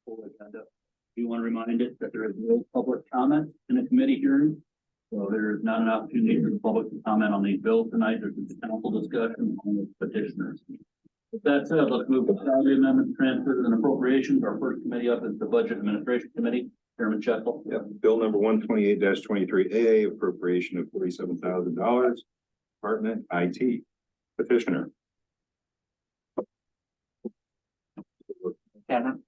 Full agenda. You want to remind it that there is no public comment in the committee hearing. So there is not an opportunity for the public to comment on these bills tonight. There's a council discussion on the petitioners. With that said, let's move to salary amendment, transfers, and appropriations. Our first committee up is the Budget Administration Committee. Chairman Checkel. Yeah, bill number 128-23 AA, appropriation of $47,000. Department IT. Petitioner. Cameron.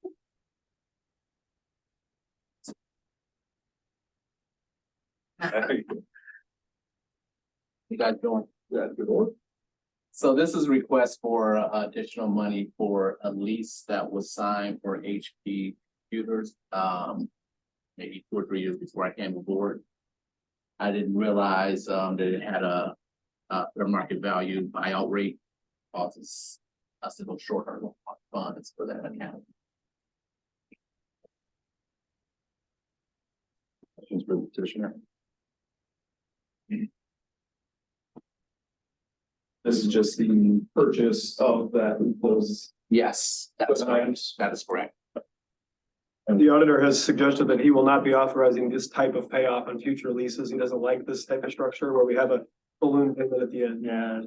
You guys doing? Yeah, good order. So this is a request for additional money for a lease that was signed for HP computers, maybe 2 or 3 years before I came aboard. I didn't realize that it had a fair market value buyout rate, causes us to go short our funds for that account. Questions for the petitioner? This is just the purchase of that those Yes, that's correct. items. That is correct. The auditor has suggested that he will not be authorizing this type of payoff on future leases. He doesn't like this type of structure where we have a balloon payment at the end. Yeah,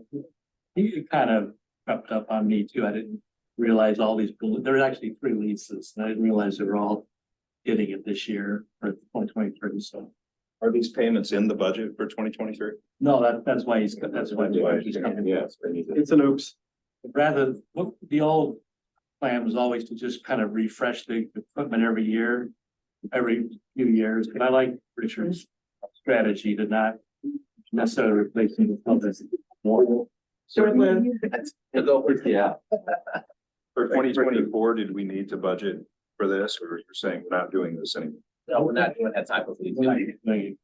he kind of crept up on me too. I didn't realize all these, there are actually 3 leases, and I didn't realize they were all getting it this year for 2023, so. Are these payments in the budget for 2023? No, that's why he's coming. Yes. It's an oops. Rather, what the old plan was always to just kind of refresh the equipment every year, every few years, but I like Richard's strategy to not necessarily replace the others more. Certainly. Yeah. For 2024, did we need to budget for this, or you're saying we're not doing this anymore? No, we're not doing that type of lease. May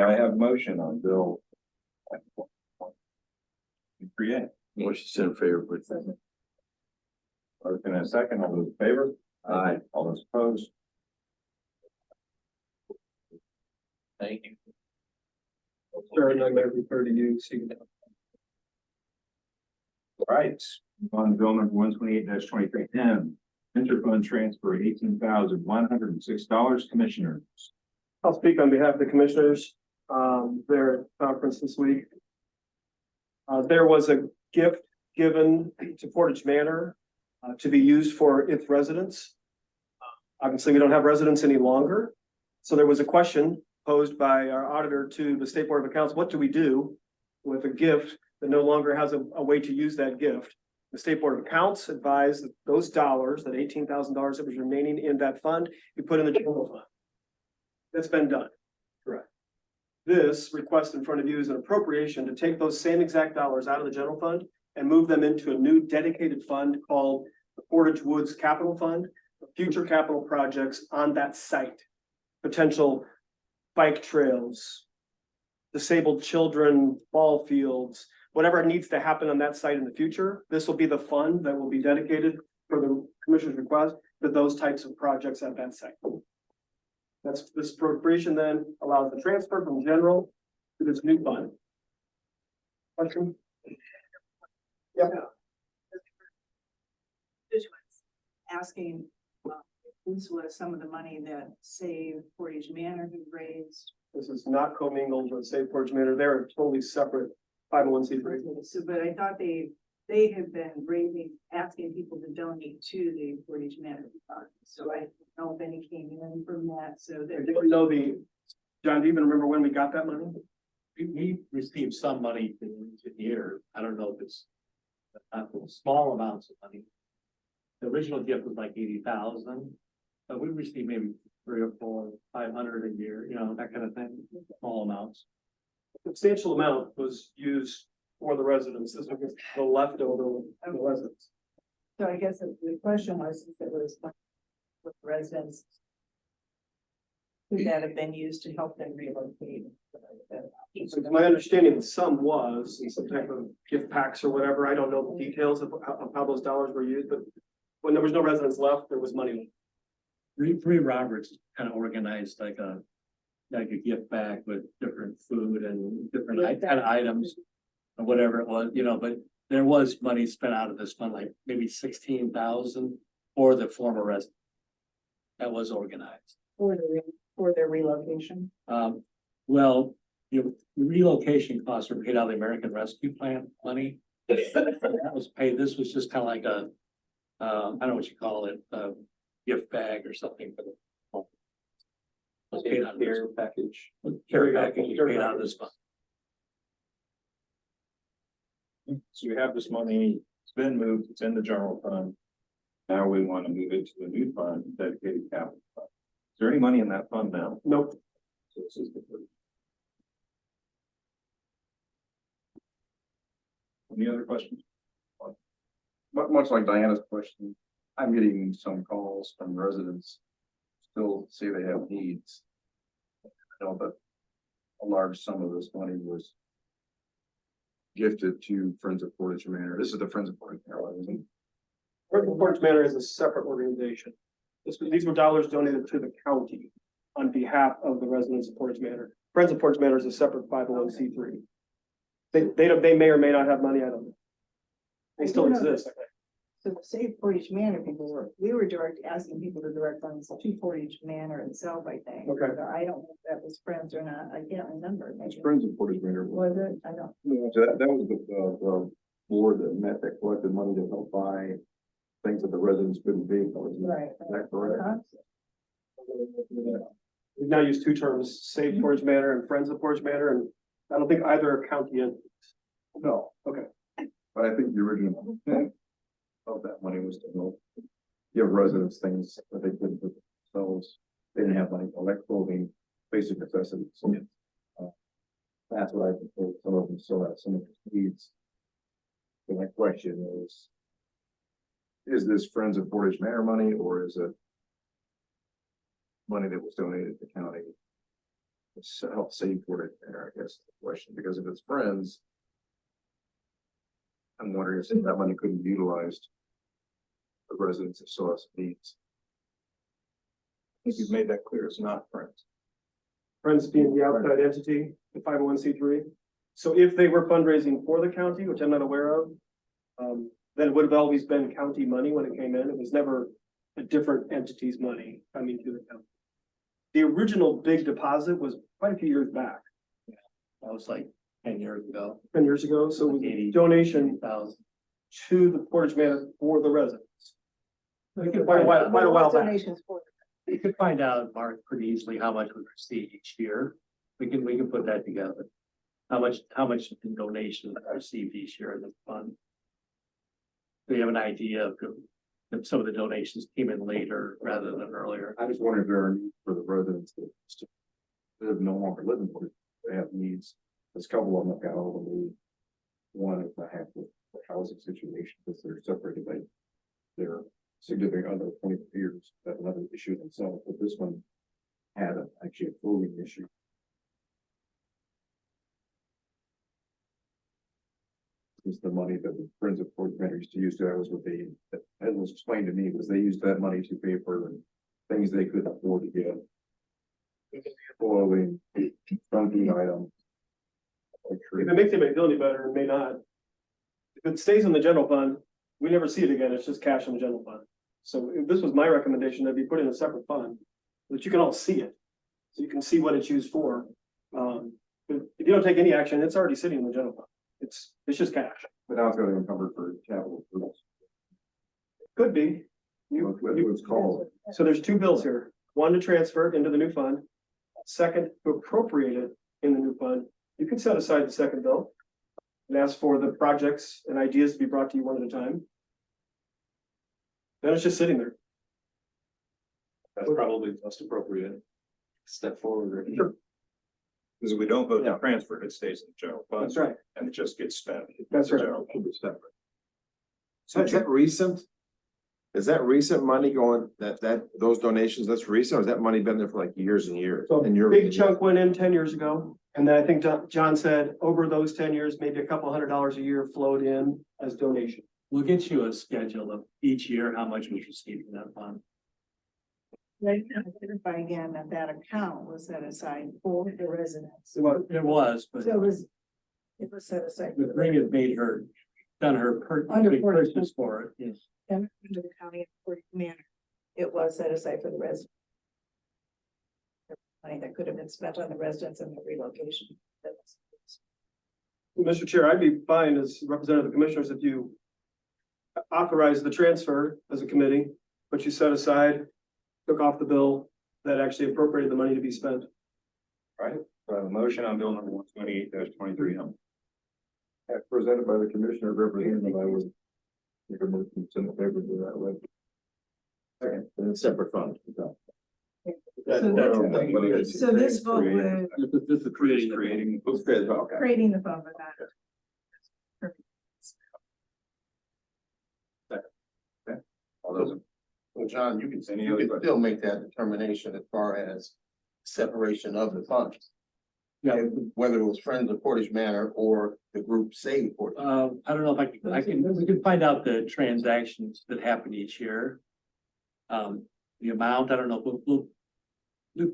I have motion on bill? Create. Motion's in favor, please. Or can a second, all those in favor? Aye. All those opposed? Thank you. Sure, and I'm going to refer to you. So you can- All right, on bill number 128-23M, interfund transfer $18,106, commissioners. I'll speak on behalf of the commissioners, their conference this week. There was a gift given to Portage Manor to be used for its residents. Obviously, we don't have residents any longer. So there was a question posed by our auditor to the State Board of Accounts. What do we do with a gift that no longer has a way to use that gift? The State Board of Accounts advised that those dollars, that $18,000 that was remaining in that fund, be put in the general fund. That's been done. Correct. This request in front of you is an appropriation to take those same exact dollars out of the general fund and move them into a new dedicated fund called the Portage Woods Capital Fund for future capital projects on that site. Potential bike trails, disabled children, ball fields, whatever needs to happen on that site in the future. This will be the fund that will be dedicated for the commissioner's request for those types of projects at that site. That's this appropriation then allows the transfer from general to this new fund. Question? Yeah. Asking if this was some of the money that Save Portage Manor had raised. This is not commingled with Save Portage Manor. They're a totally separate 501c3. So, but I thought they have been asking people to donate to the Portage Manor Fund. So I don't know if any came in from that, so I they're. didn't know John, do you even remember when we got that money? We received some money in year. I don't know if it's small amounts of money. The original gift was like 80,000, but we received maybe 300 or 400, 500 a year, you know, that kind of thing, small amounts. A substantial amount was used for the residents. This was the leftover of the residents. So I guess the question was, if it was with residents, could that have been used to help them relocate? So my understanding, some was in some type of gift packs or whatever. I don't know the details of how those dollars were used, but when there was no residents left, there was money. Free Roberts kind of organized like a gift bag with different food and different kind of items. or whatever it was, but there was money spent out of this fund, like maybe 16,000 for the former resident. That was organized. For their relocation. Well, relocation costs are paid out of the American Rescue Plan money. That was paid, this was just kind of like a, I don't know what you call it, a gift bag or something for the. Was paid out of this, Care package. care package, was paid out of this fund. So we have this money, it's been moved, it's in the general fund. Now we want to move it to the new fund, dedicated capital fund. Is there any money in that fund now? Nope. So this is the first. Any other questions? Much like Diana's question, I'm getting some calls from residents still say they have needs. I know that a large sum of this money was gifted to Friends of Portage Manor. This is the Friends of Portage Manor, isn't it? Portage Manor is a separate organization. These were dollars donated to the county on behalf of the residents of Portage Manor. Friends of Portage Manor is a separate 501c3. They may or may not have money, I don't know. They still exist. So the Save Portage Manor people we were asking people to direct funds to Portage Manor itself, I think. Okay. So I don't know if that was Friends or not, I can't remember. It's Maybe. Friends of Portage Manor. Was it? I don't. So that was the board that met that collected money to help buy things that the residents couldn't pay for. Is Right. that correct? We've now used two terms, Save Portage Manor and Friends of Portage Manor, and I don't think either are county entities. No. Okay. But I think the original intent of that money was to help give residents things that they couldn't do themselves. They didn't have money for electrical, basic necessities. That's what I think some of them still have some of these needs. So my question is this Friends of Portage Manor money, or is it money that was donated to the county to help save Portage Manor, I guess is the question, because if it's Friends, I'm wondering if that money couldn't be utilized for residents that still have some needs. I think you've made that clear, it's not Friends. Friends being the outside entity, the 501c3. So if they were fundraising for the county, which I'm not aware of, then it would have always been county money when it came in. It was never a different entity's money coming to the county. The original big deposit was quite a few years back, That was like 10 years ago. 10 years ago. So it was a 80, donation 80,000. to the Portage Manor for the residents. We could Quite a while back. Donations for. You could find out, Mark, pretty easily how much we receive each year. We can put that together. How much in donations are received each year in the fund? Do you have an idea of if some of the donations came in later rather than earlier? I just wonder if there are needs for the residents that no longer live in Portage. They have needs. There's a couple of them that got all the need. One is I have the housing situation because they're separated by their significant other 20 years. That's another issue themselves, but this one had actually a floating issue. Is the money that the Friends of Portage Manor used to use. That was what they, that was explained to me, was they used that money to pay for things they couldn't afford to get. Clothing, something item. If it makes anybody feel any better, it may not. If it stays in the general fund, we never see it again. It's just cash in the general fund. So if this was my recommendation, that'd be put in a separate fund, that you can all see it. So you can see what it's used for. If you don't take any action, it's already sitting in the general fund. It's just cash. But now it's got to be encumbered for capital approvals. Could be. That's what it's called. So there's two bills here. One to transfer it into the new fund. Second, to appropriate it in the new fund. You can set aside the second bill and ask for the projects and ideas to be brought to you one at a time. Then it's just sitting there. That's probably the most appropriate step forward. Sure. Because if we don't vote Yeah. to transfer it, it stays in the general fund. That's right. And it just gets spent. That's right. General fund is separate. So is that recent? Is that recent money going, those donations, that's recent, or has that money been there for like years and years? So And you're big chunk went in 10 years ago. And then I think John said over those 10 years, maybe a couple $100 a year flowed in as donation. We'll get you a schedule of each year, how much was received in that fund. Right, clarify again that account was set aside for the residents. So It was, but So it was, It was set aside. The ring has made her, done her Under big 40. purchase for it, yes. Under the county of Portage Manor, it was set aside for the residents. Money that could have been spent on the residents and the relocation. Mr. Chair, I'd be fine as representative of the commissioners if you authorize the transfer as a committee, but you set aside, took off the bill that actually appropriated the money to be spent. Right, so I have a motion on bill number 128-23. As presented by the commissioner representative, I would. Make a motion to send the paper to that way. Okay, in a separate fund. So this vote was This is creating. Okay. creating the fund with that. All those, Well, John, you can, Any you other can questions? still make that determination as far as separation of the funds. Yeah. Whether it was Friends of Portage Manor or the group Save Portage. I don't know if we can find out the transactions that happen each year. The amount, I don't know, we'll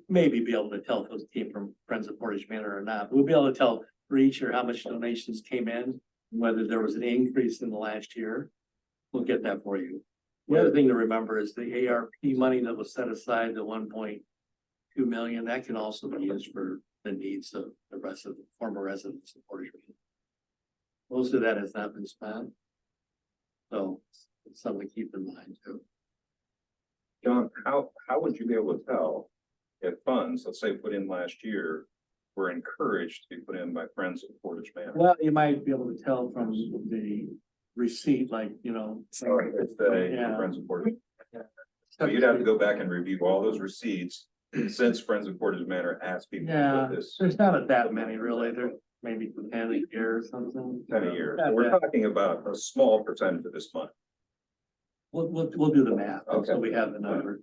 maybe be able to tell if those came from Friends of Portage Manor or not. We'll be able to tell for each year how much donations came in, whether there was an increase in the last year. We'll get that for you. The other thing to remember is the ARP money that was set aside, the 1.2 million, that can also be used for the needs of the rest of the former residents of Portage Manor. Most of that has not been spent. So it's something to keep in mind too. John, how would you be able to tell if funds, let's say put in last year, were encouraged to be put in by Friends of Portage Manor? Well, you might be able to tell from the receipt, like, you know. Sorry, it's the Yeah. Friends of Portage. So you'd have to go back and review all those receipts since Friends of Portage Manor asked people to Yeah, put this there's not that many really. There's maybe 10 a year or something. 10 a year. Not So we're bad. talking about a small percentage of this money. We'll do the math. Okay. So we have the number.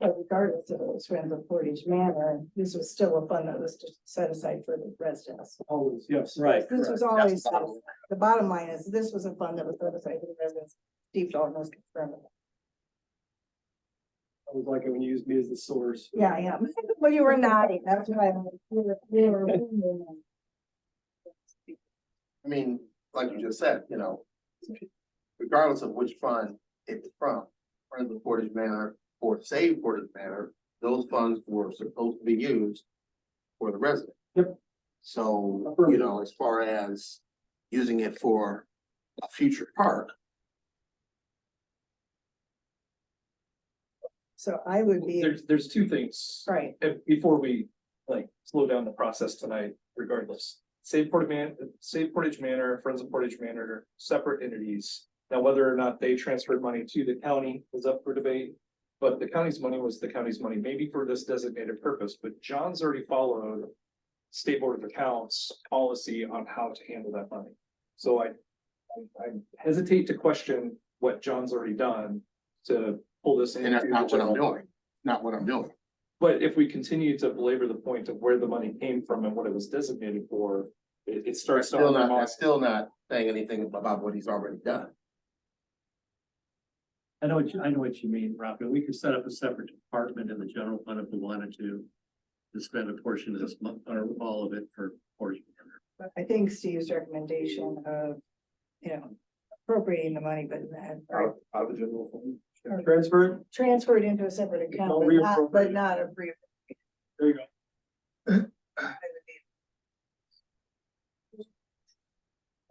But regardless of it was Friends of Portage Manor, this was still a fund that was just set aside for the residents. Always, yes. Right. This was always, the bottom line is, this was a fund that was set aside for the residents. Steve Dalton was confirming. I was like it when you used me as the source. Yeah, yeah. Well, you were nodding, that's why. I mean, like you just said, you know, regardless of which fund it's from, Friends of Portage Manor or Save Portage Manor, those funds were supposed to be used for the resident. Yep. So, you know, as far as using it for a future park, So I would be, There's two things. right, Before we slow down the process tonight, regardless. Save Portage Manor, Friends of Portage Manor, separate entities. Now, whether or not they transferred money to the county is up for debate. But the county's money was the county's money, maybe for this designated purpose, but John's already followed State Board of Accounts policy on how to handle that money. So I hesitate to question what John's already done to pull this in. and that's not what I'm doing, not what I'm doing. But if we continue to belabor the point of where the money came from and what it was designated for, it starts to undermine. That's still not saying anything about what he's already done. I know what you mean, Rafa. We could set up a separate department in the general fund if we wanted to spend a portion of this month or all of it for Portage Manor. but I think Steve's recommendation of, appropriating the money, but then. Out of the general fund. Transfer it? Transfer it into a separate account, Don't but reappropriate. not a re. There you go.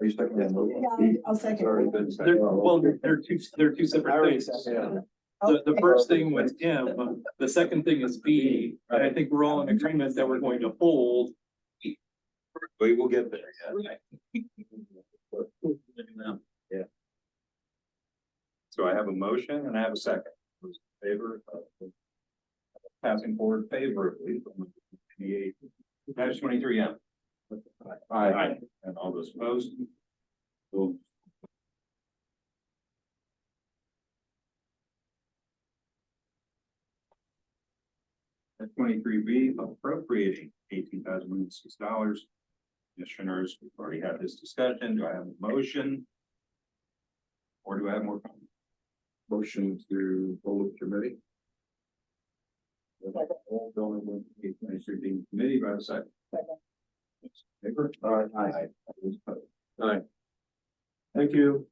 Are you second that motion? Yeah, I'll second. It's already been They're two separate things. Yeah. The first thing was M, the second thing is B, and I think we're all in agreement that we're going to hold. We will get there. Yeah. So I have a motion and I have a second. Those in favor of passing forward favorably from the 23M. Aye. And all those opposed? So, at 23B, appropriating $18,006. Commissioners, we've already had this discussion. Do I have a motion? Or do I have more comments? Motion to hold the committee. All bill number 823 being committee by the second. Favor? Aye. Thank you.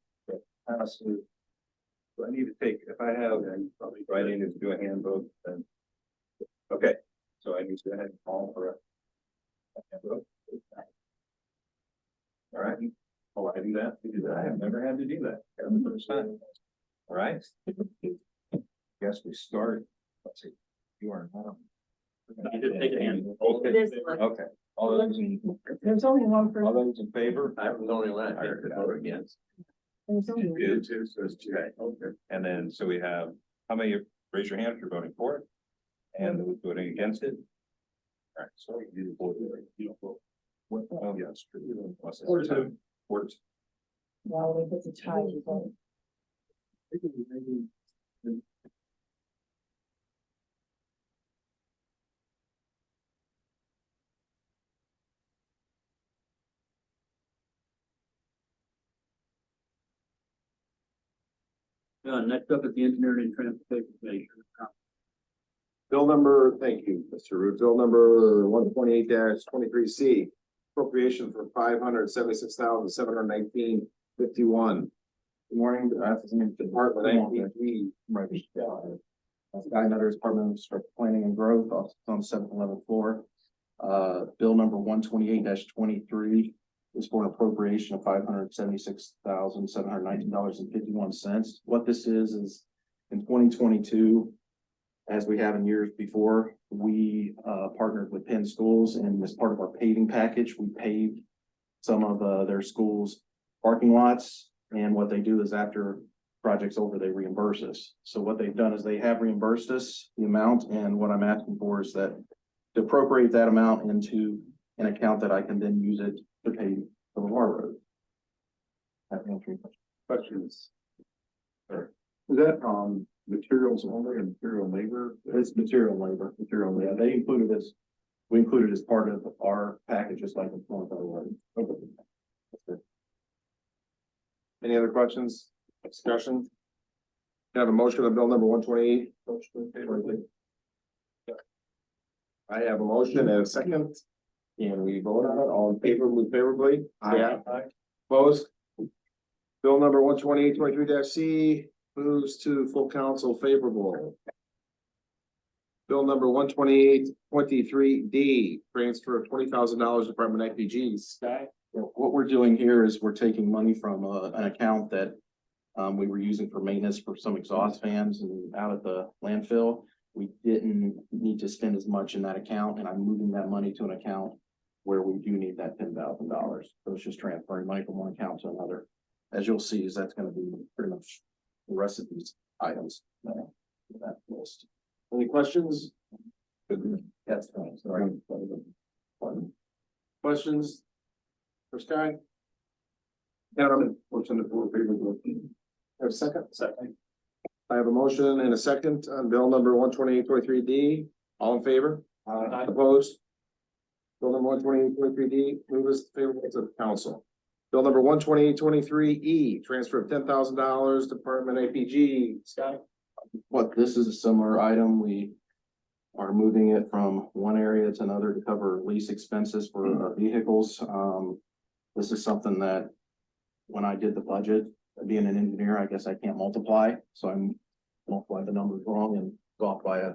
Do I need to take, if I have, probably writing to do a hand vote, then. Okay, so I need to go ahead and call for a hand vote. All right, oh, I do that, we do that, I have never had to do that, for the first time. All right. Guess we start, let's see, you are not. I did take a hand. It is, Okay, all those, there's only one all person. those in favor? I was only one I could vote against. There's only one. Two, so it's two. Okay, and then, so we have, how many, raise your hand if you're voting for it? And who's voting against it? All right, so you do vote, you don't vote. What, oh, yes. Four to two. 4 to 2. Well, if it's a tie, you vote. Next up is the Engineering and Transportation Committee. Bill number, thank you, Mr. Root, bill number 128-23C. Appropriation for $576,719.51. Good morning, Department IPG. Guy Nutters, Department of Planning and Growth, office on the 7th and 11th floor. Bill number 128-23 is for an appropriation of $576,719.51. What this is in 2022, as we have in years before, we partnered with Penn Schools, and as part of our paving package, we paved some of their schools' parking lots. And what they do is after project's over, they reimburse us. So what they've done is they have reimbursed us the amount, and what I'm asking for is that to appropriate that amount into an account that I can then use it to pay for the water road. That answers your Questions? Is that, materials only or material labor? It's material labor. Yeah, they included this, we included as part of our package, just like in front of our road. Any other questions, discussion? Can I have a motion on bill number 128? I have a motion and a second. Can we vote on it? All in favor, move favorably? Aye. Opposed? Bill number 128-23-C moves to full council favorable. Bill number 128-23D, transfer of $20,000 Department IPGs. What we're doing here is we're taking money from an account that we were using for maintenance for some exhaust fans and out at the landfill. We didn't need to spend as much in that account, and I'm moving that money to an account where we do need that $10,000. So it's just transferring money from one account to another. As you'll see, is that's gonna be pretty much the rest of these items. That list. Any questions? That's fine, sorry. Questions? For Sky? Adam, what's in the floor favorable? Have a second? Second. I have a motion and a second on bill number 128-23D. All in favor? Opposed? Bill number 128-23D, move us favorable to the council. Bill number 128-23E, transfer of $10,000, Department APG. Scott? What, this is a similar item. We are moving it from one area to another to cover lease expenses for our vehicles. This is something that when I did the budget, being an engineer, I guess I can't multiply. So I'm multiply the numbers wrong and go off by a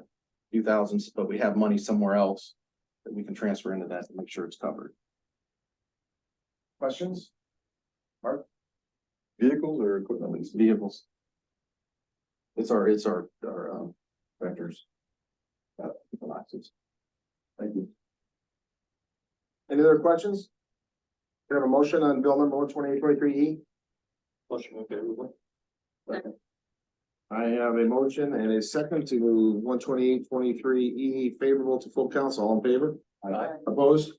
few thousands, but we have money somewhere else that we can transfer into that to make sure it's covered. Questions? Vehicles or equipment lease? Vehicles. It's our vendors. Boxes. Thank you. Any other questions? We have a motion on bill number 128-23E. Motion favorable. I have a motion and a second to move 128-23E favorable to full council. All in favor? Aye. Opposed?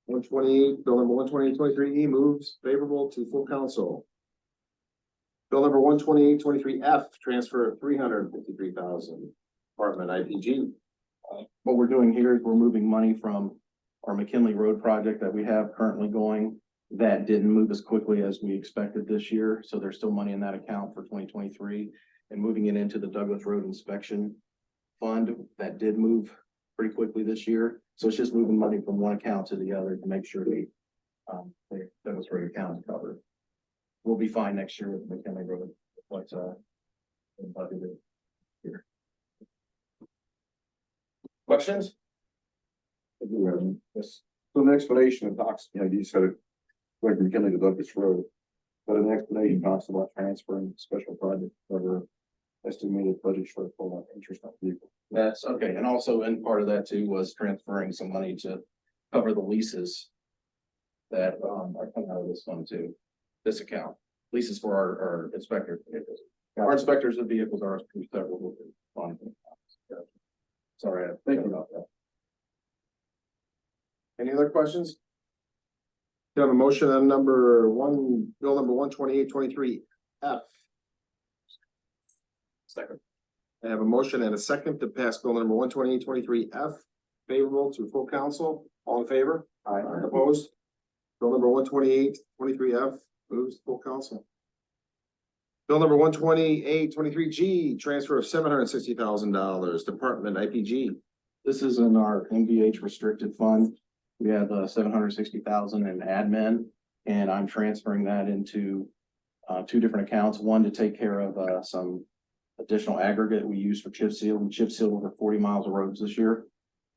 128, bill number 128-23E moves favorable to full council. Bill number 128-23F, transfer of $353,000, Department IPG. What we're doing here is we're moving money from our McKinley Road project that we have currently going. That didn't move as quickly as we expected this year, so there's still money in that account for 2023. And moving it into the Douglas Road Inspection Fund, that did move pretty quickly this year. So it's just moving money from one account to the other to make sure we That was for the county covered. We'll be fine next year with McKinley Road, but, budgeted. Questions? Yes. So an explanation of talks, you said it, like McKinley to Douglas Road. But an explanation talks about transferring special project over estimated budget shortfall on interest on vehicle. That's okay, and also in part of that too was transferring some money to cover the leases. That are coming out of this fund too, this account, leases for our inspector vehicles. Our inspectors of vehicles are several fund. Sorry, I think about that. Any other questions? Do you have a motion on number one, bill number 12823 F? Second. I have a motion and a second to pass bill number 12823 F, favorable to full council. All in favor? Aye. Opposed? Bill number 12823 F moves to full council. Bill number 12823 G, transfer of $760,000, Department IPG. This is in our MVH restricted fund. We have $760,000 in admin, and I'm transferring that into two different accounts. One to take care of some additional aggregate we use for chip seal. We chip sealed over 40 miles of roads this year,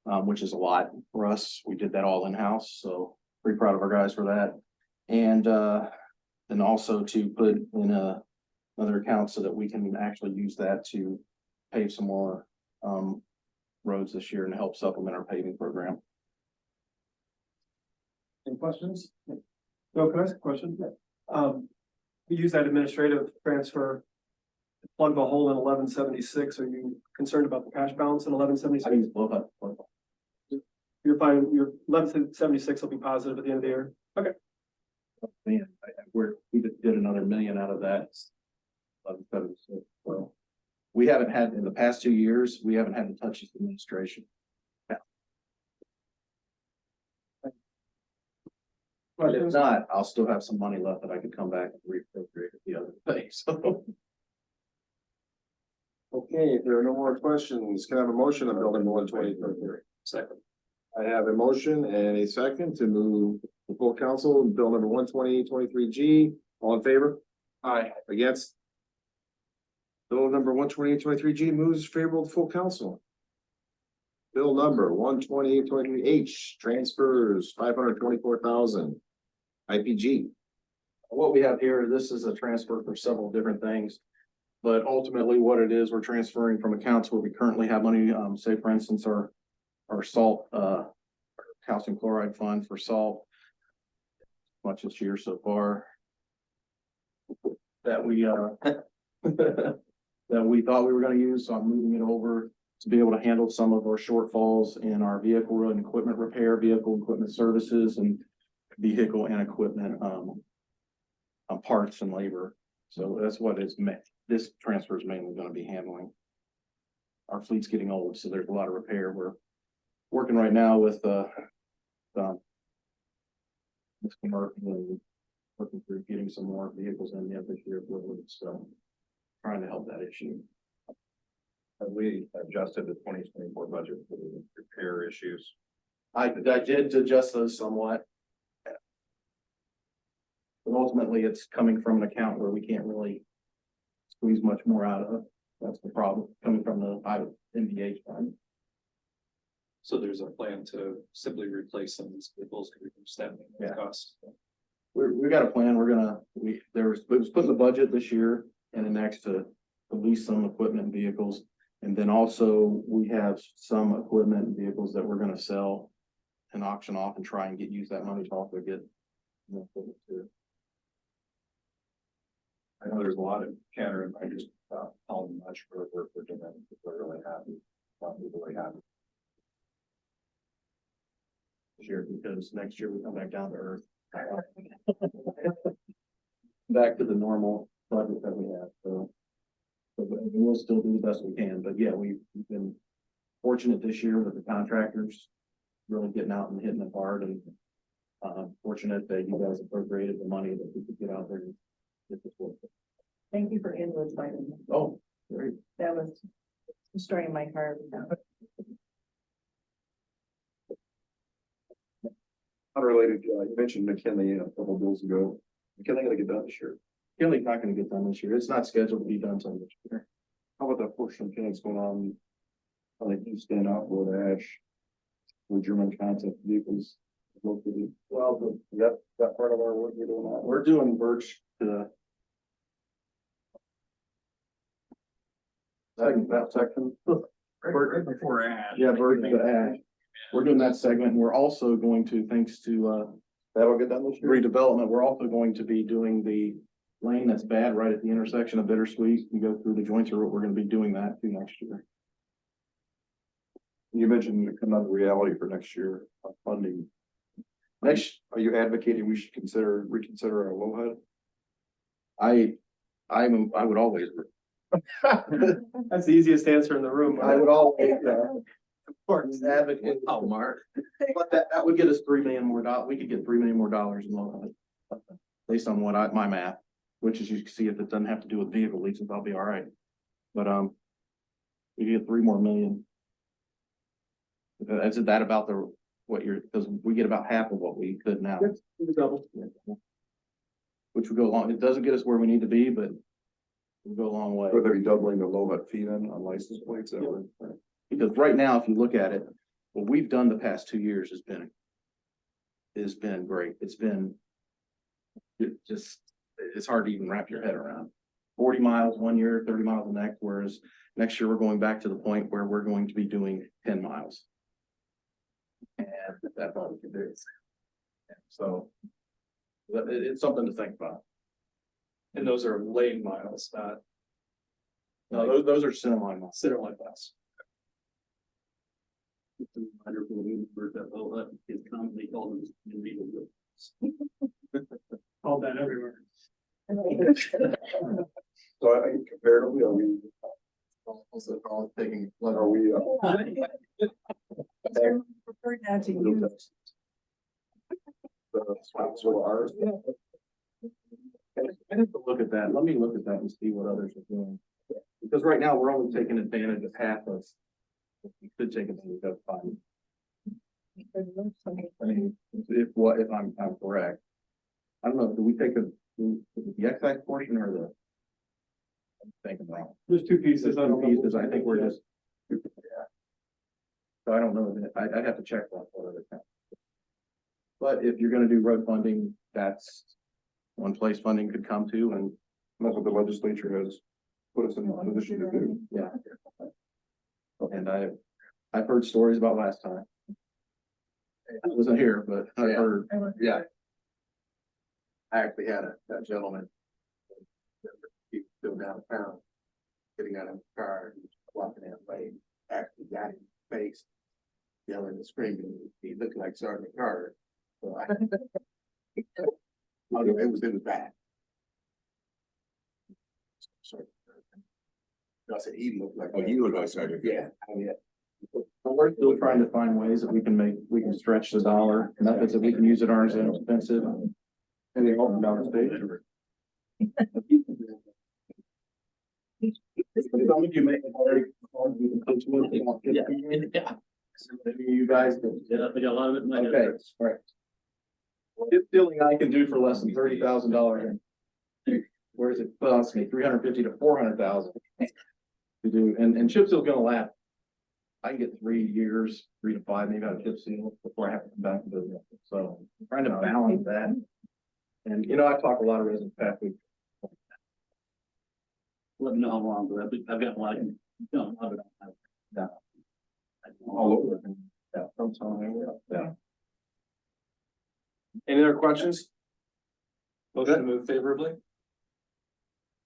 which is a lot for us. We did that all in-house, so pretty proud of our guys for that. And then also to put in another account so that we can actually use that to pave some more roads this year and help supplement our paving program. Any questions? No, can I ask a question? We use that administrative transfer to plug the hole in 1176. Are you concerned about the cash balance in 1176? I use both up. You're fine, your 1176 will be positive at the end of the year. Okay. Man, we did another million out of that. Well, we haven't had, in the past 2 years, we haven't had to touch this administration. But if not, I'll still have some money left that I could come back and reappropriate the other things. So Okay, if there are no more questions, can I have a motion on bill number 12823? Second. I have a motion and a second to move the full council, bill number 12823 G. All in favor? Aye. Against? Bill number 12823 G moves favorable to full council. Bill number 12823 H, transfers 524,000. IPG. what we have here, this is a transfer for several different things. But ultimately what it is, we're transferring from accounts where we currently have money, say for instance, our salt, calcium chloride fund for salt. Much this year so far. That we, that we thought we were gonna use, so I'm moving it over to be able to handle some of our shortfalls in our vehicle and equipment repair, vehicle and equipment services, and vehicle and equipment, parts and labor. So that's what is meant. This transfer is mainly gonna be handling. Our fleet's getting old, so there's a lot of repair. We're working right now with, this commercial and looking through getting some more vehicles in the this year, so trying to help that issue. Have we adjusted the 2024 budget for the repair issues? I did adjust those somewhat. But ultimately, it's coming from an account where we can't really squeeze much more out of. That's the problem, coming from the MVH fund. So there's a plan to simply replace some of these vehicles to reduce that Yeah. cost. We got a plan. We're gonna, it was put in the budget this year and the next to lease some equipment and vehicles. And then also we have some equipment and vehicles that we're gonna sell and auction off and try and use that money to also get more equipment too. I know there's a lot of counter and I just, how much work we're doing, we're really happy, really happy. This year, because next year we come back down to earth. Back to the normal budget that we have, so. But we'll still do the best we can, but yeah, we've been fortunate this year with the contractors. Really getting out and hitting it hard and, fortunate that you guys appropriated the money that we could get out there and get this work. Thank you for invoice item. Oh, great. That was destroying my car. Unrelated, you mentioned McKinley a couple of bills ago. McKinley gonna get done this year. Kinley's not gonna get done this year. It's not scheduled to be done till this year. How about that portion of McKinney's going on? Like East End Outboard Ash? Where German concept vehicles located. Well, That part of our work we're doing that. we're doing Birch to. That section. Right before Ash. Yeah, Birch to Ash. We're doing that segment. We're also going to, thanks to, That'll get done this year. redevelopment, we're also going to be doing the lane that's bad right at the intersection of Bittersweet. You go through the joints route, we're gonna be doing that too next year. You mentioned another reality for next year, funding. Next, Are you advocating we should reconsider our LOHUD? I would always, That's the easiest answer in the room. I would always, of course, advocate. Oh, Mark. But that would get us $3 million more we could get $3 million more in loan. Based on what my math, which is you can see if it doesn't have to do with vehicle leases, I'll be all right. But, you get 3 more million. Is that about because we get about half of what we could now. Which would go along, it doesn't get us where we need to be, but we'll go a long way. Would they be doubling the LOHUD fee then on license plates? That would- Because right now, if you look at it, what we've done the past 2 years has been great. It's hard to even wrap your head around. 40 miles one year, 30 miles the next, whereas next year we're going back to the point where we're going to be doing 10 miles. And that's all we can do. So it's something to think about. And those are lane miles, not No, those are center line miles. center line miles. It's a reminder for the members that LOHUD is commonly called illegal goods. All that everywhere. So I think comparatively, are we, Also, all taking. are we, Prefer not to use. so ours? I have to look at that. Let me look at that and see what others are doing. Because right now, we're only taking advantage of half of. We could take advantage of fund. I mean, if I'm correct. I don't know, do we take the excise portion or the? I'm thinking wrong. There's two pieces. I don't know. Pieces, I think we're just. Yeah. So I don't know, I'd have to check that for other town. But if you're gonna do road funding, that's one place funding could come to, and That's what the legislature has put us in a position to do. yeah. And I've heard stories about last time. I wasn't here, but I heard. Yeah. I actually had a gentleman. He was still downtown, getting out of his car, and walking that way, actually got his face, yelling and screaming. He looked like Sergeant Carter. So it was in the back. Sorry. I said he looked like. Oh, you look like Sergeant. Yeah. But we're still trying to find ways that we can stretch the dollar, methods that we can use that aren't as inexpensive. And they open down the stage. Some of you make it very. Yeah. Maybe you guys. Yeah, I got a lot of it in my head. Okay, all right. It's feeling I can do for less than $30,000. Where is it? Costs me 350 to 400,000 to do, and chip seal's gonna last. I can get 3 years, 3 to 5, maybe out of chip seal before I have to come back to business. So trying to balance that. And I've talked to a lot of residents past week. Let me know how long, but I've got a lot of, a lot of it. Yeah. All over. Yeah, from time, yeah. Any other questions? Motion to move favorably.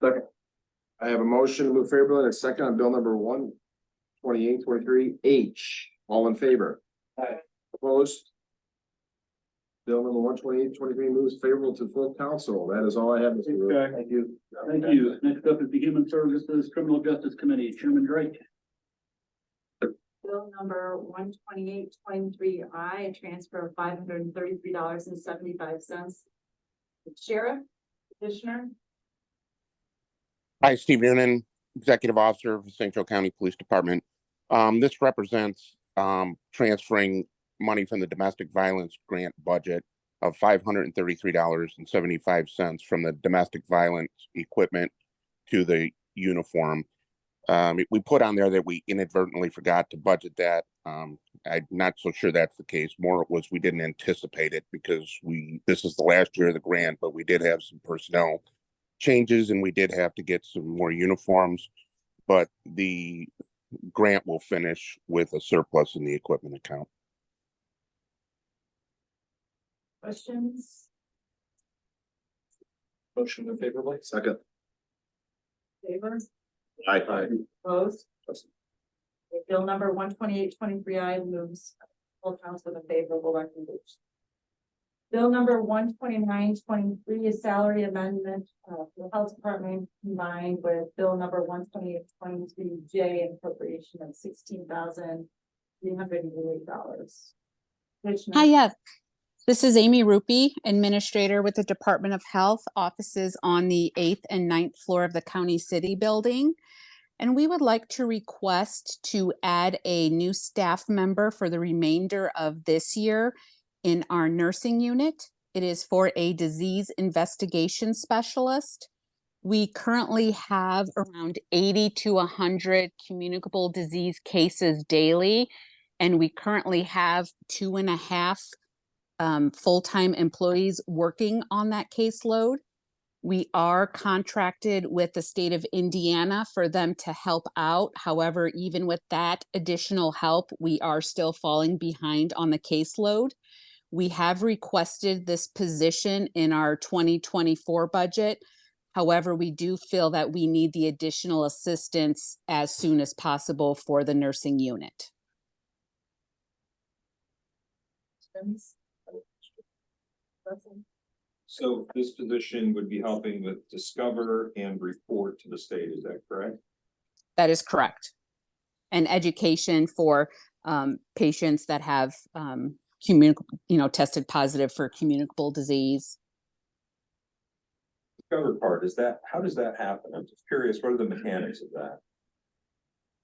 I have a motion to move favorably and a second on bill number 128-23 H. All in favor? Aye. Opposed? Bill number 128-23 moves favorable to full council. That is all I have, Mr. Rule. Okay. Thank you. Thank you. Next up is the Human Services Criminal Justice Committee, Chairman Drake. Bill number 128-23I, a transfer of $533.75. Sheriff, petitioner, Hi, Steve Noonan, Executive Officer of the St. Joe County Police Department. This represents transferring money from the domestic violence grant budget of $533.75 from the domestic violence equipment to the uniform. We put on there that we inadvertently forgot to budget that. I'm not so sure that's the case. More it was we didn't anticipate it because this is the last year of the grant, but we did have some personnel changes and we did have to get some more uniforms. But the grant will finish with a surplus in the equipment account. Questions? Motion in favorably. Second. Favor? Aye. Opposed? Okay, Bill number 12823 moves full council with a favorable recommendation. Bill number 12923 is salary amendment for the health department combined with bill number 12823J and appropriation of $16,388. Hi, yes. This is Amy Rupie, Administrator with the Department of Health, offices on the 8th and 9th floor of the County City Building. And we would like to request to add a new staff member for the remainder of this year in our nursing unit. It is for a disease investigation specialist. We currently have around 80 to 100 communicable disease cases daily, and we currently have 2.5 full-time employees working on that caseload. We are contracted with the state of Indiana for them to help out. However, even with that additional help, we are still falling behind on the caseload. We have requested this position in our 2024 budget. However, we do feel that we need the additional assistance as soon as possible for the nursing unit. So this position would be helping with discover and report to the state, is that correct? That is correct. And education for patients that have tested positive for communicable disease. Discover part, how does that happen? I'm just curious, what are the mechanics of that?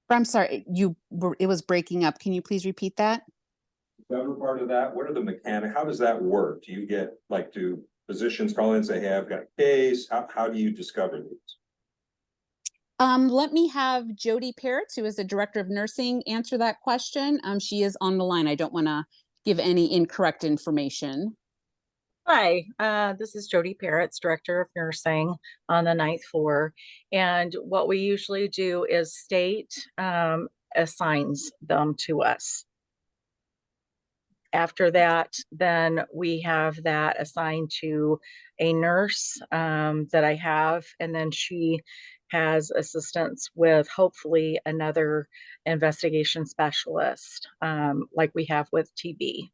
I'm sorry, it was breaking up. Can you please repeat that? Discover part of that, what are the mechanics? How does that work? Do you get, do physicians call in and say, hey, I've got a case? How do you discover these? Let me have Jody Peretz, who is the Director of Nursing, answer that question. She is on the line. I don't want to give any incorrect information. Hi, this is Jody Peretz, Director of Nursing on the 9th floor. And what we usually do is state assigns them to us. After that, then we have that assigned to a nurse that I have, and then she has assistance with hopefully another investigation specialist, like we have with TB.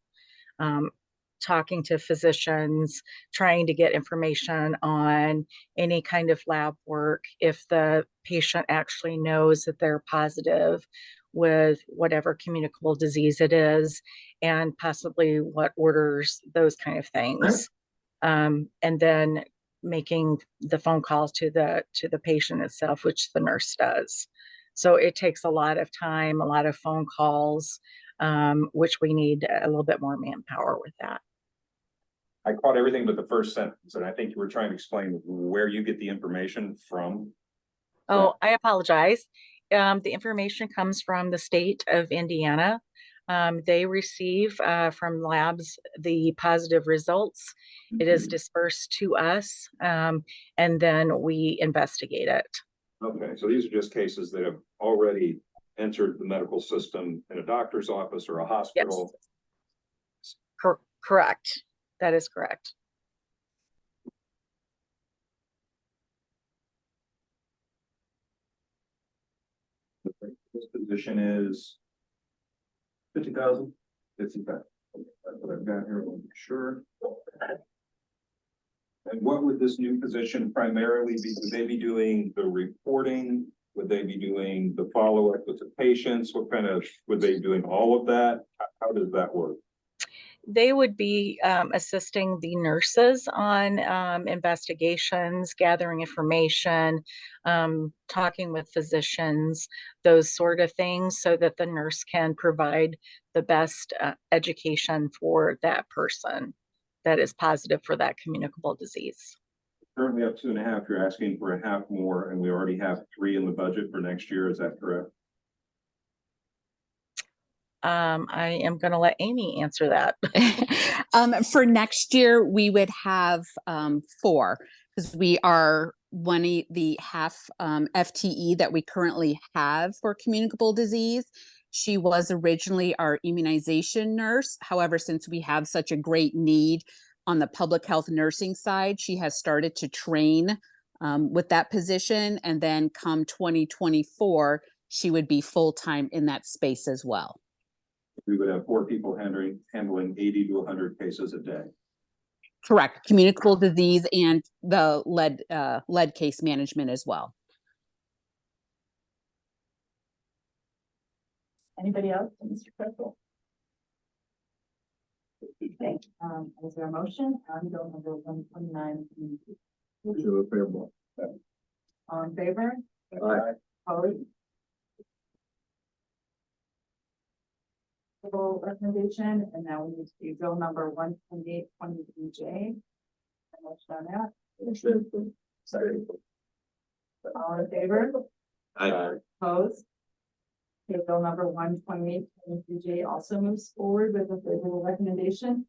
Talking to physicians, trying to get information on any kind of lab work, if the patient actually knows that they're positive with whatever communicable disease it is, and possibly what orders, those kind of things. And then making the phone calls to the patient itself, which the nurse does. So it takes a lot of time, a lot of phone calls, which we need a little bit more manpower with that. I caught everything but the first sentence, and I think you were trying to explain where you get the information from. Oh, I apologize. The information comes from the state of Indiana. They receive from labs the positive results. It is dispersed to us, and then we investigate it. Okay, so these are just cases that have already entered the medical system in a doctor's office or a hospital. Yes. Correct. That is correct. This position is 50,000. 50,000. That's what I've got here. I'm sure. And what would this new position primarily be? Would they be doing the reporting? Would they be doing the follow-up with the patients? What kind of, would they be doing all of that? How does that work? they would be assisting the nurses on investigations, gathering information, talking with physicians, those sort of things, so that the nurse can provide the best education for that person that is positive for that communicable disease. Currently up 2.5, you're asking for a half more, and we already have 3 in the budget for next year, is that correct? I am going to let Amy answer that. For next year, we would have 4, because we are the half FTE that we currently have for communicable disease. She was originally our immunization nurse. However, since we have such a great need on the public health nursing side, she has started to train with that position. And then come 2024, she would be full-time in that space as well. We would have 4 people handling 80 to 100 cases a day. Correct. Communicable disease and the lead case management as well. Anybody else, Mr. Crystal? Okay, is there a motion on bill number 129? Motion favorable. All in favor? Aye. Opposed? Recommendation, and now we need to do bill number 12823J. Motion on that. Sorry. All in favor? Aye. Opposed? Okay, bill number 12823J also moves forward with a favorable recommendation.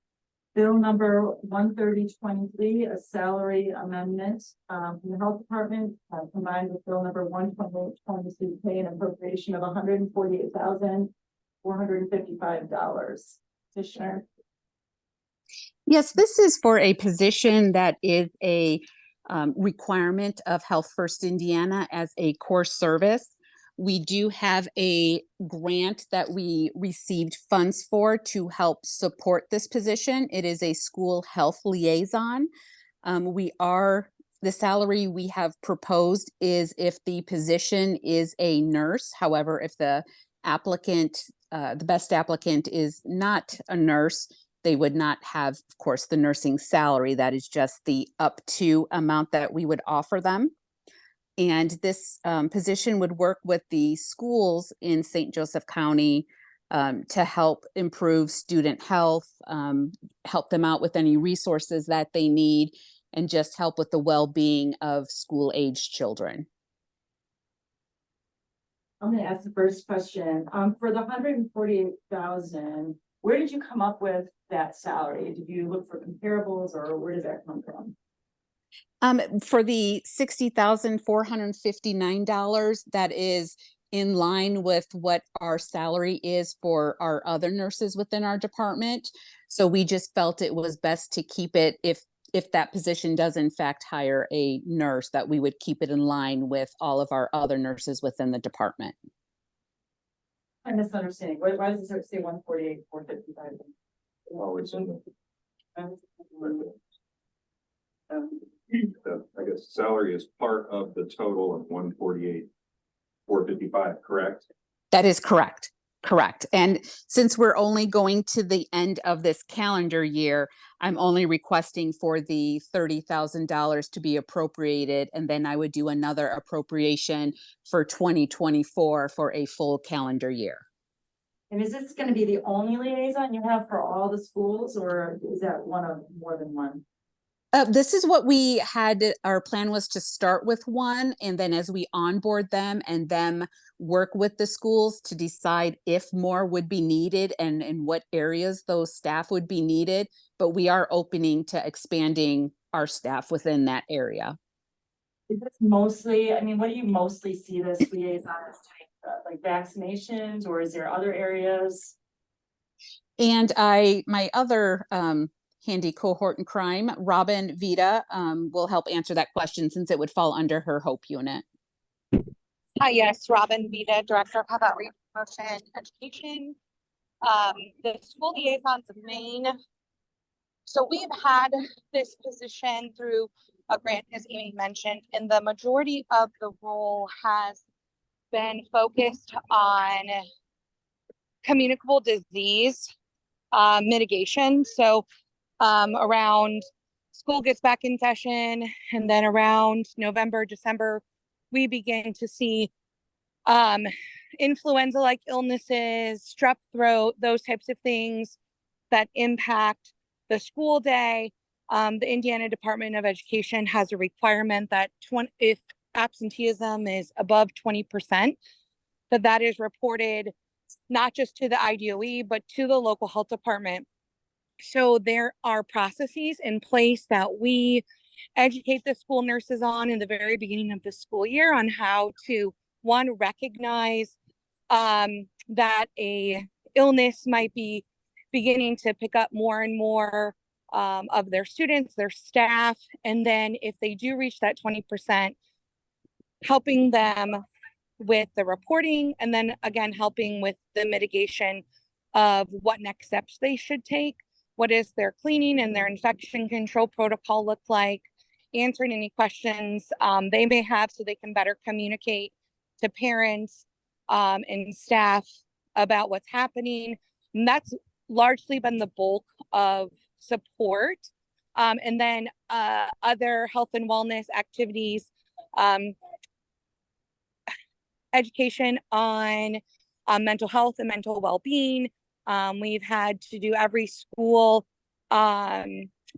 Bill number 13023, a salary amendment from the health department, combined with bill number 12823K, an appropriation of $148,455. Commissioner. Yes, this is for a position that is a requirement of Health First Indiana as a core service. We do have a grant that we received funds for to help support this position. It is a school health liaison. The salary we have proposed is if the position is a nurse. However, if the best applicant is not a nurse, they would not have, of course, the nursing salary. That is just the up to amount that we would offer them. And this position would work with the schools in St. Joseph County to help improve student health, help them out with any resources that they need, and just help with the well-being of school-aged children. I'm going to ask the first question. For the $148,000, where did you come up with that salary? Did you look for comparables, or where did that come from? For the $60,459, that is in line with what our salary is for our other nurses within our department. So we just felt it was best to keep it, if that position does in fact hire a nurse, that we would keep it in line with all of our other nurses within the department. I'm misunderstanding. Why does it say 148,455? Oh, it's in I guess salary is part of the total of 148,455, correct? That is correct. Correct. And since we're only going to the end of this calendar year, I'm only requesting for the $30,000 to be appropriated. And then I would do another appropriation for 2024 for a full calendar year. And is this going to be the only liaison you have for all the schools, or is that one of more than one? This is what we had. Our plan was to start with one, and then as we onboard them and them work with the schools to decide if more would be needed and in what areas those staff would be needed. But we are opening to expanding our staff within that area. Is this mostly, I mean, what do you mostly see this liaison as doing? Like vaccinations, or is there other areas? And my other handy cohort in crime, Robin Vita, will help answer that question since it would fall under her HOPE unit. Hi, yes, Robin Vita, Director of Health Outreach, Promotion, and Education. The school liaison's main. So we've had this position through a grant, as Amy mentioned, and the majority of the role has been focused on communicable disease mitigation. So around school gets back in session, and then around November, December, we begin to see influenza-like illnesses, strep throat, those types of things that impact the school day. The Indiana Department of Education has a requirement that if absenteeism is above 20%, that is reported not just to the IDOE, but to the local health department. So there are processes in place that we educate the school nurses on in the very beginning of the school year on how to, one, recognize that a illness might be beginning to pick up more and more of their students, their staff, and then if they do reach that 20%, helping them with the reporting, and then again helping with the mitigation of what next steps they should take. What is their cleaning and their infection control protocol look like? Answering any questions they may have so they can better communicate to parents and staff about what's happening. And that's largely been the bulk of support. And then other health and wellness activities, education on mental health and mental well-being. We've had to do, every school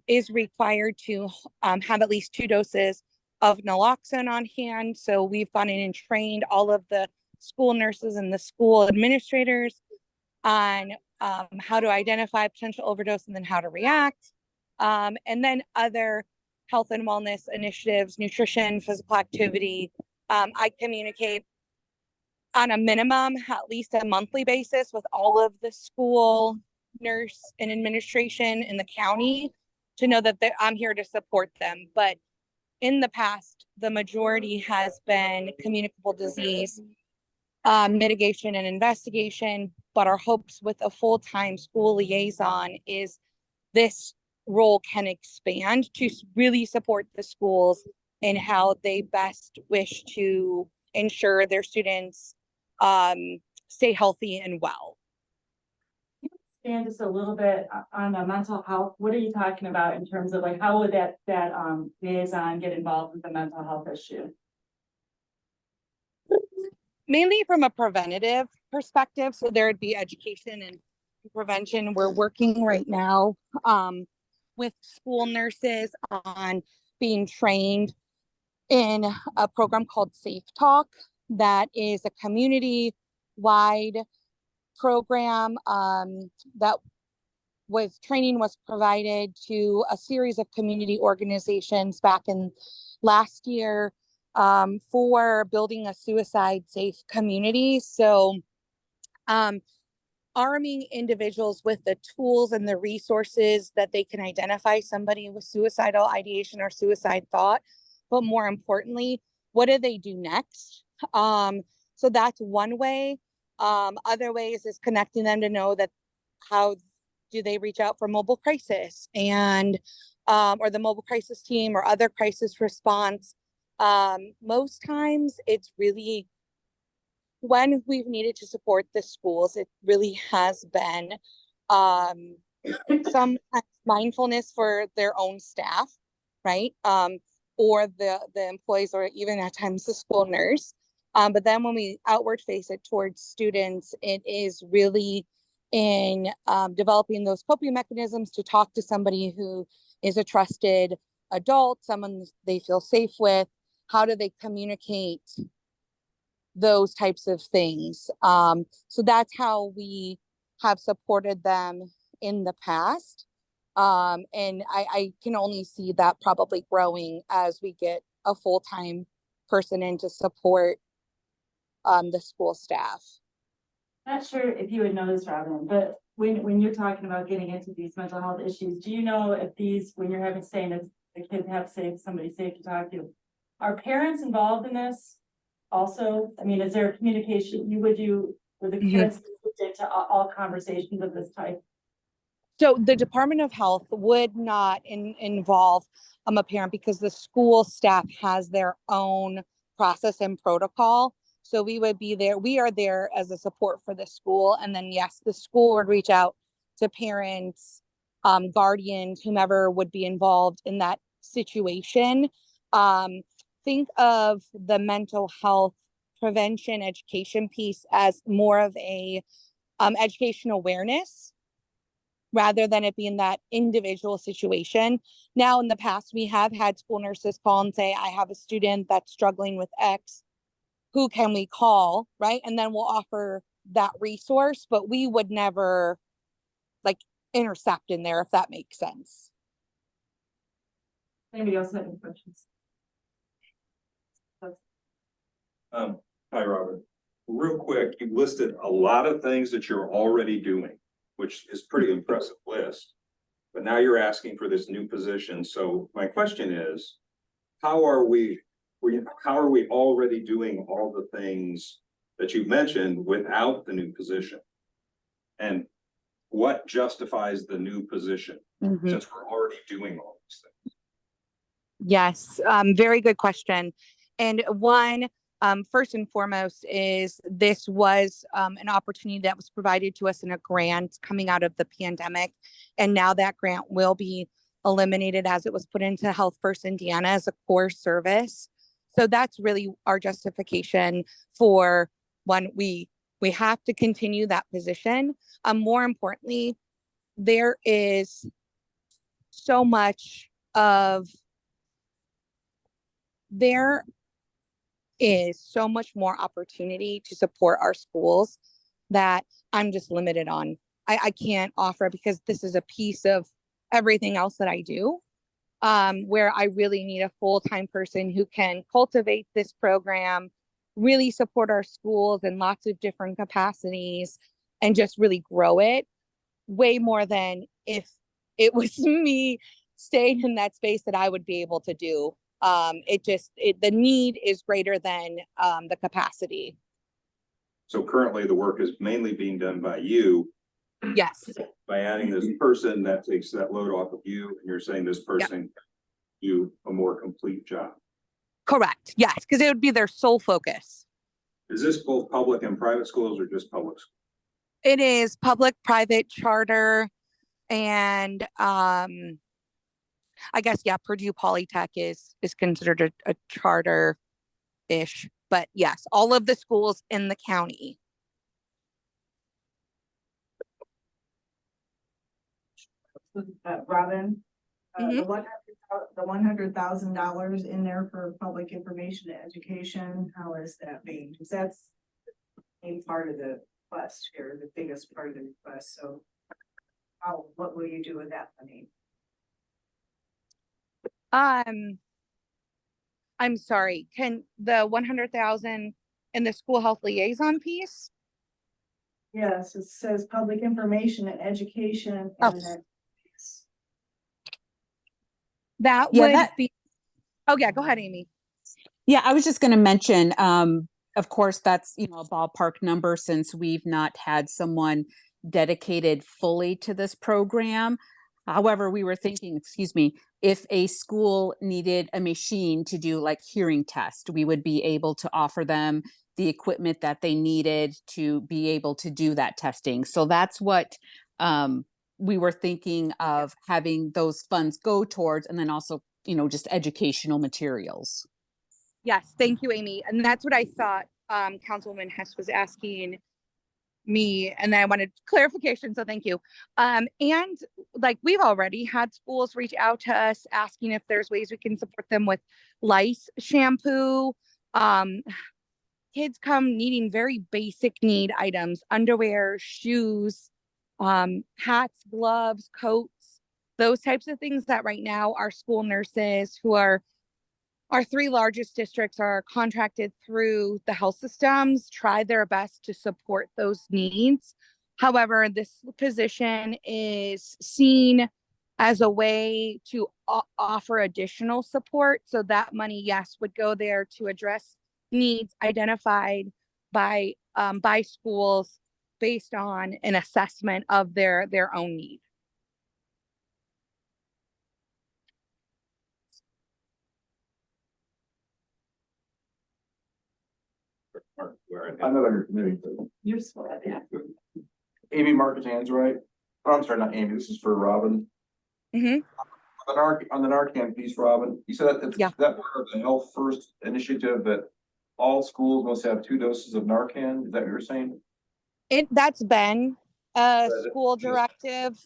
is required to have at least 2 doses of naloxone on hand. So we've gone in and trained all of the school nurses and the school administrators on how to identify potential overdose and then how to react. And then other health and wellness initiatives, nutrition, physical activity. I communicate on a minimum, at least a monthly basis, with all of the school nurse and administration in the county to know that I'm here to support them. But in the past, the majority has been communicable disease mitigation and investigation. But our hopes with a full-time school liaison is this role can expand to really support the schools in how they best wish to ensure their students stay healthy and well. Expand just a little bit on the mental health. What are you talking about in terms of like, how would that liaison get involved with the mental health issue? Mainly from a preventative perspective. So there would be education and prevention. We're working right now with school nurses on being trained in a program called Safe Talk. That is a community-wide program that training was provided to a series of community organizations back in last year for building a suicide-safe community. So arming individuals with the tools and the resources that they can identify somebody with suicidal ideation or suicide thought, but more importantly, what do they do next? So that's one way. Other ways is connecting them to know that how do they reach out for mobile crisis and or the mobile crisis team or other crisis response. Most times it's really when we've needed to support the schools, it really has been some mindfulness for their own staff, right? Or the employees, or even at times the school nurse. But then when we outward face it towards students, it is really in developing those coping mechanisms to talk to somebody who is a trusted adult, someone they feel safe with. How do they communicate those types of things? So that's how we have supported them in the past. And I can only see that probably growing as we get a full-time person in to support the school staff. Not sure if you would know this, Robin, but when you're talking about getting into these mental health issues, do you know if these, when you're having saying that the kids have somebody safe to talk to, are parents involved in this also? I mean, is there a communication you would do with the parents to all conversations of this type? So the Department of Health would not involve a parent because the school staff has their own process and protocol. So we would be there. We are there as a support for the school. And then, yes, the school would reach out to parents, guardians, whomever would be involved in that situation. Think of the mental health prevention education piece as more of a education awareness rather than it being that individual situation. Now, in the past, we have had school nurses call and say, I have a student that's struggling with X. Who can we call? Right. And then we'll offer that resource, but we would never like intercept in there, if that makes sense. Anybody else have any questions? Hi, Robert. Real quick, you listed a lot of things that you're already doing, which is pretty impressive list. But now you're asking for this new position. So my question is, how are we already doing all the things that you've mentioned without the new position? And what justifies the new position since we're already doing all these things? Yes, very good question. And one, first and foremost, is this was an opportunity that was provided to us in a grant coming out of the pandemic. And now that grant will be eliminated as it was put into Health First Indiana as a core service. So that's really our justification for when we have to continue that position. More importantly, there is so much more opportunity to support our schools that I'm just limited on. I can't offer because this is a piece of everything else that I do, where I really need a full-time person who can cultivate this program, really support our schools in lots of different capacities, and just really grow it way more than if it was me staying in that space that I would be able to do. The need is greater than the capacity. So currently the work is mainly being done by you. Yes. By adding this person, that takes that load off of you, and you're saying this person can do a more complete job. Correct. Yes, because it would be their sole focus. Is this both public and private schools or just public schools? It is public, private, charter, and I guess Purdue Polytech is considered a charter-ish, but yes, all of the schools in the county. Robin, the $100,000 in there for public information and education, how is that being? Because that's a part of the request here, the biggest part of the request. So what will you do with that money? I'm sorry, can the 100,000 in the school health liaison piece? Yes, it says public information and education. And that would be, oh yeah, go ahead, Amy. Yeah, I was just going to mention, of course, that's, a ballpark number since we've not had someone dedicated fully to this program. However, we were thinking, if a school needed a machine to do like hearing test, we would be able to offer them the equipment that they needed to be able to do that testing. So that's what we were thinking of having those funds go towards, and then also, just educational materials. Yes, thank you, Amy. And that's what I thought Councilwoman Hess was asking me, and then I wanted clarification, so thank you. And like we've already had schools reach out to us asking if there's ways we can support them with lice shampoo. Kids come needing very basic need items: underwear, shoes, hats, gloves, coats, those types of things that right now our school nurses, who are our 3 largest districts, are contracted through the health systems, try their best to support those needs. However, this position is seen as a way to offer additional support. So that money, yes, would go there to address needs identified by schools based on an assessment of their own need. I'm not on your committee. You're sweat. Amy Mark is hands right. I'm sorry, not Amy, this is for Robin. Mhm. On the Narcan piece, Robin, you said that Yeah. that part of the Health First initiative that all schools must have 2 doses of Narcan, is that what you're saying? That's been a Is it school just- directive.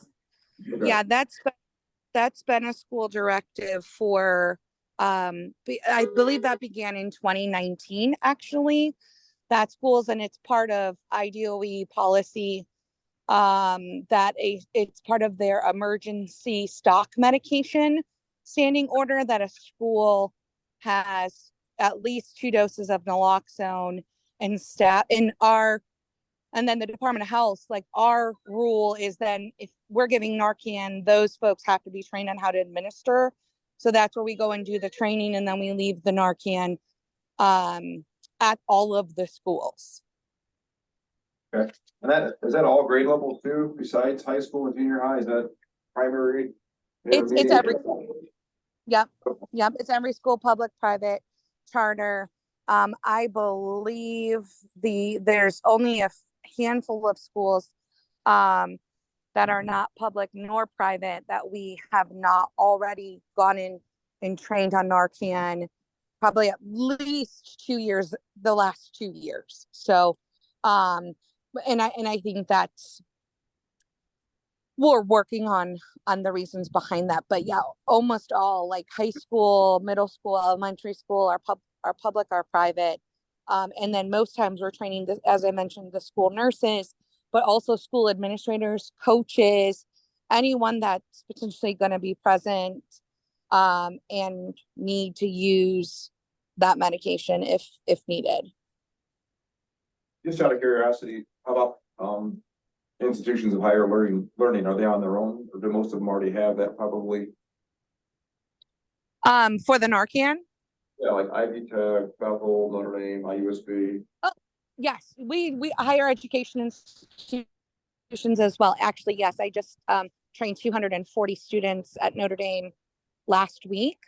Okay. Yeah, that's been a school directive for, I believe that began in 2019, actually. That schools, and it's part of IDOE policy, it's part of their emergency stock medication standing order that a school has at least 2 doses of naloxone and and then the Department of Health, like our rule is then if we're giving Narcan, those folks have to be trained on how to administer. So that's where we go and do the training, and then we leave the Narcan at all of the schools. Okay, and is that all grade levels too, besides high school and junior high, is that primary? It's intermediate? every school. Yep, it's every school, public, private, charter. I believe there's only a handful of schools that are not public nor private that we have not already gone in and trained on Narcan, probably at least 2 years, the last 2 years. So, and I think that's, we're working on the reasons behind that. But yeah, almost all, like high school, middle school, elementary school, are public, are private. And then most times we're training, as I mentioned, the school nurses, but also school administrators, coaches, anyone that's potentially going to be present and need to use that medication if needed. Just out of curiosity, how about institutions of higher learning, are they on their own, or do most of them already have that probably? For the Narcan? Yeah, like Ivy Tech, Bethel, Notre Dame, IUSB. Yes, we higher education institutions as well. Actually, yes, I just trained 240 students at Notre Dame last week.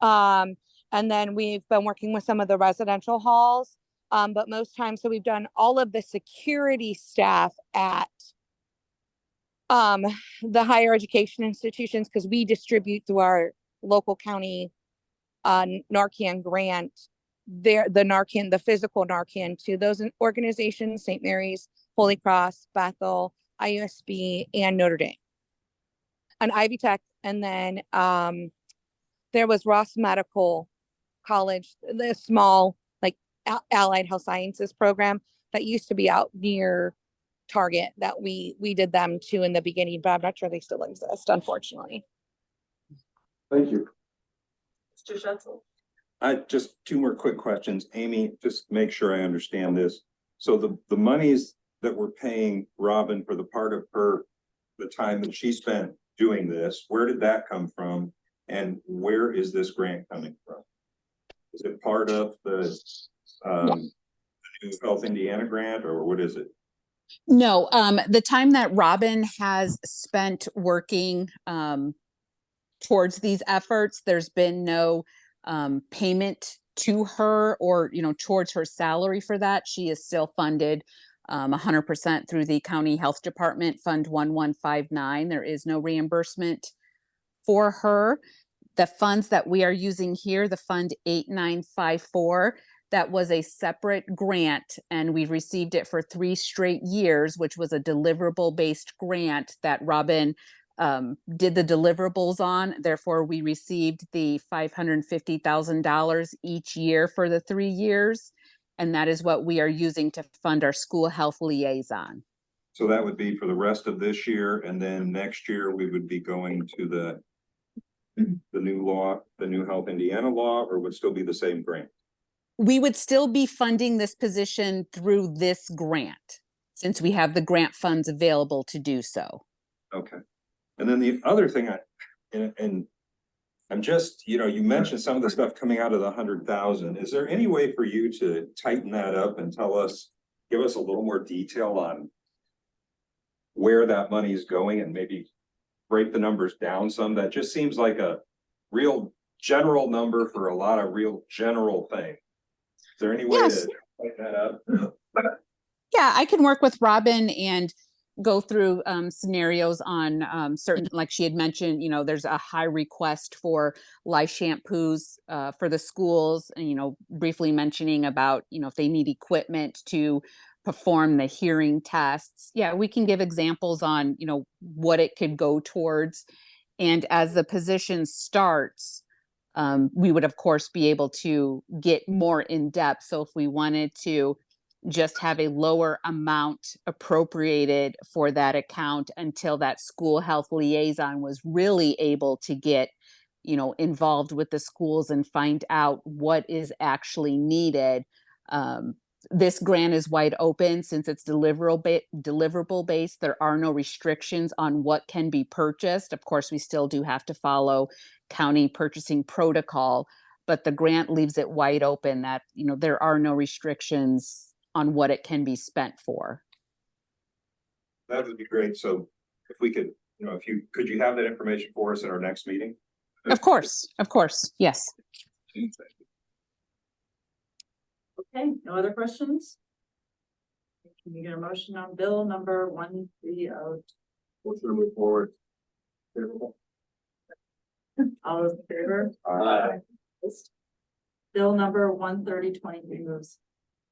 And then we've been working with some of the residential halls. But most times, so we've done all of the security staff at the higher education institutions, because we distribute through our local county Narcan grant the Narcan, the physical Narcan, to those organizations: St. Mary's, Holy Cross, Bethel, IUSB, and Notre Dame, and Ivy Tech. And then there was Ross Medical College, the small like allied health sciences program that used to be out near Target, that we did them too in the beginning, but I'm not sure they still exist, unfortunately. Thank you. Mr. Schetzel. Just 2 more quick questions. Amy, just make sure I understand this. So the monies that we're paying Robin for the part of the time that she spent doing this, where did that come from? And where is this grant coming from? Is it part of the New Health Indiana grant, or what is it? No, the time that Robin has spent working towards these efforts, there's been no payment to her or, towards her salary for that. She is still funded 100% through the County Health Department, Fund 1159. There is no reimbursement for her. The funds that we are using here, the Fund 8954, that was a separate grant, and we've received it for 3 straight years, which was a deliverable-based grant that Robin did the deliverables on. Therefore, we received the $550,000 each year for the 3 years, and that is what we are using to fund our school health liaison. So that would be for the rest of this year, and then next year we would be going to the new law, the New Health Indiana law, or would still be the same grant? We would still be funding this position through this grant, since we have the grant funds available to do so. Okay. And then the other thing and I'm just, you mentioned some of the stuff coming out of the 100,000. Is there any way for you to tighten that up and give us a little more detail on where that money is going, and maybe break the numbers down some? That just seems like a real general number for a lot of real general things. Is there any way to tighten that up? Yeah, I can work with Robin and go through scenarios on certain, like she had mentioned, you know, there's a high request for lice shampoos for the schools, and, you know, briefly mentioning about, you know, if they need equipment to perform the hearing tests. Yeah, we can give examples on, you know, what it could go towards. And as the position starts, we would of course be able to get more in depth. So if we wanted to just have a lower amount appropriated for that account until that school health liaison was really able to get, you know, involved with the schools and find out what is actually needed. This grant is wide open since it's deliverable based. There are no restrictions on what can be purchased. Of course, we still do have to follow county purchasing protocol, but the grant leaves it wide open that, you know, there are no restrictions on what it can be spent for. That would be great. So if we could, you know, could you have that information for us at our next meeting? Of course, yes. Okay, no other questions? Can you get a motion on bill number 130? What's to move forward? All those in favor? Aye. Bill number 13023 moves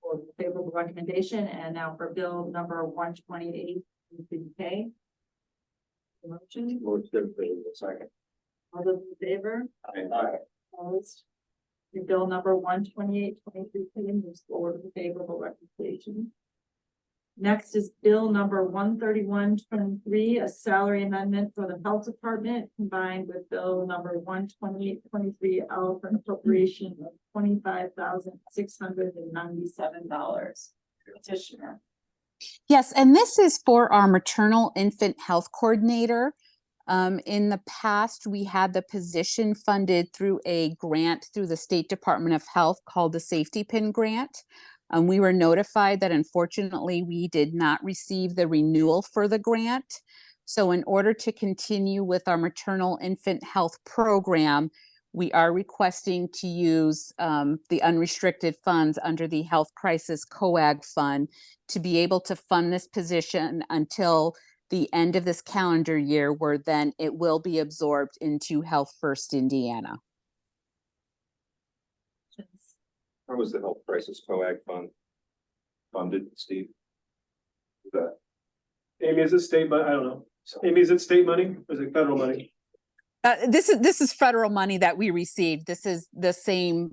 for favorable recommendation, and now for bill number 128, you can pay. Motion, Second. all those in favor? Aye. Opposed? The bill number 12823 moves forward with favorable recommendation. Next is bill number 13123, a salary amendment for the health department combined with bill number 12823L for an appropriation of $25,697. Petitioner. Yes, and this is for our maternal infant health coordinator. In the past, we had the position funded through a grant through the State Department of Health called the Safety Pin Grant. We were notified that unfortunately we did not receive the renewal for the grant. So in order to continue with our maternal infant health program, we are requesting to use the unrestricted funds under the Health Crisis COAG Fund to be able to fund this position until the end of this calendar year, where then it will be absorbed into Health First Indiana. How was the Health Crisis COAG Fund funded, Steve? Amy, is it state, but I don't know. Amy, is it state money or is it federal money? This is federal money that we received. This is the same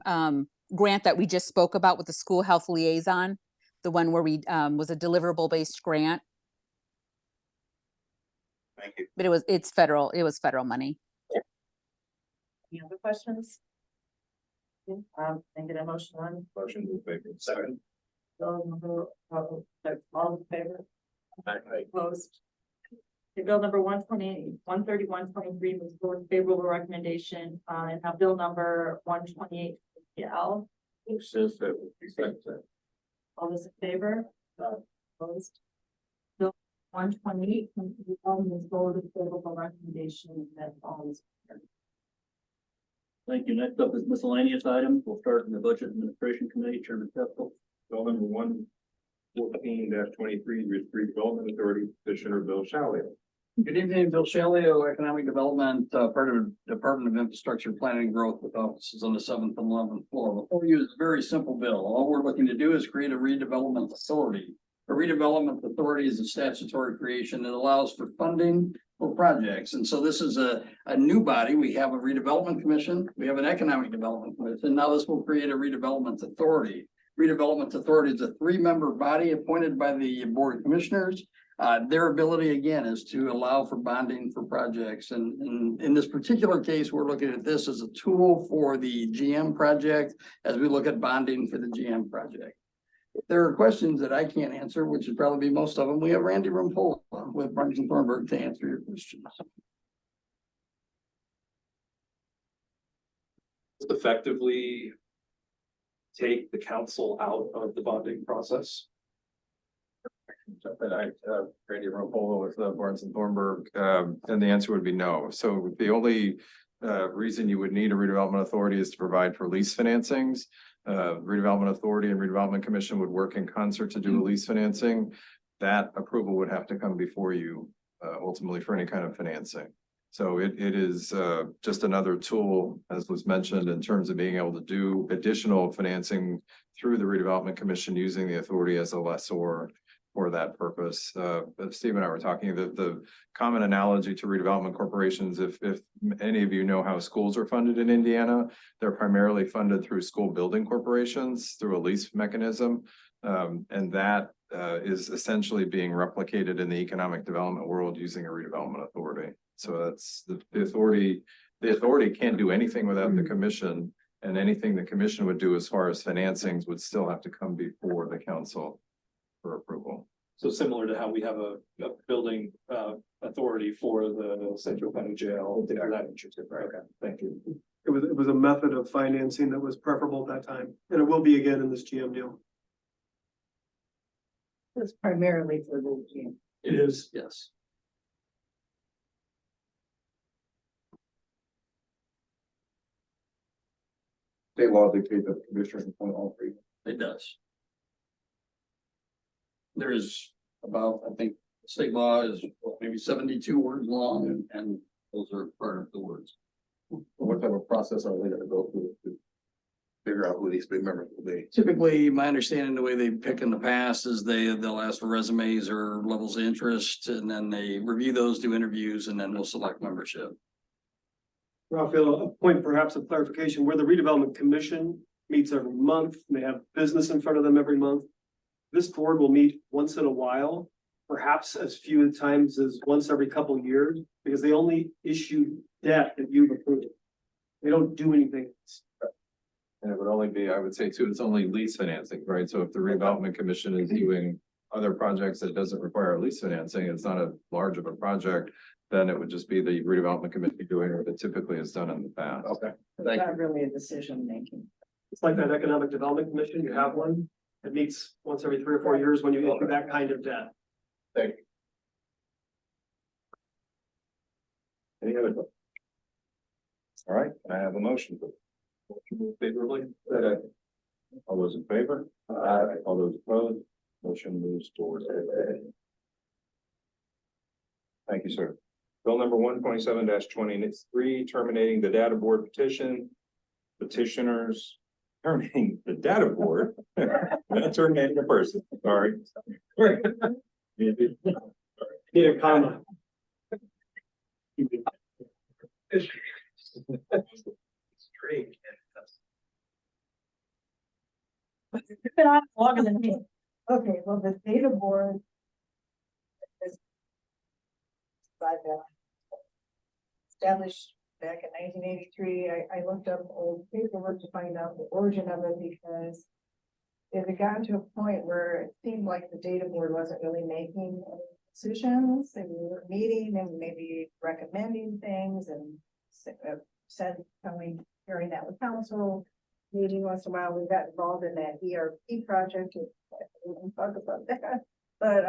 grant that we just spoke about with the school health liaison, the one where we was a deliverable based grant. Thank you. But it's federal. It was federal money. Any other questions? Can I get a motion on Motion to favor. Second. bill number, all in favor? Aye. Opposed? Okay, bill number 13123 moves forward favorable recommendation, and now bill number 128L. All those in favor? Opposed? Bill 128 moves forward with favorable recommendation, and that's all is. Thank you. Next up is miscellaneous items. We'll start in the Budget Administration Committee, Chairman Testle. Bill number 114-23, Redevelopment Authority Petitioner Bill Shalio. Good evening, Bill Shalio, Economic Development, part of Department of Infrastructure Planning and Growth with offices on the 7th and 11th floor. Before you, it's a very simple bill. All we're looking to do is create a redevelopment authority. A redevelopment authority is a statutory creation that allows for funding for projects. And so this is a new body. We have a redevelopment commission. We have an economic development commission. Now this will create a redevelopment authority. Redevelopment authority is a 3-member body appointed by the Board of Commissioners. Their ability, again, is to allow for bonding for projects. And in this particular case, we're looking at this as a tool for the GM project as we look at bonding for the GM project. If there are questions that I can't answer, which would probably be most of them, we have Randy Rumpola with Barnes and Thornburg to answer your questions. Effectively take the council out of the bonding process. Randy Rampola with Barnes and Thornburg, and the answer would be no. So the only reason you would need a redevelopment authority is to provide for lease financings. Redevelopment authority and redevelopment commission would work in concert to do a lease financing. that approval would have to come before you ultimately for any kind of financing. So it is just another tool, as was mentioned, in terms of being able to do additional financing through the redevelopment commission using the authority as a lessor for that purpose. But Steve and I were talking that the common analogy to redevelopment corporations, if any of you know how schools are funded in Indiana, they're primarily funded through school building corporations through a lease mechanism. And that is essentially being replicated in the economic development world using a redevelopment authority. So that's the authority. The authority can't do anything without the commission, and anything the commission would do as far as financings would still have to come before the council for approval. So similar to how we have a building authority for the Central County Jail. Things of that nature, right? Okay, thank you. It was a method of financing that was preferable at that time, and it will be again in this GM deal. It's primarily for the gym. It is, yes. State law dictates that the commissioners appoint all three. It does. There is about, I think, state law is maybe 72 words long, and those are part of the words. What type of process are they gonna go through to figure out who these big members will be? Typically, my understanding, the way they pick in the past is they'll ask for resumes or levels of interest, and then they review those, do interviews, and then we'll select membership. Raphael, a point perhaps of clarification, where the redevelopment commission meets every month, and they have business in front of them every month. This board will meet once in a while, perhaps as few times as once every couple of years, because they only issue debt that you've approved. They don't do anything. And it would only be, I would say too, it's only lease financing, right? So if the redevelopment commission is doing other projects that doesn't require lease financing, it's not a large of a project, then it would just be the redevelopment committee doing what it typically has done in the past. Okay. It's not really a decision making. It's like that economic development commission, you have one, it meets once every 3 or 4 years when you issue that kind of debt. Thank you. Any other? All right, I have a motion. Motion move favorably. All those in favor? Aye. All those opposed? Motion moves forward. Thank you, sir. Bill number 127-23, terminating the data board petition. Petitioners terminating the data board. Terminating a person, sorry. Need a comma. You've been on longer than me. Okay, well, the data board. is Established back in 1983, I looked up old paperwork to find out the origin of it because. It had gotten to a point where it seemed like the data board wasn't really making any decisions, and we were meeting and maybe recommending things and said, hearing that with council, meeting once in a while, we got involved in that ERP project. We can talk about that, but,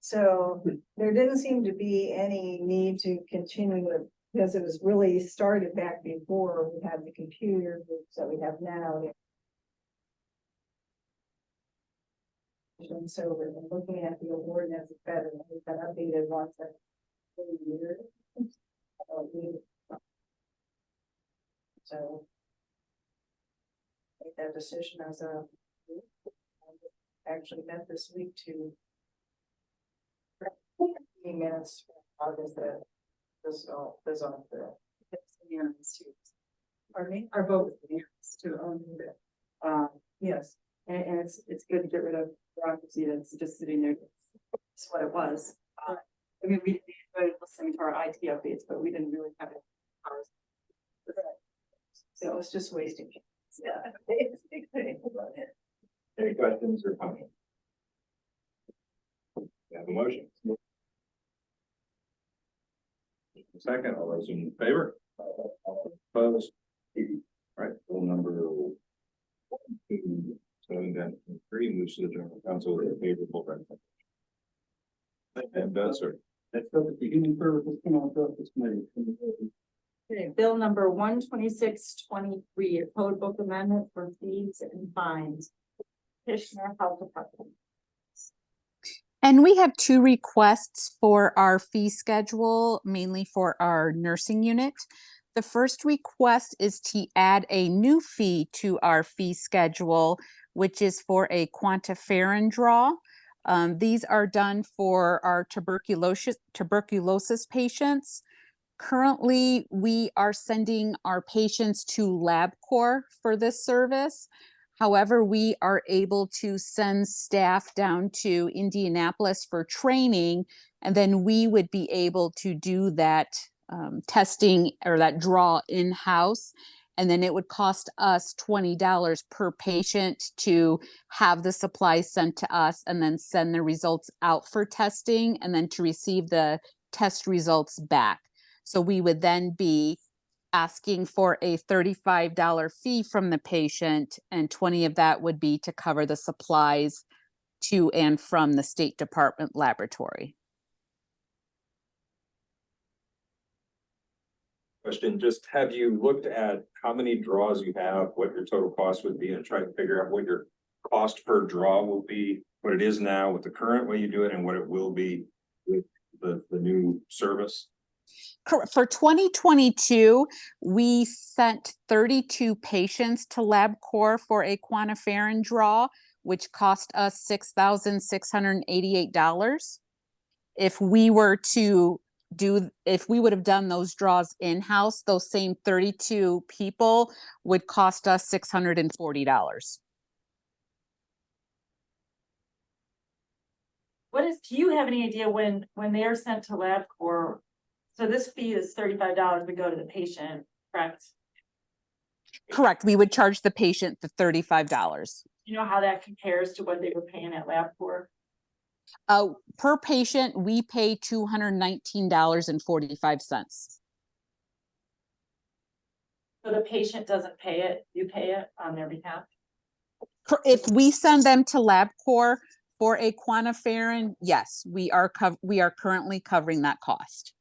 so there didn't seem to be any need to continue with, because it was really started back before we had the computer groups that we have now. And so we're looking at the ordinance better, we've been updated once every year. So. Make that decision as a. Actually met this week to. Minutes, August that this on the. Pardon me? Our vote is to own it. Yes, and it's good to get rid of bureaucracy that's just sitting there. It's what it was. I mean, we enjoyed listening to our IT updates, but we didn't really have it. So it was just wasting. Yeah. Any questions or comments? You have a motion. Second, all those in favor? Opposed? All right, bill number 7-3 moves to the general council with a favorable recommendation. And that's sir. That's the human services committee. Okay, bill number 126-23, a code book amendment for fees and fines. Petitioner Health Department. And we have two requests for our fee schedule, mainly for our nursing unit. The first request is to add a new fee to our fee schedule, which is for a quantiferin draw. These are done for our tuberculosis patients. Currently, we are sending our patients to LabCorp for this service. However, we are able to send staff down to Indianapolis for training, and then we would be able to do that testing or that draw in-house. And then it would cost us $20 per patient to have the supplies sent to us and then send the results out for testing and then to receive the test results back. So we would then be asking for a $35 fee from the patient, and 20 of that would be to cover the supplies to and from the State Department laboratory. Question, just have you looked at how many draws you have, what your total cost would be, and try to figure out what your cost per draw will be, what it is now with the current way you do it and what it will be with the new service? For 2022, we sent 32 patients to LabCorp for a quantiferin draw, which cost us $6,688. If we would have done those draws in-house, those same 32 people would cost us $640. Do you have any idea when they are sent to LabCorp? So this fee is $35 to go to the patient, correct? Correct. We would charge the patient the $35. You know how that compares to what they were paying at LabCorp? Per patient, we pay $219.45. So the patient doesn't pay it, you pay it on their behalf? If we send them to LabCorp for a quantiferin, yes, we are currently covering that cost.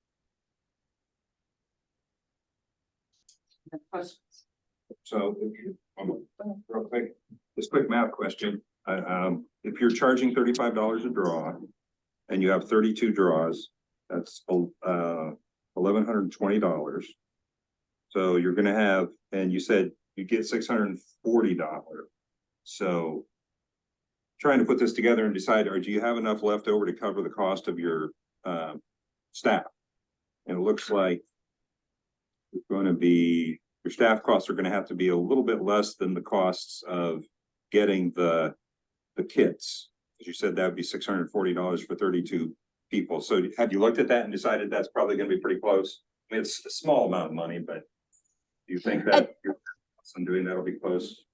Questions? So if you, real quick, this quick math question, if you're charging $35 a draw and you have 32 draws, that's $1,120. So you're gonna have, and you said you get $640. So trying to put this together and decide, or do you have enough left over to cover the cost of your staff? And it looks like it's going to be, your staff costs are going to have to be a little bit less than the costs of getting the kits. As you said, that would be $640 for 32 people. So have you looked at that and decided that's probably going to be pretty close? I mean, it's a small amount of money, but do you think that you're doing that'll be close?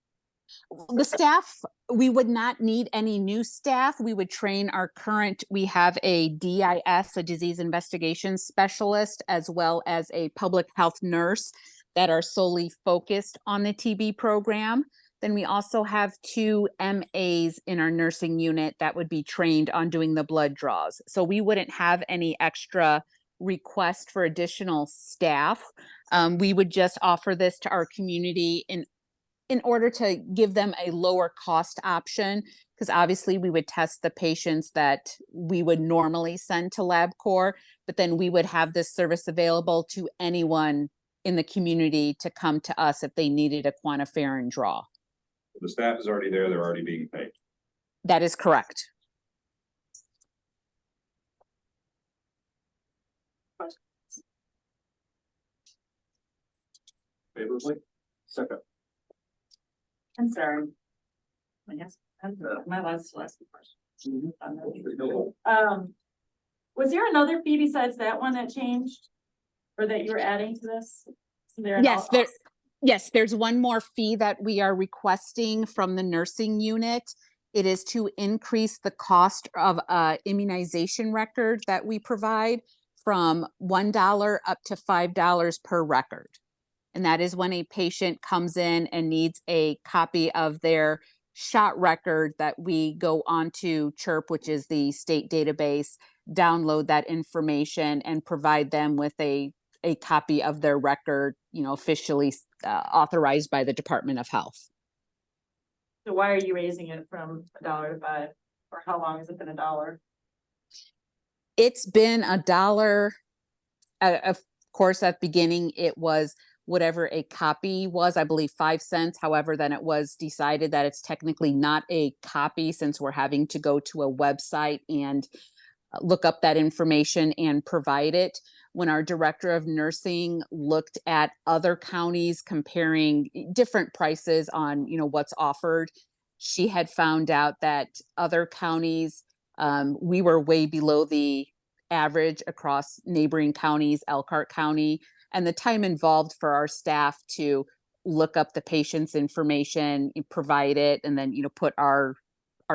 The staff, we would not need any new staff. We would train our current, we have a DIS, a disease investigation specialist, as well as a public health nurse that are solely focused on the TB program. Then we also have 2 MAs in our nursing unit that would be trained on doing the blood draws. So we wouldn't have any extra request for additional staff. We would just offer this to our community in order to give them a lower cost option, because obviously we would test the patients that we would normally send to LabCorp, but then we would have this service available to anyone in the community to come to us if they needed a quantiferin draw. The staff is already there, they're already being paid. That is correct. Favorably? Second. I'm sorry. I guess, my last question. Was there another fee besides that one that changed? Or that you're adding to this? Yes, there's one more fee that we are requesting from the nursing unit. It is to increase the cost of immunization record that we provide from $1 up to $5 per record. And that is when a patient comes in and needs a copy of their shot record that we go onto CHIRP, which is the state database, download that information and provide them with a copy of their record, officially authorized by the Department of Health. So why are you raising it from $1 to $5? Or how long has it been $1? it's been $1. Of course, at the beginning, it was whatever a copy was, I believe 5 cents. However, then it was decided that it's technically not a copy since we're having to go to a website and look up that information and provide it. When our director of nursing looked at other counties comparing different prices on, what's offered, she had found out that other counties, we were way below the average across neighboring counties, Elkhart County, and the time involved for our staff to look up the patient's information, provide it, and then, put our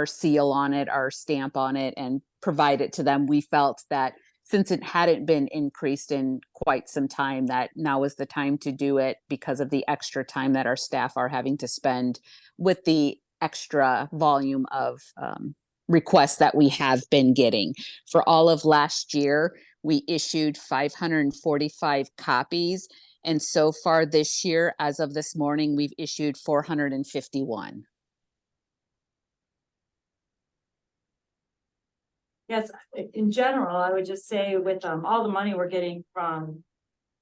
seal on it, our stamp on it, and provide it to them. We felt that since it hadn't been increased in quite some time, that now is the time to do it because of the extra time that our staff are having to spend with the extra volume of requests that we have been getting. For all of last year, we issued 545 copies. And so far this year, as of this morning, we've issued 451. Yes, in general, I would just say with all the money we're getting from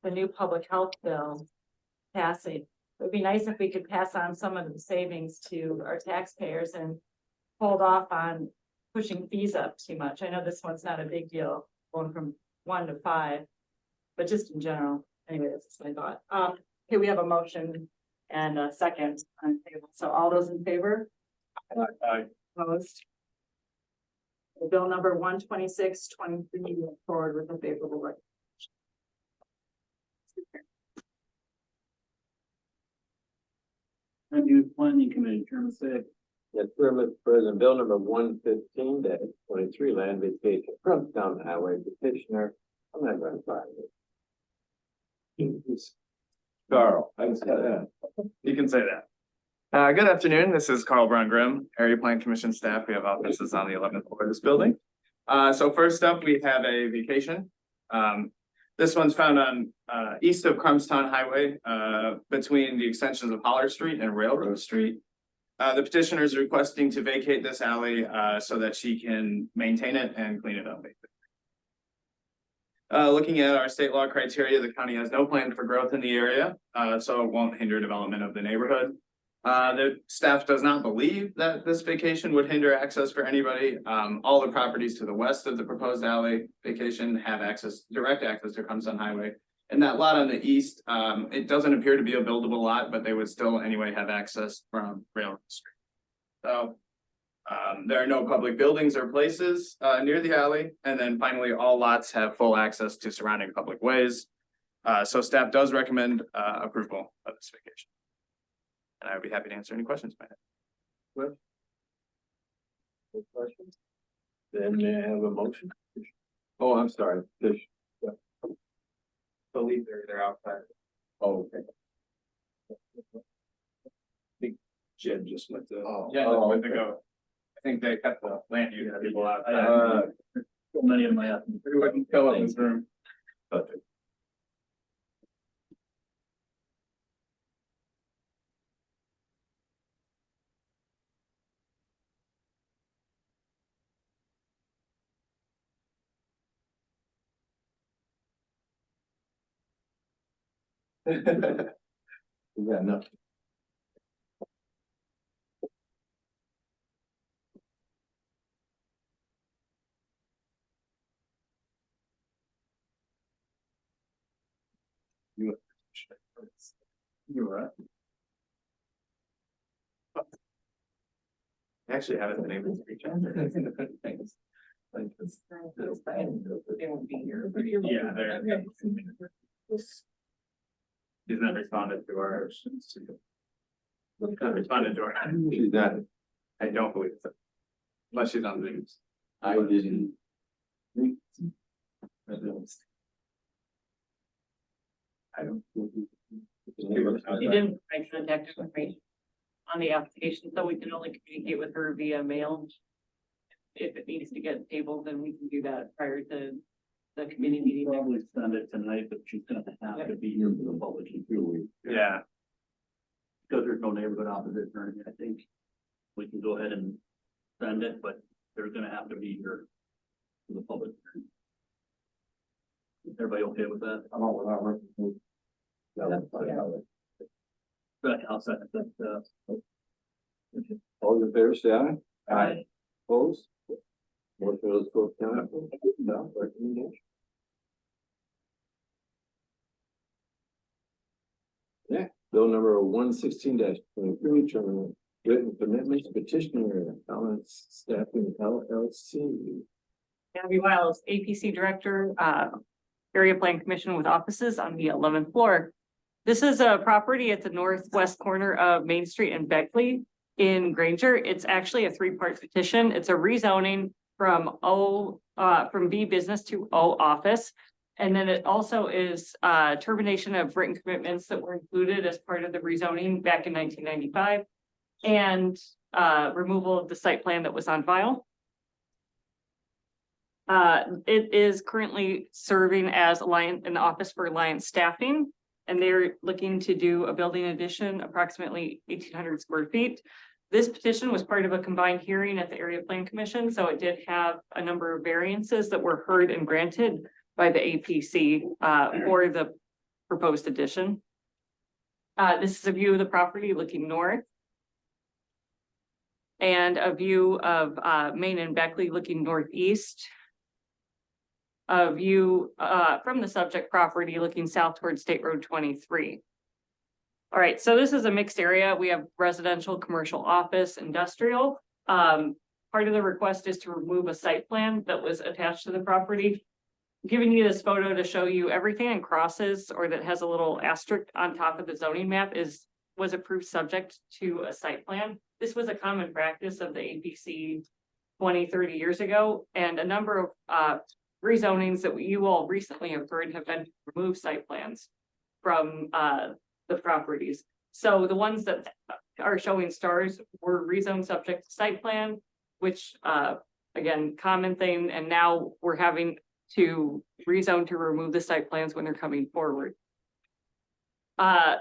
the new public health bill passing, it would be nice if we could pass on some of the savings to our taxpayers and hold off on pushing fees up too much. I know this one's not a big deal, going from 1 to 5, but just in general. Anyway, that's just my thought. Okay, we have a motion and a second on the table. So all those in favor? Aye. Opposed? Bill number 12623 move forward with a favorable recommendation. Review Planning Committee, Chairman Say. Yes, Mr. President, bill number 115-23, land vacation, Crumptown Highway petitioner. I'm not going to find it. Carl, I can say that. You can say that. Good afternoon. This is Carl Brungrim, Area Plan Commission staff. We have offices on the 11th floor of this building. So first up, we have a vacation. This one's found on east of Crumptown Highway, between the extensions of Holler Street and Railroad Street. The petitioner is requesting to vacate this alley so that she can maintain it and clean it up. Looking at our state law criteria, the county has no plan for growth in the area, so it won't hinder development of the neighborhood. The staff does not believe that this vacation would hinder access for anybody. All the properties to the west of the proposed alley vacation have direct access to Crumptown Highway. And that lot on the east, it doesn't appear to be a buildable lot, but they would still anyway have access from Railroad Street. So there are no public buildings or places near the alley. And then finally, all lots have full access to surrounding public ways. So staff does recommend approval of this vacation. And I would be happy to answer any questions you might have. Questions? Then may I have a motion? Oh, I'm sorry. Believe they're outside. Oh, okay. Jim just went to. Went to go. I think they cut the land use people out. So many of my. We wouldn't fill up this room. We got enough. You're right. Actually, haven't been able to reach out. Things. Like this. They won't be here. Yeah, they're. He's not responded to our. Not responded to our. She's not. I don't believe so. Unless she's on Zoom. I didn't. I don't. She didn't write contact information on the application, so we can only communicate with her via mail. If it needs to get tabled, then we can do that prior to the committee meeting. Probably send it tonight, but she's gonna have to be here for the public hearing. Yeah. Because there's no neighborhood opposition or anything, I think we can go ahead and send it, but they're gonna have to be here for the public hearing. Everybody okay with that? I'm all without working. Good, I'll second that, All in favor, say aye. Aye. Opposed? Motion goes to council. No, recommendation. Yeah, bill number 116-23, term written commitments petitioner, Collins Staffing LLC. Gabby Wiles, APC Director, Area Plan Commission with offices on the 11th floor. This is a property at the northwest corner of Main Street and Beckley in Granger. It's actually a three-part petition. It's a rezoning from B business to O office. And then it also is termination of written commitments that were included as part of the rezoning back in 1995 and removal of the site plan that was on file. It is currently serving as an office for Alliance Staffing, and they're looking to do a building addition, approximately 1,800 square feet. This petition was part of a combined hearing at the Area Plan Commission, so it did have a number of variances that were heard and granted by the APC for the proposed addition. This is a view of the property looking north. And a view of Main and Beckley looking northeast. A view from the subject property looking south towards State Road 23. All right, so this is a mixed area. We have residential, commercial, office, industrial. Part of the request is to remove a site plan that was attached to the property. Giving you this photo to show you everything in crosses or that has a little asterisk on top of the zoning map was approved subject to a site plan. This was a common practice of the APC 20-30 years ago, and a number of rezonings that you all recently have heard have been removed site plans from the properties. So the ones that are showing stars were rezoned subject to site plan, which again, common thing, and now we're having to rezone to remove the site plans when they're coming forward.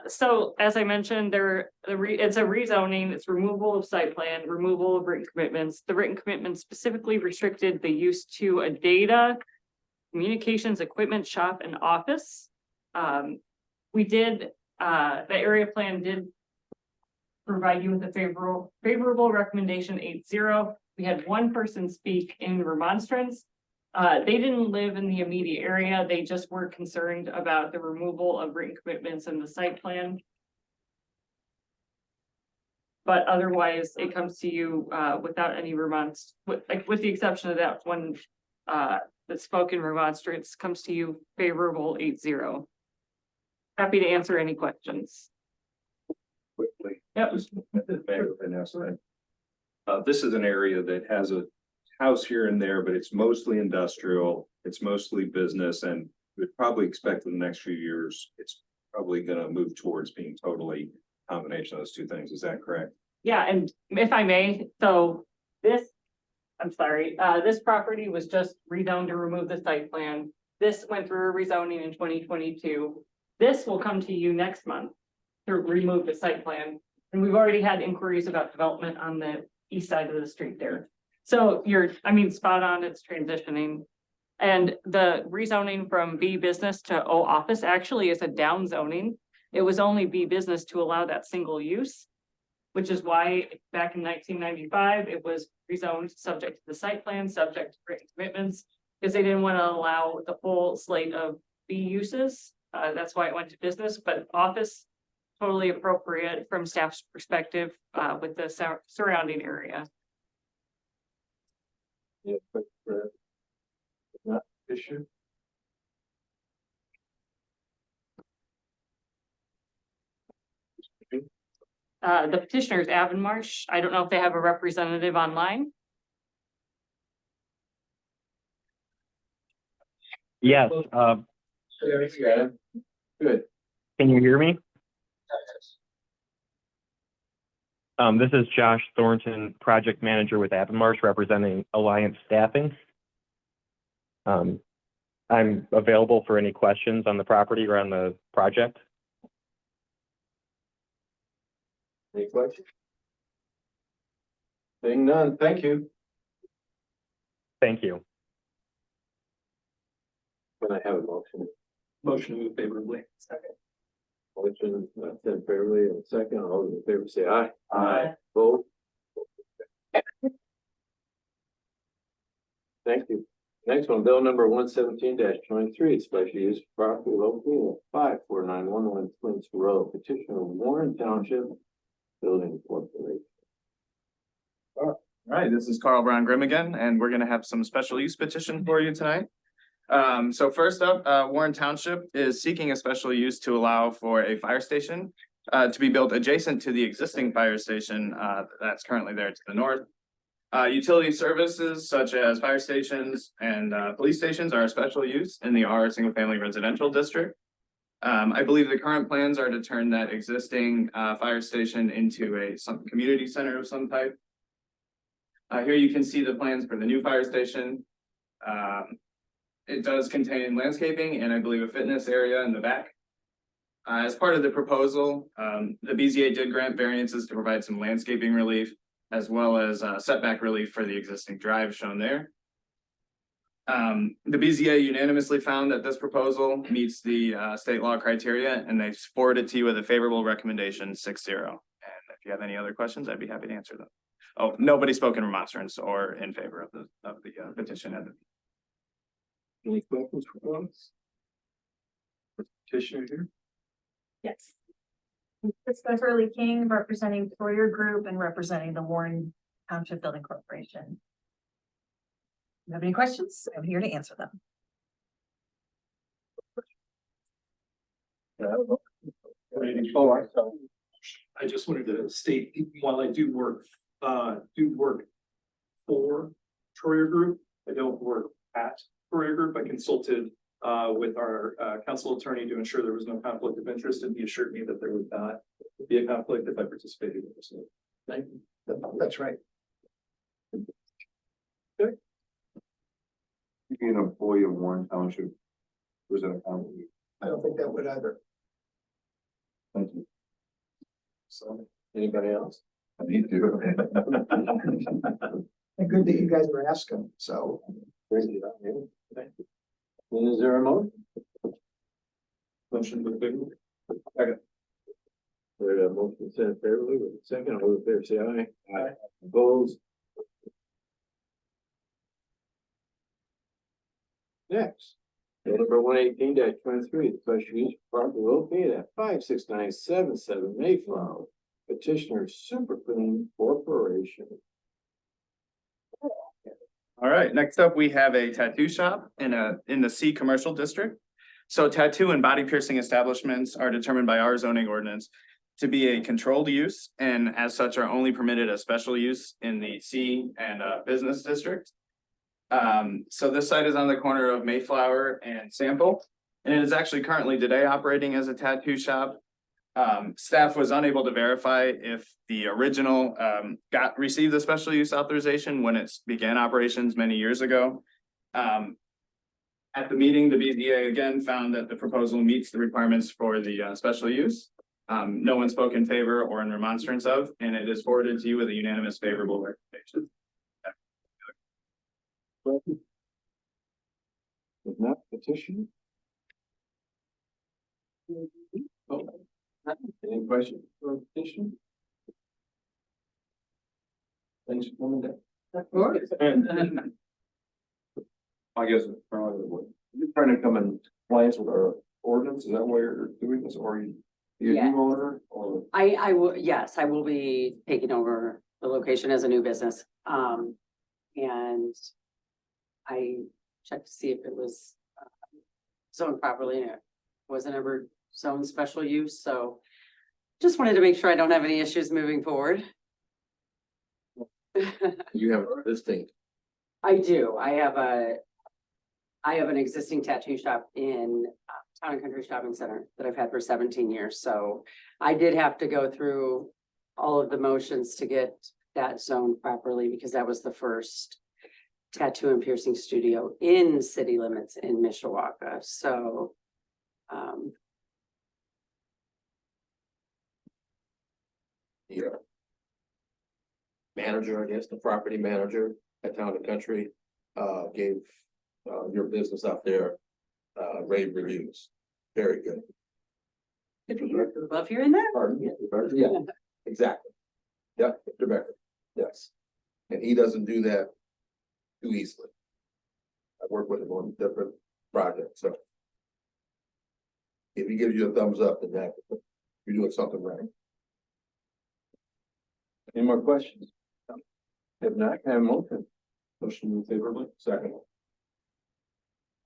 So as I mentioned, it's a rezoning, it's removal of site plan, removal of written commitments. The written commitments specifically restricted the use to a data, communications, equipment, shop, and office. The area plan did provide you with a favorable recommendation 8-0. We had one person speak in remonstrance. They didn't live in the immediate area. They just were concerned about the removal of written commitments in the site plan. But otherwise, it comes to you without any remonstrance, with the exception of that one that spoke in remonstrance, comes to you favorable 8-0. Happy to answer any questions. Quickly. Yep. This is an area that has a house here and there, but it's mostly industrial, it's mostly business, and we'd probably expect in the next few years, it's probably gonna move towards being totally a combination of those two things. Is that correct? Yeah, and if I may, so this property was just rezoned to remove the site plan. This went through a rezoning in 2022. This will come to you next month to remove the site plan. And we've already had inquiries about development on the east side of the street there. So spot on, it's transitioning. And the rezoning from B business to O office actually is a down zoning. It was only B business to allow that single use, which is why back in 1995, it was rezoned subject to the site plan, subject to written commitments, because they didn't want to allow the full slate of B uses. That's why it went to business, but office, totally appropriate from staff's perspective with the surrounding area. Yeah, but not issue. The petitioner is Avonmarsh. I don't know if they have a representative online. Yes, Good. can you hear me? This is Josh Thornton, project manager with Avonmarsh, representing Alliance Staffing. I'm available for any questions on the property or on the project. Any questions? Seeing none, thank you. Thank you. Can I have a motion? Motion to move favorably. Second. Motion, Tim Fairley, and second, all those in favor say aye. Aye. Vote. Thank you. Next one, bill number 117-23, special use property located at 5491 Twins Road, petitioner Warren Township Building Corporation. All right, this is Carl Brown Grimm again, and we're gonna have some special use petition for you tonight. So first up, Warren Township is seeking a special use to allow for a fire station to be built adjacent to the existing fire station that's currently there to the north. Utility services such as fire stations and police stations are a special use in the R single family residential district. I believe the current plans are to turn that existing fire station into some community center of some type. Here you can see the plans for the new fire station. It does contain landscaping and I believe a fitness area in the back. As part of the proposal, the BZA did grant variances to provide some landscaping relief as well as setback relief for the existing drive shown there. The BZA unanimously found that this proposal meets the state law criteria and they forwarded to you with a favorable recommendation 6-0. And if you have any other questions, I'd be happy to answer them. Oh, nobody spoke in remonstrance or in favor of the petition. Any questions for us? Petitioner here. Yes. It's Beverly King representing Fourier Group and representing the Warren Township Building Corporation. You have any questions? I'm here to answer them. I just wanted to state, while I do work for Troyer Group, I don't work at Troyer Group. I consulted with our council attorney to ensure there was no conflict of interest, and he assured me that there would not be a conflict if I participated in this. Thank you. That's right. You being an employee of Warren Township, was it a county? I don't think that would either. Thank you. So, anybody else? I need to. And good that you guys were asking, so. Thank you. Thank you. And is there a motion? Motion to the big. Second. There's a motion sent favorably with a second, all those in favor say aye. Aye. Opposed? Next, bill number 118-23, special use property located at 56977 Mayflower, petitioner Super Clean Corporation. All right, next up, we have a tattoo shop in the C commercial district. So tattoo and body piercing establishments are determined by our zoning ordinance to be a controlled use and as such are only permitted as special use in the C and business district. So this site is on the corner of Mayflower and Sample, and it is actually currently today operating as a tattoo shop. Staff was unable to verify if the original received the special use authorization when it began operations many years ago. At the meeting, the BZA again found that the proposal meets the requirements for the special use. No one spoke in favor or in remonstrance of, and it is forwarded to you with a unanimous favorable recommendation. If not, petition. Oh, any questions for petition? Thanks for coming down. Of course. I guess you're trying to come in compliance with our ordinance, is that why you're doing this, or you a new owner, or? I will, yes, I will be taking over the location as a new business. And I checked to see if it was zoned properly, and it wasn't ever zoned special use, so just wanted to make sure I don't have any issues moving forward. You have this thing. I do. I have an existing tattoo shop in Town and Country Shopping Center that I've had for 17 years. So I did have to go through all of the motions to get that zoned properly because that was the first tattoo and piercing studio in city limits in Mishawaka. So Yeah. Manager, I guess, the property manager at Town and Country, gave your business out there rave reviews. Very good. Love hearing that. Pardon me, yeah, exactly. Yep, Mr. Becker, yes. And he doesn't do that too easily. I work with him on different projects, so. If he gives you a thumbs up, then that, you're doing something right. Any more questions? If not, can I have a motion? Motion move favorably, second.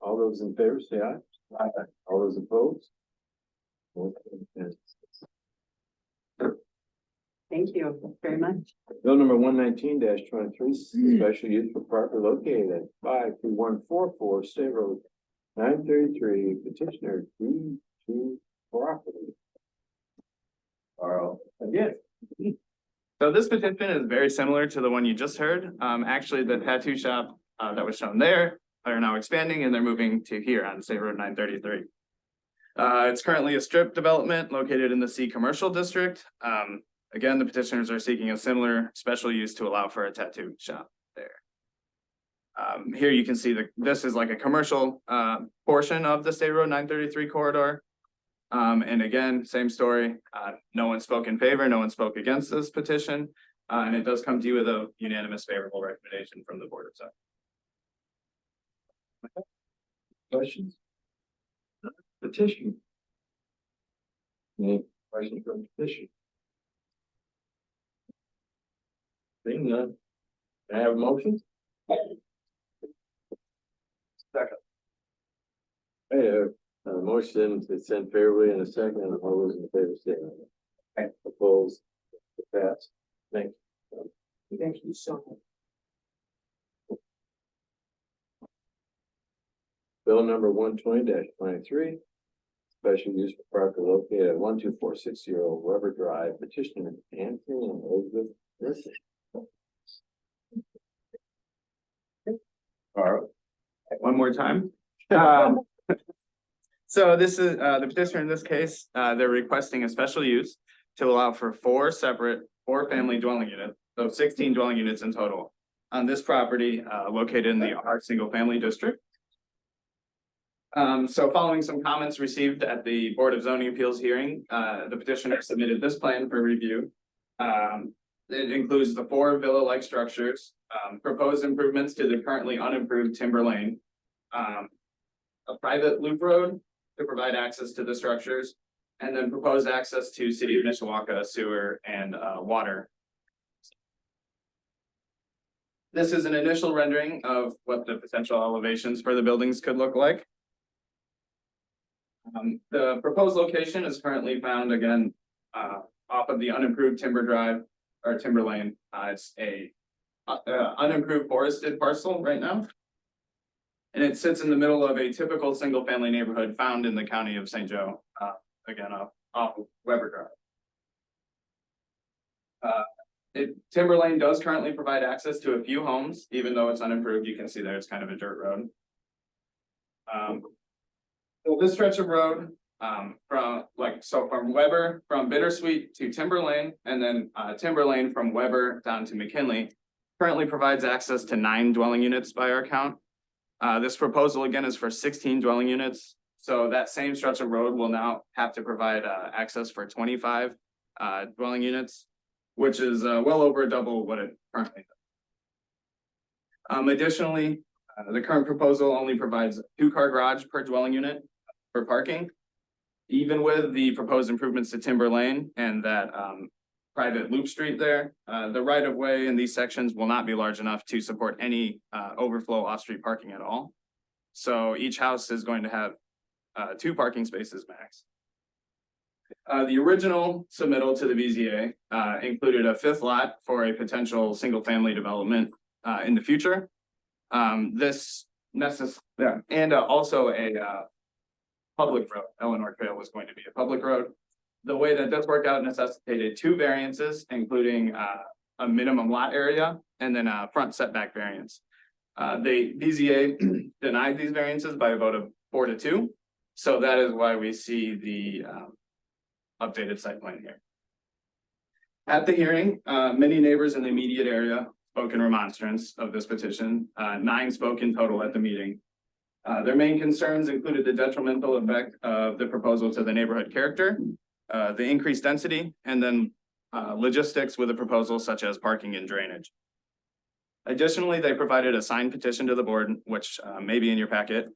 All those in favor, say aye. Aye. All those opposed? Motion passes. Thank you very much. Bill number 119-23, special use for property located at 52144 State Road 933, petitioner D2 property. Carl, again. So this petition is very similar to the one you just heard. Actually, the tattoo shop that was shown there are now expanding and they're moving to here on State Road 933. It's currently a strip development located in the C Commercial District. Again, the petitioners are seeking a similar special use to allow for a tattoo shop there. Here you can see that this is like a commercial portion of the State Road 933 corridor. And again, same story. No one spoke in favor, no one spoke against this petition. And it does come to you with a unanimous favorable recommendation from the Board of Zone. Questions? Petition. Any questions from petition? Seeing none. Can I have a motion? Second. Hey, a motion to send favorably in a second. All those in favor say aye. Opposed? Pass. Thank you. Thank you so much. Bill number 120-23. Special use for property located at 12460 Weber Drive, petitioner Anthony and Elizabeth Griffin. Carl. One more time. So this is the petitioner in this case, they're requesting a special use to allow for 4 separate 4-family dwelling units, so 16 dwelling units in total on this property located in the R single family district. So following some comments received at the Board of Zoning Appeals hearing, the petitioner submitted this plan for review. It includes the 4 villa-like structures, proposed improvements to the currently unimproved Timber Lane, a private loop road to provide access to the structures, and then proposed access to City of Mishawaka sewer and water. This is an initial rendering of what the potential elevations for the buildings could look like. The proposed location is currently found again off of the unimproved Timber Drive or Timber Lane. It's a unimproved forested parcel right now. And it sits in the middle of a typical single family neighborhood found in the county of St. Joe, again off of Weber Drive. Timber Lane does currently provide access to a few homes, even though it's unimproved. You can see there it's kind of a dirt road. So this stretch of road from Weber, from Bittersweet to Timber Lane, and then Timber Lane from Weber down to McKinley, currently provides access to 9 dwelling units by our count. This proposal again is for 16 dwelling units. So that same stretch of road will now have to provide access for 25 dwelling units, which is well over double what it currently does. Additionally, the current proposal only provides a 2-car garage per dwelling unit for parking. Even with the proposed improvements to Timber Lane and that private loop street there, the right of way in these sections will not be large enough to support any overflow off-street parking at all. So each house is going to have 2 parking spaces max. The original submittal to the BZA included a 5th lot for a potential single family development in the future. And also a public road. Eleanor Trail was going to be a public road. The way that this worked out necessitated 2 variances, including a minimum lot area and then a front setback variance. The BZA denied these variances by a vote of 4-2. So that is why we see the updated site plan here. At the hearing, many neighbors in the immediate area spoke in remonstrance of this petition. 9 spoke in total at the meeting. Their main concerns included the detrimental effect of the proposal to the neighborhood character, the increased density, and then logistics with the proposal such as parking and drainage. Additionally, they provided a signed petition to the board, which may be in your packet.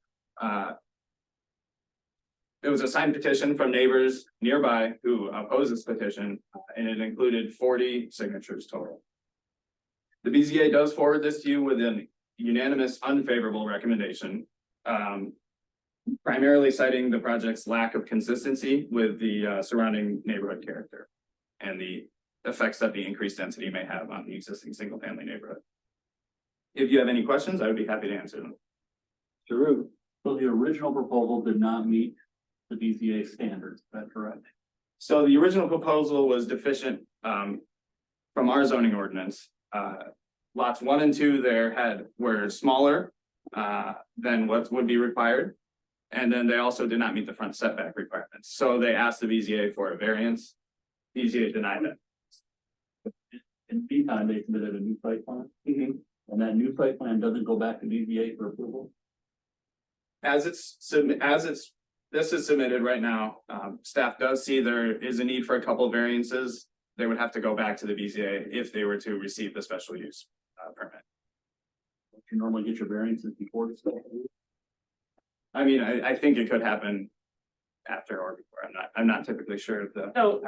It was a signed petition from neighbors nearby who oppose this petition, and it included 40 signatures total. The BZA does forward this to you with an unanimous unfavorable recommendation, primarily citing the project's lack of consistency with the surrounding neighborhood character and the effects that the increased density may have on the existing single-family neighborhood. If you have any questions, I would be happy to answer them. Drew, so the original proposal did not meet the BZA standards, is that correct? So the original proposal was deficient from our zoning ordinance. Lots 1 and 2 there were smaller than what would be required. And then they also did not meet the front setback requirements. So they asked the BZA for a variance. BZA denied that. In the meantime, they submitted a new site plan. And that new site plan doesn't go back to BZA for approval? This is submitted right now. Staff does see there is a need for a couple variances. They would have to go back to the BZA if they were to receive the special use permit. You normally get your variances before the special use? I mean, I think it could happen after or before. I'm not typically sure of the. So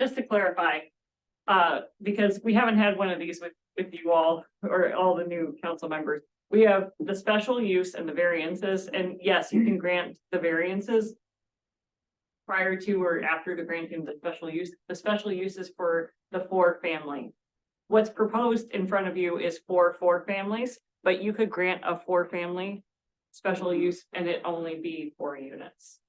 just to clarify, because we haven't had one of these with you all or all the new council members. We have the special use and the variances, and yes, you can grant the variances prior to or after the granting of the special use. The special use is for the 4 family. What's proposed in front of you is for 4 families, but you could grant a 4 family special use and it only be 4 units.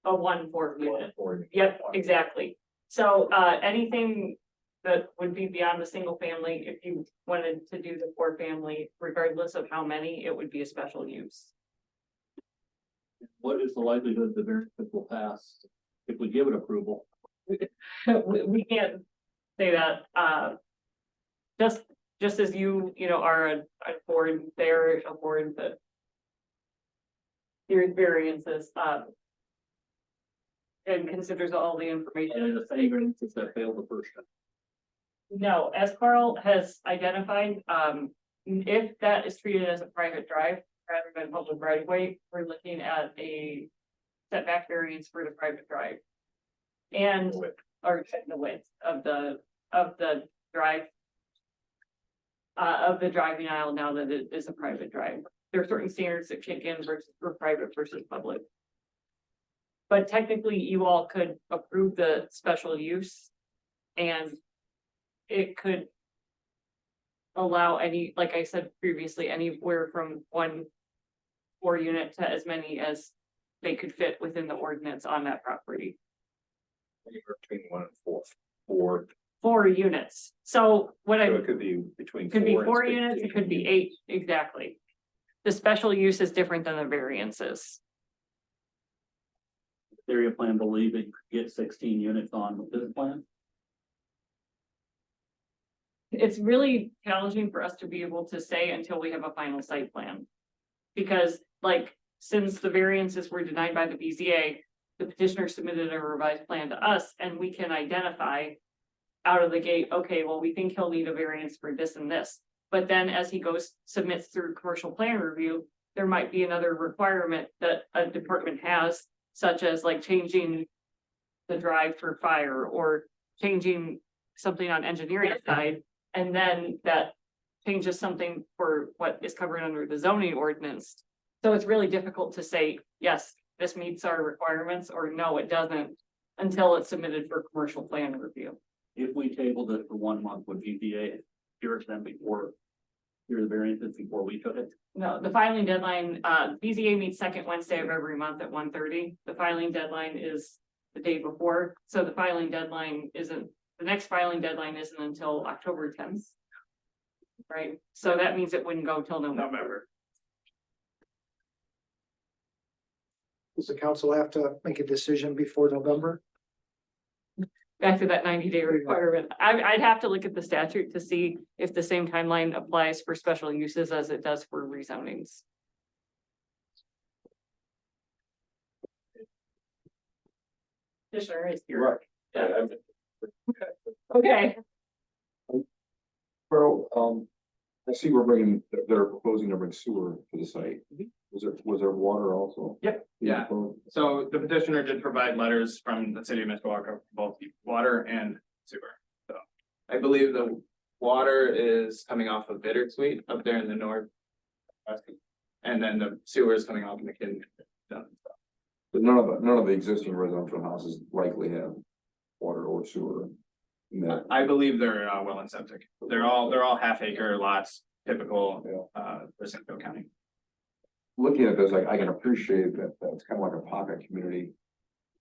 A 1 4 unit. Yep, exactly. So anything that would be beyond the single family, if you wanted to do the 4 family, regardless of how many, it would be a special use. What is the likelihood the variance will pass if we give it approval? We can't say that, just as you are a board, they're a board that hears variances, and considers all the information. And the same variances that failed the first time. No, as Carl has identified, if that is treated as a private drive rather than public right of way, we're looking at a setback variance for the private drive. And, or the width of the drive. Of the driving aisle now that it is a private drive. There are certain standards that kick in for private versus public. But technically, you all could approve the special use and it could allow any, like I said previously, anywhere from 1 4 unit to as many as they could fit within the ordinance on that property. Anywhere between 1 and 4. 4 units. So what So I it could be between. could be 4 and 4 units, it could be 8, exactly. The special use is different than the variances. The area plan believe that you could get 16 units on with this plan? It's really challenging for us to be able to say until we have a final site plan. Because since the variances were denied by the BZA, the petitioner submitted a revised plan to us and we can identify out of the gate, okay, well, we think he'll need a variance for this and this. But then as he submits through commercial plan review, there might be another requirement that a department has, such as changing the drive for fire or changing something on engineering side. And then that changes something for what is covered under the zoning ordinance. So it's really difficult to say, yes, this meets our requirements, or no, it doesn't, until it's submitted for commercial plan review. If we tabled it for 1 month, would BZA hear them before, hear the variances before we took it? No, the filing deadline, BZA meets second Wednesday of every month at 1:30. The filing deadline is the day before. So the filing deadline the next filing deadline isn't until October 10th. Right? So that means it wouldn't go till November. Does the council have to make a decision before November? Back to that 90-day requirement. I'd have to look at the statute to see if the same timeline applies for special uses as it does for rezonings. petitioner is here. Right. Yeah. Okay, Well, I see we're bringing, they're proposing to bring sewer to the site. Was there water also? Yep, yeah. So the petitioner did provide letters from the city of Mishawaka, both water and sewer. So I believe the water is coming off of Bittersweet up there in the north. And then the sewer is coming off McKinley. But none of the existing residential houses likely have water or sewer. in that. I believe they're well and septic. They're all half acre lots, typical for Central County. Looking at this, I can appreciate that, it's kind of like a pocket community.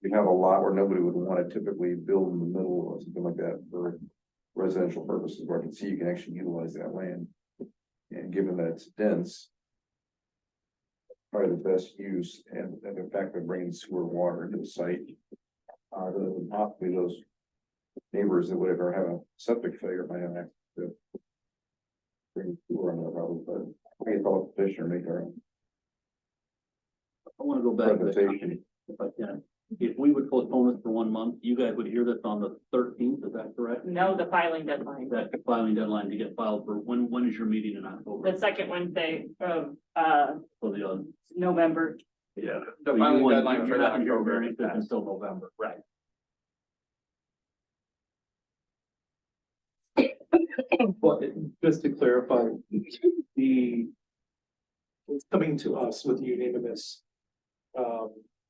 You have a lot where nobody would want to typically build in the middle or something like that for residential purposes, where I can see you can actually utilize that land. And given that it's dense, probably the best use, and the fact that bringing sewer water into the site, possibly those neighbors that would ever have a septic failure might have access to bring sewer on their probably, but I guess I'll petitioner make our own. I want to go back to the Presentation. if I can. If we would postpone this for 1 month, you guys would hear this on the 13th, is that correct? no, the filing deadline, That filing deadline to get filed for, when is your meeting in October? the second Wednesday of, For the, November. yeah. The So you filing want- deadline you're for not the gonna hear October variances passed. until November, right? But just to clarify, it's coming to us with unanimous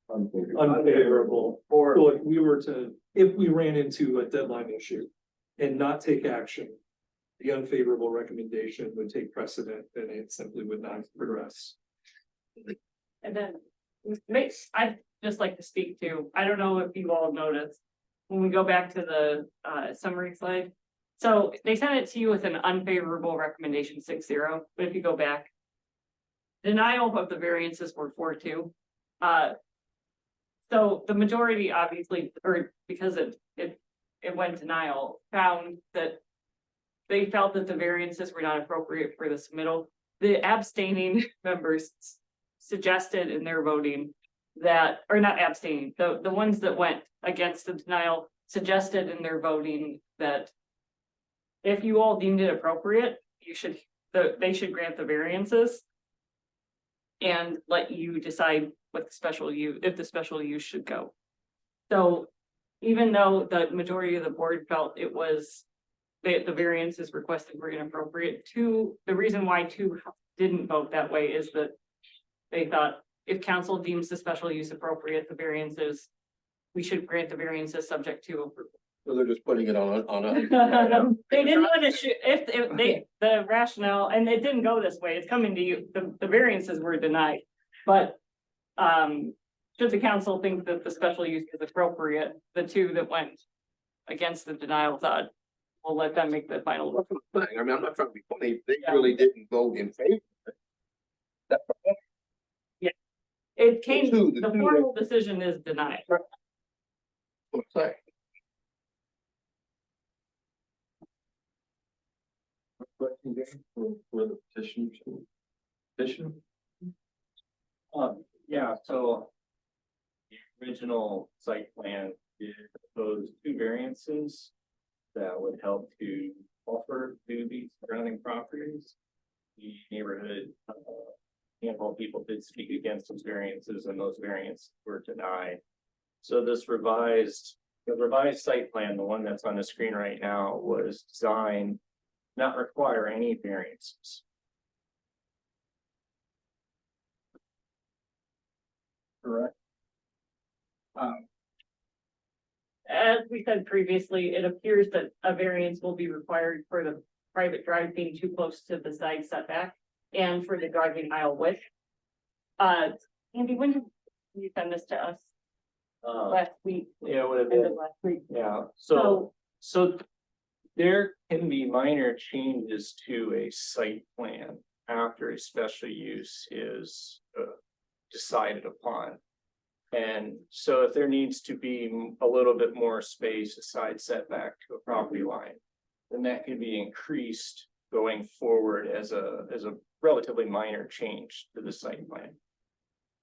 unfavorable, or if we ran into a deadline issue and not take action, the unfavorable recommendation would take precedent and it simply would not progress. And then, I'd just like to speak to, I don't know if you all noticed, when we go back to the summary slide. So they sent it to you with an unfavorable recommendation 6-0, but if you go back. Denial of the variances were 4-2. So the majority obviously, or because it went denial, found that they felt that the variances were not appropriate for the submittal. The abstaining members suggested in their voting that, or not abstaining, the ones that went against the denial suggested in their voting that if you all deemed it appropriate, they should grant the variances and let you decide what the special use, if the special use should go. So even though the majority of the board felt it was the variances requested were inappropriate, the reason why 2 didn't vote that way is that they thought if council deems the special use appropriate, the variances, we should grant the variances subject to approval. So they're just putting it on a. They didn't want to shoot, if they, the rationale, and it didn't go this way, it's coming to you, the variances were denied. But, should the council think that the special use is appropriate, the 2 that went against the denial thought, we'll let them make the final. I mean, I'm not trying to be funny, they really didn't vote in favor. It came, The two the formal decision is denied. Sorry. Question, Dan, for the petitioners? Petition? Yeah, so the original site plan did propose 2 variances that would help to offer to these surrounding properties. The neighborhood, handful of people did speak against those variances, and those variants were denied. So the revised site plan, the one that's on the screen right now, was designed not require any variances. Correct. As we said previously, it appears that a variance will be required for the private drive being too close to the side setback and for the driving aisle width. Andy, when did you send this to us? Last week? Yeah, it would have End been, of last week. yeah, so there can be minor changes to a site plan after a special use is decided upon. And so if there needs to be a little bit more space, a side setback to a property line, then that can be increased going forward as a relatively minor change to the site plan.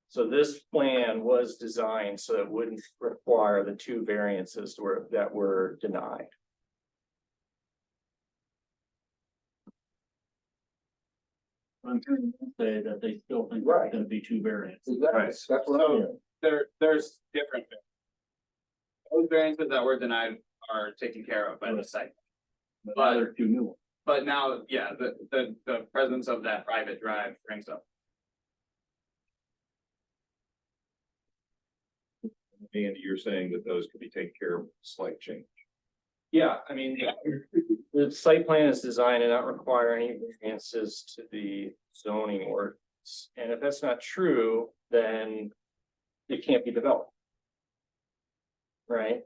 So this plan was designed so it wouldn't require the two variances that were denied. I'm trying to say that they still think there's gonna be two variants. Right. That's what I'm hearing. There's different. Those variances that were denied are taken care of by the site. But now there are two new ones. But now, yeah, the presence of that private drive brings up. Andy, you're saying that those could be taken care of with slight change. Yeah, I mean, the site plan is designed to not require any variances to the zoning ordinance. And if that's not true, then it can't be developed. Right?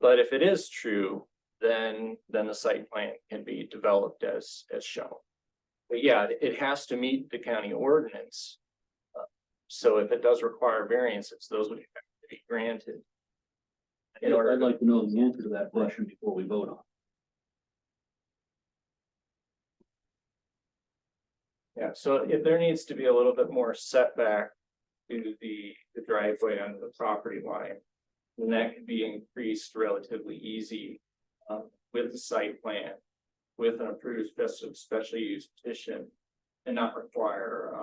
But if it is true, then the site plan can be developed as shown. But yeah, it has to meet the county ordinance. So if it does require variances, those would have to be granted. In order I'd like to know the answer to that question before we vote on it. Yeah, so if there needs to be a little bit more setback to the driveway onto the property line, then that can be increased relatively easy with the site plan, with an approved special use petition, and not require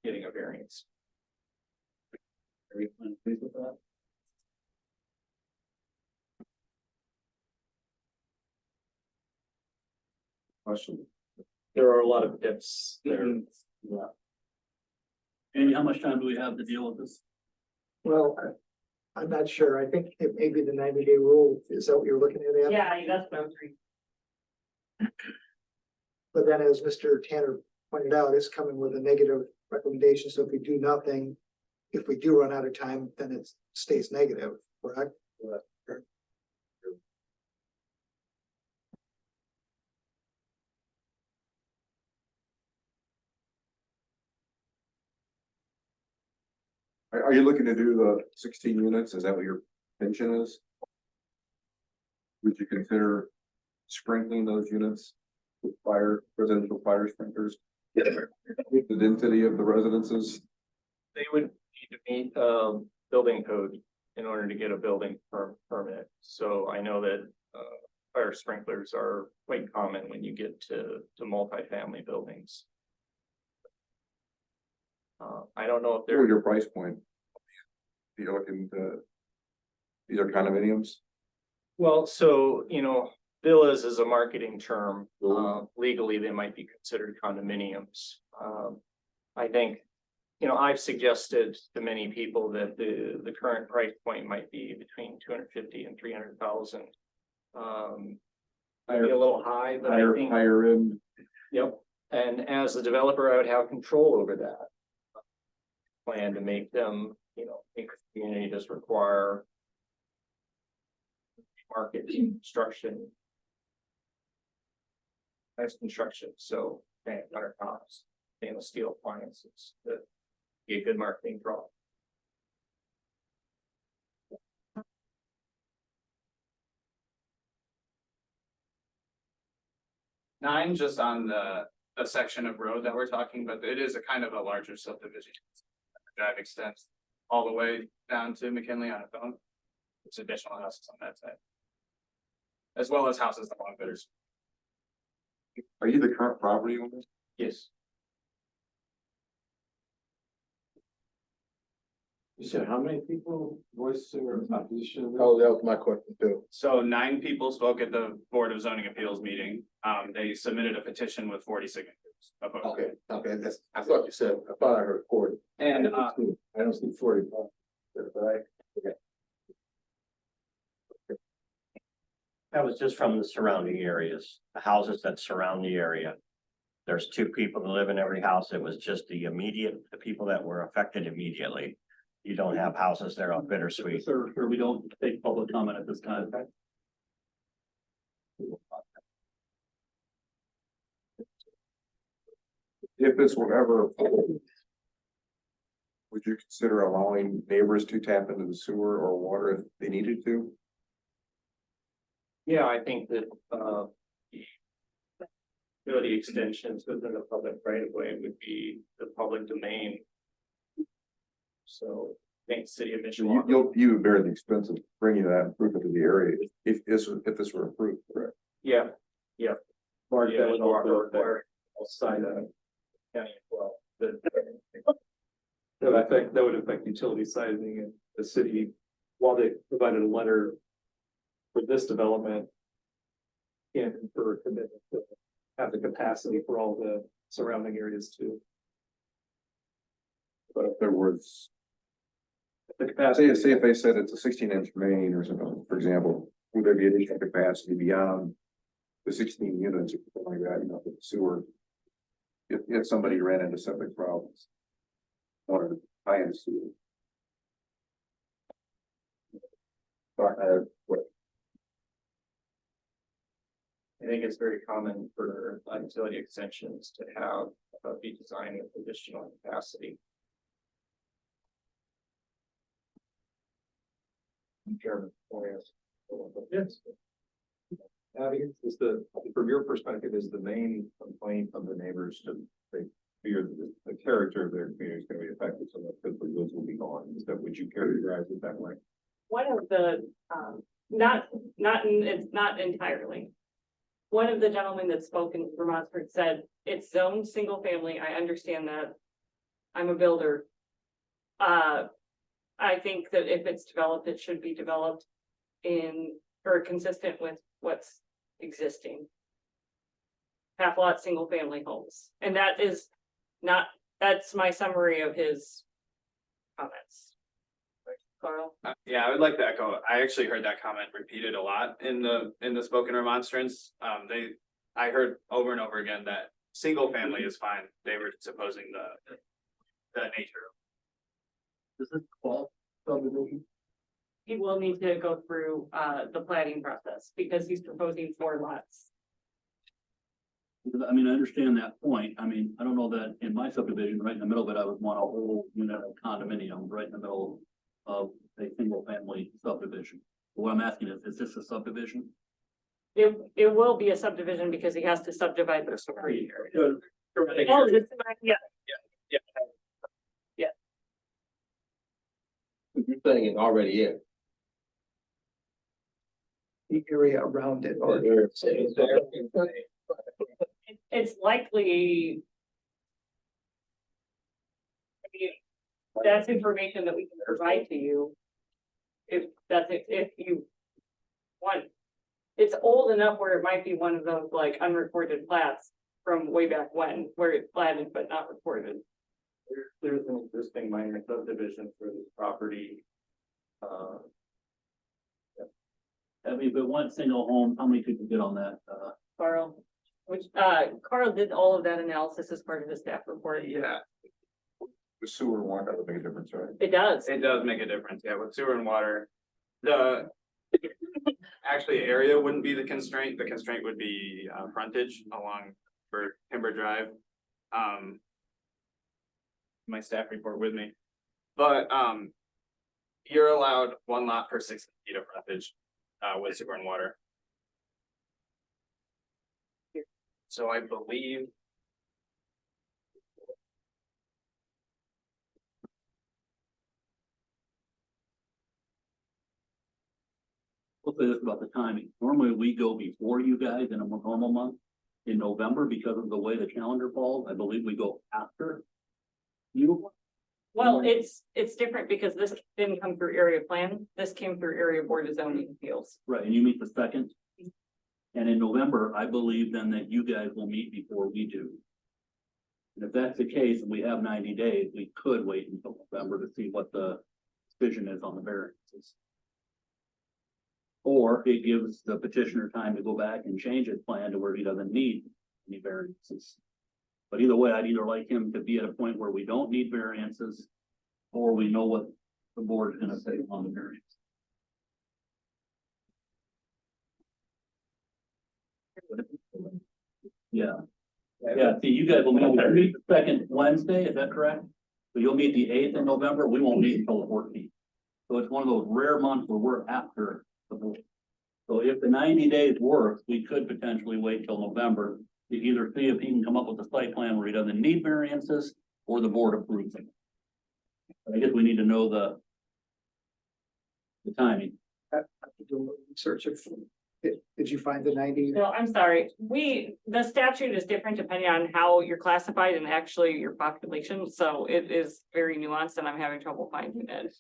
getting a variance. Everyone agree with that? Question. There are a lot of ifs there. Yeah. Andy, how much time do we have to deal with this? Well, I'm not sure. I think it may be the 90-day rule. Is that what you're looking at? Ann? Yeah, that's what I'm reading. But then as Mr. Tanner pointed out, it's coming with a negative recommendation. So if we do nothing, if we do run out of time, then it stays negative, correct? Are you looking to do the 16 units? Is that what your intention is? Would you consider sprinkling those units with residential fire sprinklers? With the density of the residences? They would need to meet building code in order to get a building permit. So I know that fire sprinklers are quite common when you get to multifamily buildings. I don't know if What they're would your price point? You're looking to, these are condominiums? well, so villas is a marketing term. Legally, they might be considered condominiums. I think, I've suggested to many people that the current price point might be between 250 and 300,000. Might be a little high, but I think. Higher end. Yep, and as the developer, I would have control over that. Plan to make them, think the community does require market construction. Nice construction, so countertops, stainless steel appliances, that be a good marketing draw. Nine, just on the section of road that we're talking, but it is a kind of a larger subdivision. The drive extends all the way down to McKinley on its own. There's additional houses on that side. As well as houses along Bitters. Are you the current property owner? Yes. You said how many people voiced their opposition? Oh, that was my question too. So 9 people spoke at the Board of Zoning Appeals meeting. They submitted a petition with 40 signatures. Opposed. Okay, I thought you said, I thought I heard 40. And I don't see 40. Okay. That was just from the surrounding areas, the houses that surround the area. There's 2 people that live in every house. It was just the people that were affected immediately. You don't have houses there on Bittersweet. Sir, we don't take public comment at this time. If this were ever, would you consider allowing neighbors to tap into the sewer or water if they needed to? Yeah, I think that the extensions within the public right of way would be the public domain. So I think city of So Mishawaka. you would bear the expense of bringing that improvement to the area if this were approved, correct? Yeah, yeah. Mark, Yeah, that would also require outside of county as well. But that would affect utility sizing and the city, while they provided a letter for this development. Can't infer a commitment to have the capacity for all the surrounding areas too. But if there was, The capacity. say if they said it's a 16-inch main or something, for example, would there be additional capacity beyond the 16 units or something like that, you know, for the sewer? If somebody ran into septic problems, wanted to tie into sewer. What I think it's very common for utility extensions to have be designed with additional capacity. Chairman. Yes. Is from your perspective, is the main complaint of the neighbors to they fear that the character of their community is going to be affected, so that the goods will be gone? Is that, would you characterize it that way? One of the, it's not entirely. One of the gentlemen that spoke in Vermontford said, it's zoned single family, I understand that. I'm a builder. I think that if it's developed, it should be developed or consistent with what's existing. Half lot, single family homes, and that is that's my summary of his comments. Carl? Yeah, I would like to echo. I actually heard that comment repeated a lot in the spoken remonstrance. I heard over and over again that single family is fine. They were just opposing the nature. Does this fall subdivision? He will need to go through the planning process because he's proposing 4 lots. I mean, I understand that point. I mean, I don't know that in my subdivision, right in the middle of it, I would want a whole unit of condominium right in the middle of a single family subdivision. What I'm asking is this a subdivision? It will be a subdivision because he has to subdivide the story area. Yeah. You're saying it already is. The area around it. Or It's likely. I mean, that's information that we can provide to you. If you want, it's old enough where it might be one of those like unrecorded plats from way back when, where it's platted but not recorded. There's an existing minor subdivision for this property. I mean, but one single home, how many could you get on that? Carl, Carl did all of that analysis as part of his staff report. Yeah, The sewer and water would make a difference, right? It does. it does make a difference. Yeah, with sewer and water, the actually area wouldn't be the constraint. The constraint would be frontage along for Timber Drive. My staff report with me, but you're allowed 1 lot per 6 feet of frontage with sewer and water. So I believe We'll say this about the timing. Normally we go before you guys in a normal month in November because of the way the calendar falls. I believe we go after you. Well, it's different because this didn't come through area plan. This came through area board of zoning appeals. Right, and you meet the second. And in November, I believe then that you guys will meet before we do. And if that's the case, and we have 90 days, we could wait until November to see what the decision is on the variances. Or it gives the petitioner time to go back and change his plan to where he doesn't need any variances. But either way, I'd either like him to be at a point where we don't need variances, or we know what the board is gonna say on the variance. Yeah. Yeah, see, you guys will meet the second Wednesday, is that correct? So you'll meet the 8th of November, we won't meet until the 14th. So it's one of those rare months where we're after the board. So if the 90 days works, we could potentially wait till November to either see if he can come up with a site plan where he doesn't need variances or the board approves it. I guess we need to know the timing. I have to do a little research if, did you find the 90? No, I'm sorry. The statute is different depending on how you're classified and actually your population, so it is very nuanced and I'm having trouble finding it.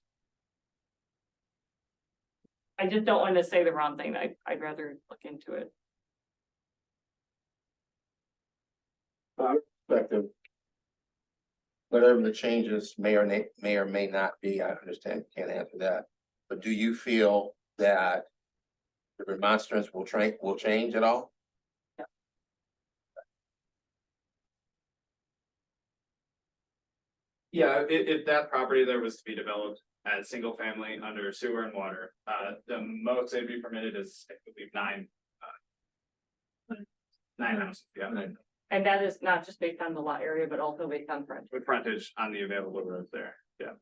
I just don't want to say the wrong thing. I'd rather look into it. Perspective. Whatever the changes may or may not be, I understand, can't answer that. But do you feel that the remonstrance will change at all? Yeah, if that property there was to be developed as single family under sewer and water, the most they'd be permitted is, I believe, nine houses, yeah. And that is not just based on the lot area, but also based on frontage. With frontage on the available roads there, yeah.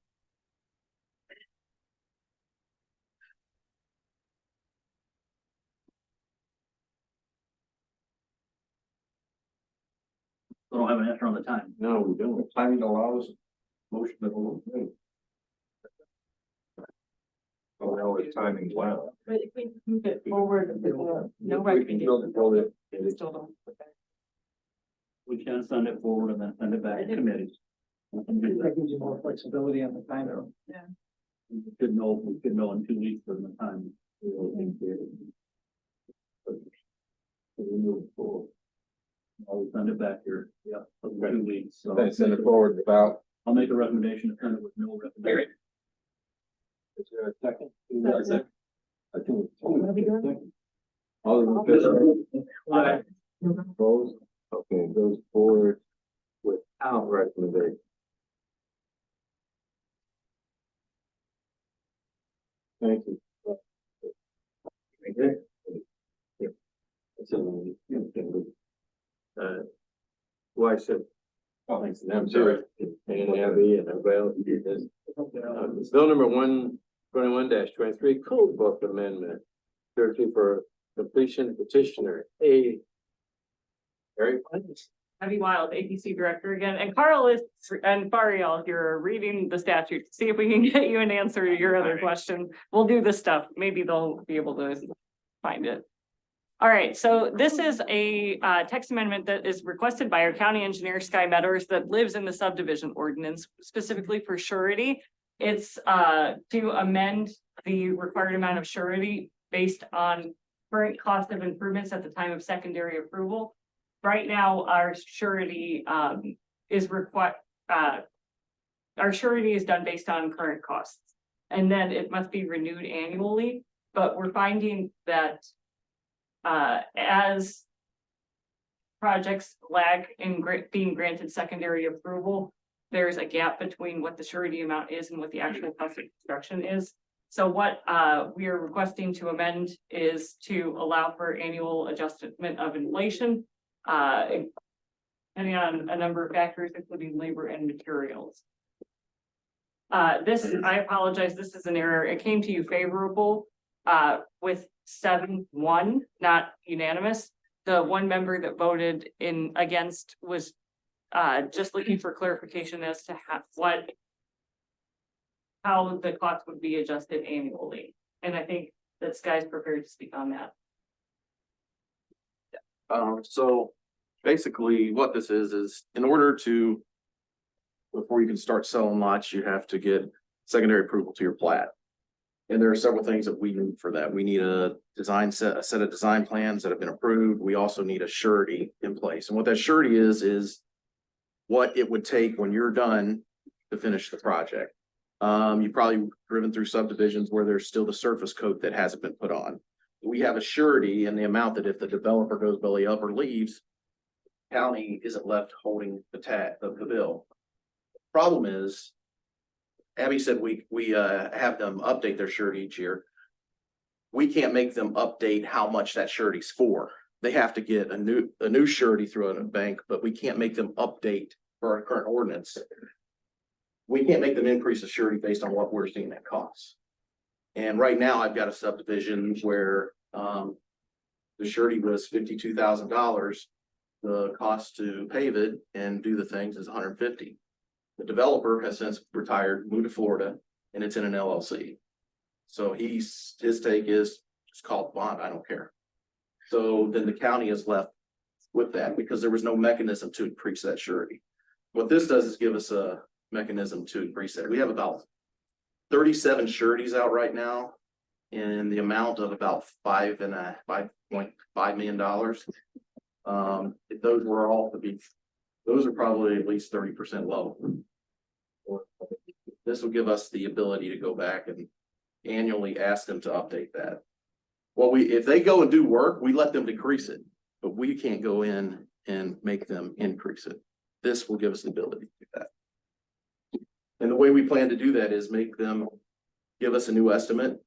We don't have an answer on the time. No, we don't. Timing allows motion to hold. Oh, no, it's timing, wow. But if we move it forward, no We can build it. Still don't. We can send it forward and then send it back to committee. That gives you more flexibility on the time. Yeah. We could know in 2 weeks from the time. I'll send it back here, yeah, for 2 weeks, so. Then send it forward about. I'll make a recommendation to send it with no recommendation. Is there a second? Is there a second? I think it's all of them. Opposed? Okay, goes forward without recommendation. Thank you. Okay. Yeah. Why said. Oh, thanks to them, sorry. And Abby and everybody else who did this. It's bill number 121-23, code book amendment. Searching for completion petitioner, Eric. Abby Wild, APC director again, and Carl is, and Fariel, you're reading the statute, see if we can get you an answer to your other question. We'll do this stuff, maybe they'll be able to find it. All right, so this is a text amendment that is requested by our county engineer, Sky Meadows, that lives in the subdivision ordinance, specifically for surety. It's to amend the required amount of surety based on current cost of improvements at the time of secondary approval. Right now, our surety is our surety is done based on current costs. And then it must be renewed annually, but we're finding that as projects lag in being granted secondary approval, there's a gap between what the surety amount is and what the actual cost of construction is. So what we are requesting to amend is to allow for annual adjustment of inflation, depending on a number of factors, including labor and materials. I apologize, this is an error. It came to you favorable with 7-1, not unanimous. The one member that voted in against was just looking for clarification as to how the cost would be adjusted annually. And I think that Sky's prepared to speak on that. So basically what this is in order to, before you can start selling lots, you have to get secondary approval to your plat. And there are several things that we need for that. We need a set of design plans that have been approved. We also need a surety in place. And what that surety is what it would take when you're done to finish the project. You've probably driven through subdivisions where there's still the surface coat that hasn't been put on. We have a surety in the amount that if the developer goes belly up or leaves, county isn't left holding the bill. Problem is, Abby said we have them update their surety each year. We can't make them update how much that surety's for. They have to get a new surety through a bank, but we can't make them update for our current ordinance. We can't make them increase the surety based on what we're seeing that costs. And right now I've got a subdivision where the surety was $52,000. The cost to pave it and do the things is $150,000. The developer has since retired, moved to Florida, and it's in an LLC. So his take is, just call it bond, I don't care. So then the county is left with that because there was no mechanism to increase that surety. What this does is give us a mechanism to increase that. We have about 37 sureties out right now in the amount of about $5.5 million. If those were all to be, those are probably at least 30% low. This will give us the ability to go back and annually ask them to update that. Well, if they go and do work, we let them decrease it, but we can't go in and make them increase it. This will give us the ability to do that. And the way we plan to do that is make them give us a new estimate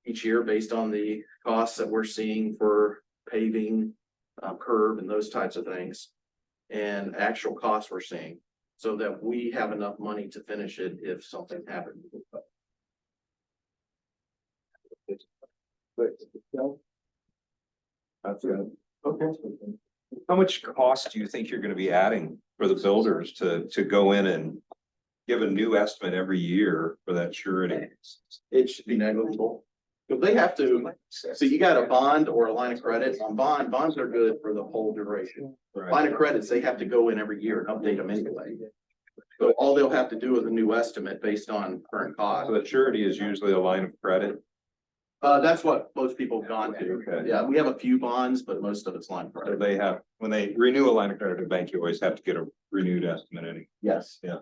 each year based on the costs that we're seeing for paving, curb and those types of things, and actual costs we're seeing, so that we have enough money to finish it if something happens. That's good. Okay. How much cost do you think you're gonna be adding for the builders to go in and give a new estimate every year for that surety? It should be negligible. If they have to, so you got a bond or a line of credit. On bonds are good for the whole duration. Line of credits, they have to go in every year and update them anyway. So all they'll have to do is a new estimate based on current cost. So the surety is usually a line of credit. That's what most people have gone to. Okay. Yeah, we have a few bonds, but most of it's line of So credit. they have, when they renew a line of credit at a bank, you always have to get a renewed estimate anyway. Yes. Yeah.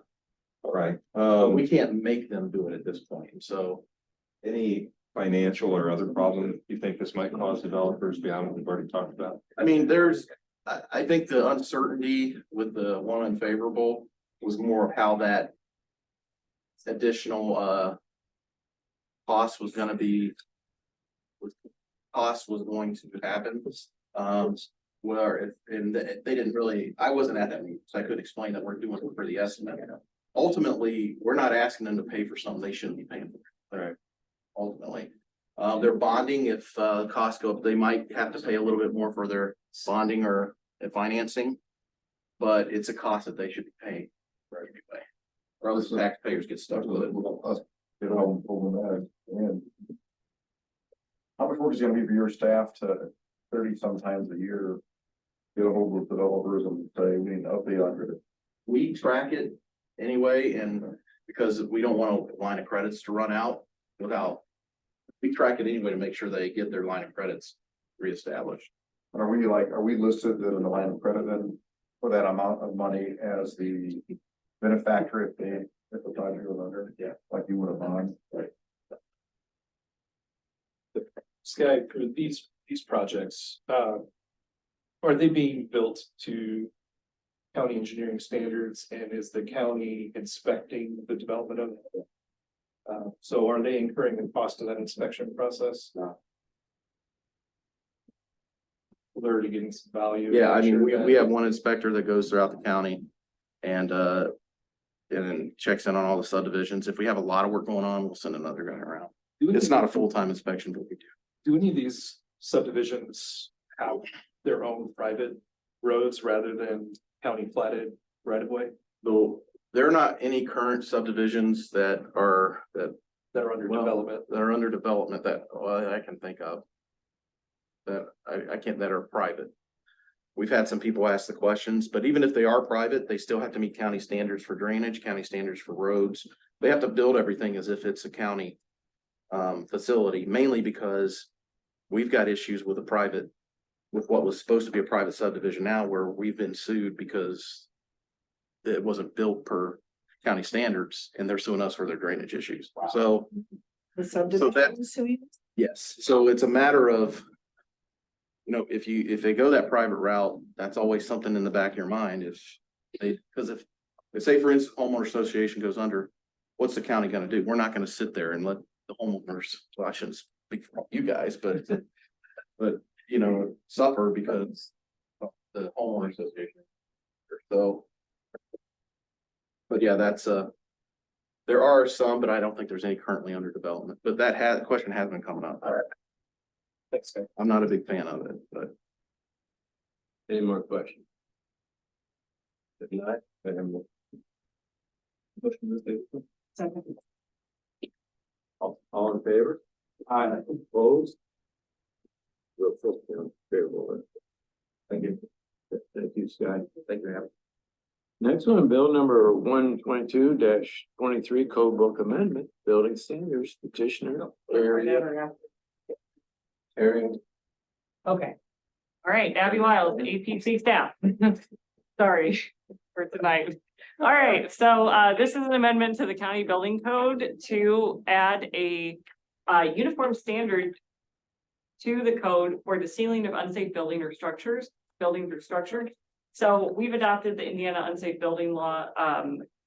All right. But we can't make them do it at this point. So Any financial or other problem you think this might cause developers beyond what we've already talked about? I mean, I think the uncertainty with the one unfavorable was more of how that additional cost was gonna be, going to happen. Where they didn't really, I wasn't at that meeting, so I could explain that we're doing it for the estimate. Ultimately, we're not asking them to pay for something they shouldn't be paying for. Right. Ultimately, they're bonding. If costs go up, they might have to pay a little bit more for their bonding or financing. But it's a cost that they should be paying for anyway. Or else taxpayers get stuck with it. Get home over that. And how much work is it gonna be for your staff to 30 sometimes a year? Get a hold of developers and say, we need to update on it. We track it anyway, and because we don't want a line of credits to run out without, we track it anyway to make sure they get their line of credits reestablished. Are we listed in the line of credit then for that amount of money as the benefactor if the project goes under? Yeah. Like you would have bond, right? Sky, for these projects, are they being built to county engineering standards, and is the county inspecting the development of it? So are they incurring the cost of that inspection process? No. They're already getting some value. Yeah, I mean, Sure we have one inspector that goes throughout the county and then checks in on all the subdivisions. If we have a lot of work going on, we'll send another guy around. It's not a full-time inspection, but we do. Do any of these subdivisions have their own private roads rather than county platted right of way Though there are not any current subdivisions that are under development? that are under development that I can think of. That I can't, that are private. We've had some people ask the questions, but even if they are private, they still have to meet county standards for drainage, county standards for roads. They have to build everything as if it's a county facility, mainly because we've got issues with with what was supposed to be a private subdivision now, where we've been sued because it wasn't built per county standards, and they're suing us for their drainage issues. So, yes, so it's a matter of, if they go that private route, that's always something in the back of your mind. Because if say, for instance, homeowner association goes under, what's the county gonna do? We're not gonna sit there and let the homeowners, well, I shouldn't speak for you guys, but suffer because of the homeowner association. So, but yeah, there are some, but I don't think there's any currently under development, but that question has been coming up. Thanks, guys. I'm not a big fan of it, but. Any more questions? If not, then Motion to table. Second. All in favor? Aye. Opposed? Real full, favorable. Thank you. Thank you, Scott. Thank you, Adam. Next one, bill number 122-23 code book amendment, building standards petitioner. Area. Okay. All right, Abby Wild, APC staff. Sorry for tonight. All right, so this is an amendment to the county building code to add a uniform standard to the code for the ceiling of unsafe buildings or structures. So we've adopted the Indiana unsafe building law,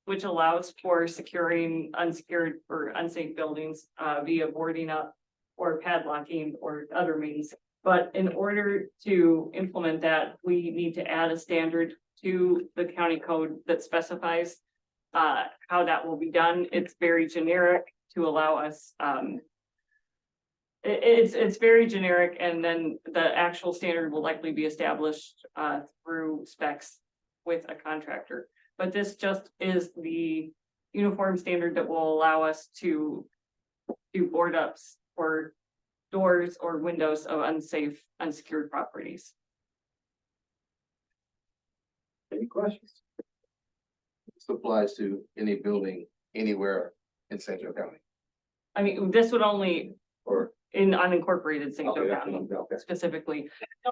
which allows for securing unsecured or unsafe buildings via boarding up or padlocking or other means. But in order to implement that, we need to add a standard to the county code that specifies how that will be done. It's very generic to allow us. It's very generic, and then the actual standard will likely be established through specs with a contractor. But this just is the uniform standard that will allow us to do board ups for doors or windows of unsafe, unsecured properties. Any questions? This applies to any building anywhere in Central County. I mean, this would only, Or in unincorporated St. Joe Okay, County okay. specifically.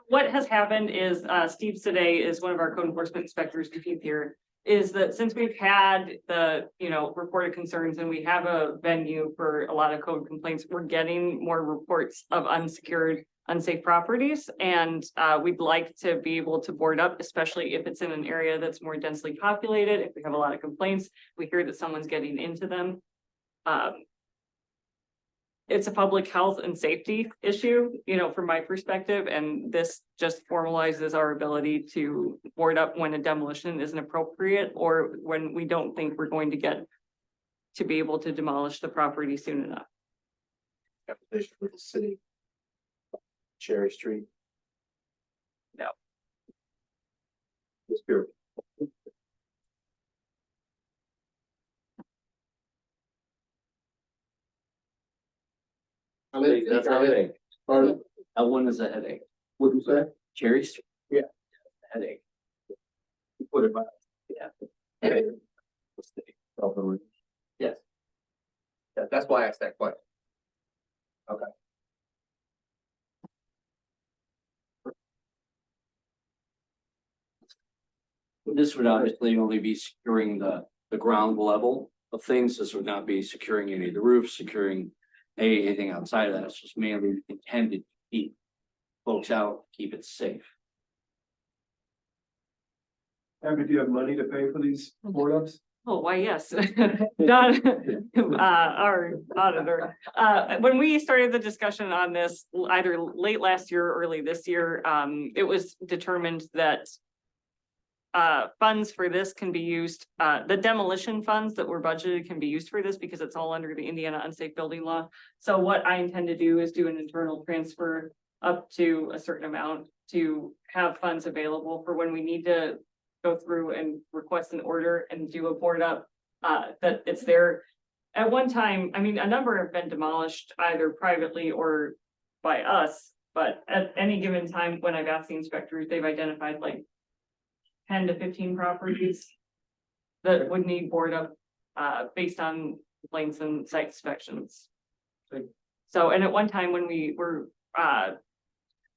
What has happened is, Steve Today is one of our code enforcement inspectors, if he's here, is that since we've had the, reported concerns and we have a venue for a lot of code complaints, we're getting more reports of unsecured, unsafe properties. And we'd like to be able to board up, especially if it's in an area that's more densely populated. If we have a lot of complaints, we hear that someone's getting into them. It's a public health and safety issue, from my perspective, and this just formalizes our ability to board up when a demolition isn't appropriate or when we don't think we're going to get to be able to demolish the property soon enough. Application for the city. Cherry Street. No. This here. That's a headache. That one is a headache. What'd you say? Cherry Street. Yeah. Headache. You put it back. Yeah. Yes. Yeah, that's why I asked that question. Okay. This would obviously only be securing the ground level of things. This would not be securing any of the roofs, securing anything outside of that. It's just mainly intended to keep folks out, keep it safe. Abby, do you have money to pay for these board ups? Oh, why, yes. Don, our auditor, when we started the discussion on this, either late last year or early this year, it was determined that funds for this can be used, the demolition funds that were budgeted can be used for this because it's all under the Indiana unsafe building law. So what I intend to do is do an internal transfer up to a certain amount to have funds available for when we need to go through and request an order and do a board up, that it's there. At one time, I mean, a number have been demolished either privately or by us, but at any given time when I've asked the inspectors, they've identified like 10 to 15 properties that would need board up, based on complaints and site inspections. So, and at one time when we were,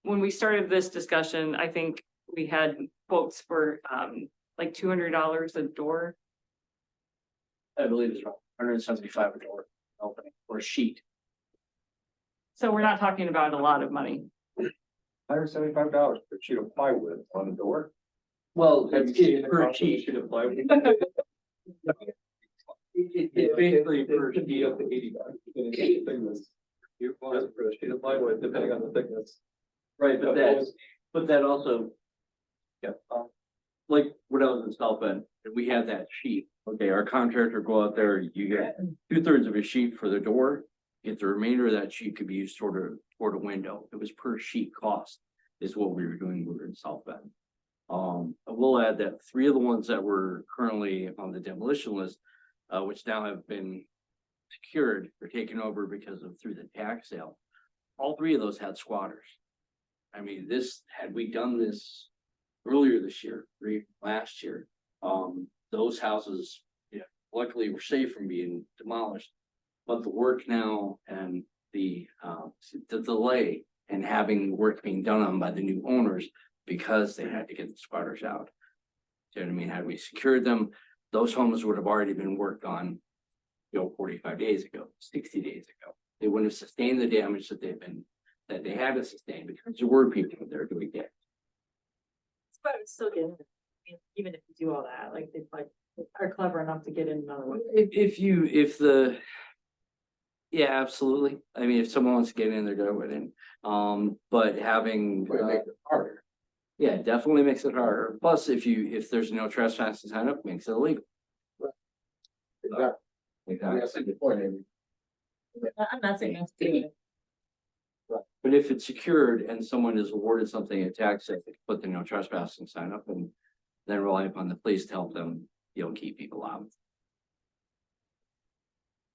when we started this discussion, I think we had quotes for, like $200 a door. I believe it's $175 a door opening or a sheet. So we're not talking about a lot of money. $175 per sheet of plywood on the door. Well, Have you it's seen the per cost of a sheet. sheet of plywood? It's basically per sheet. Up to $80. Thickness. You want it for a sheet of plywood, depending on the thickness. Right, but that also. Yeah, like when I was in South Bend, and we had that sheet, okay, our contractor go out there, you get 2/3 of a sheet for the door. If the remainder of that sheet could be used toward a window, it was per sheet cost is what we were doing, we were in South Bend. I will add that 3 of the ones that were currently on the demolition list, which now have been secured or taken over because of through the tax sale. All three of those had squatters. I mean, had we done this earlier this year, last year, those houses, luckily were safe from being demolished. But the work now and the delay in having work being done on by the new owners because they had to get the squatters out. Do you know what I mean? Had we secured them, those homes would have already been worked on, 45 days ago, 60 days ago. They wouldn't have sustained the damage that they had to sustain because there were people there doing damage. But it's still getting, even if you do all that, like, they are clever enough to get in another way. Yeah, absolutely. I mean, if someone wants to get in, they're going in. But having. But it makes it harder. Yeah, it definitely makes it harder. Plus, if there's no trespassing sign up, makes it illegal. Exactly. That's a good point, Amy. I'm not saying that's doing it. But if it's secured and someone is awarded something at tax, they can put the no trespassing sign up and then rely upon the police to help them, keep people out.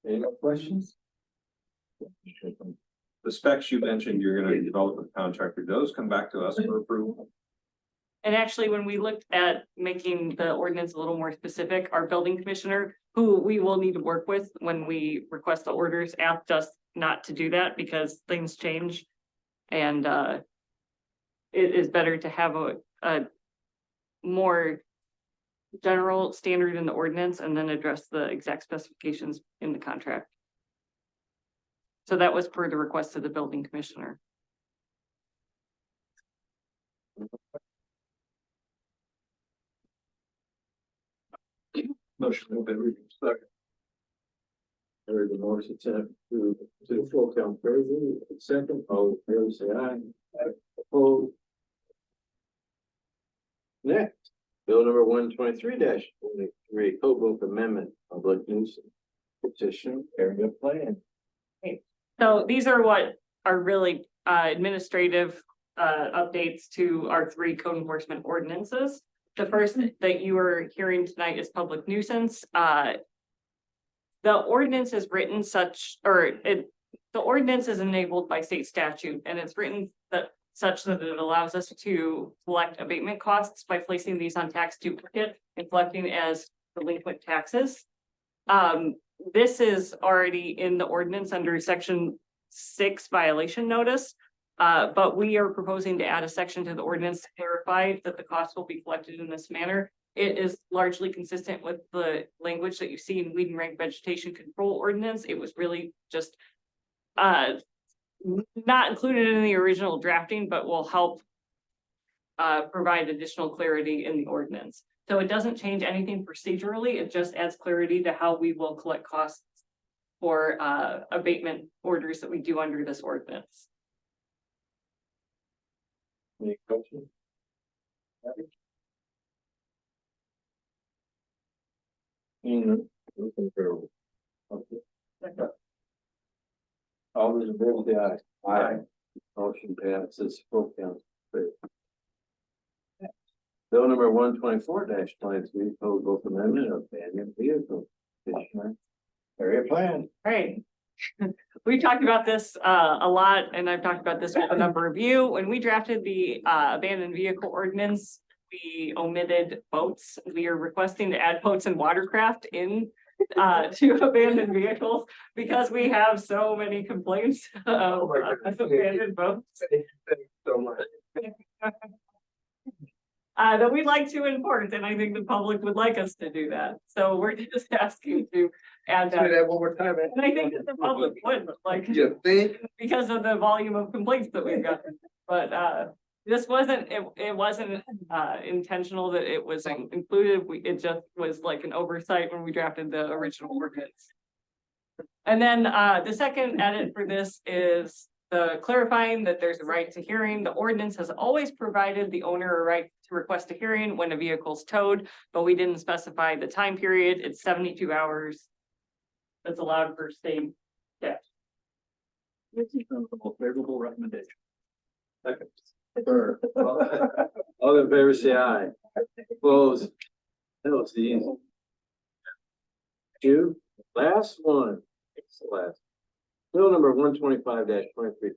Any more questions? The specs you mentioned, you're gonna develop with the contractor, those come back to us for approval. And actually, when we looked at making the ordinance a little more specific, our building commissioner, who we will need to work with when we request the orders, asked us not to do that because things change. And it is better to have a more general standard in the ordinance and then address the exact specifications in the contract. So that was per the request of the building commissioner. Motion to be second. Heard the motion to full count crazy, second, all in favor, say aye. Opposed. Next, bill number 123-23, code book amendment, public nuisance petition area plan. So these are what are really administrative updates to our 3 code enforcement ordinances. The first that you are hearing tonight is public nuisance. The ordinance is written the ordinance is enabled by state statute, and it's written such that it allows us to collect abatement costs by placing these on tax duplicate and collecting as delinquent taxes. This is already in the ordinance under section 6 violation notice. But we are proposing to add a section to the ordinance to clarify that the costs will be collected in this manner. It is largely consistent with the language that you see in weed and rank vegetation control ordinance. It was really just not included in the original drafting, but will help provide additional clarity in the ordinance. So it doesn't change anything procedurally. It just adds clarity to how we will collect costs for abatement orders that we do under this ordinance. Any questions? All those in favor say aye. Aye. Motion passes full count. Bill number 124-23, code book amendment of abandoned vehicle. Petitioner area plan. Right. We talked about this a lot, and I've talked about this with a number of you. When we drafted the abandoned vehicle ordinance, we omitted boats. We are requesting to add boats and watercraft in to abandoned vehicles because we have so many complaints of abandoned boats. So much. That we'd like to enforce, and I think the public would like us to do that. So we're just asking to add that. Say that one more time. And I think that the public would, like, You think? because of the volume of complaints that we've got. But this wasn't, it wasn't intentional that it was included. It just was like an oversight when we drafted the original ordinance. And then the second edit for this is the clarifying that there's a right to hearing. The ordinance has always provided the owner a right to request a hearing when a vehicle's towed, but we didn't specify the time period. It's 72 hours. That's allowed for state. Yeah. This is the most favorable recommendation. Second. Third. All in favor say aye. Opposed. That was easy. You, last one, it's the last. Bill number 125-23,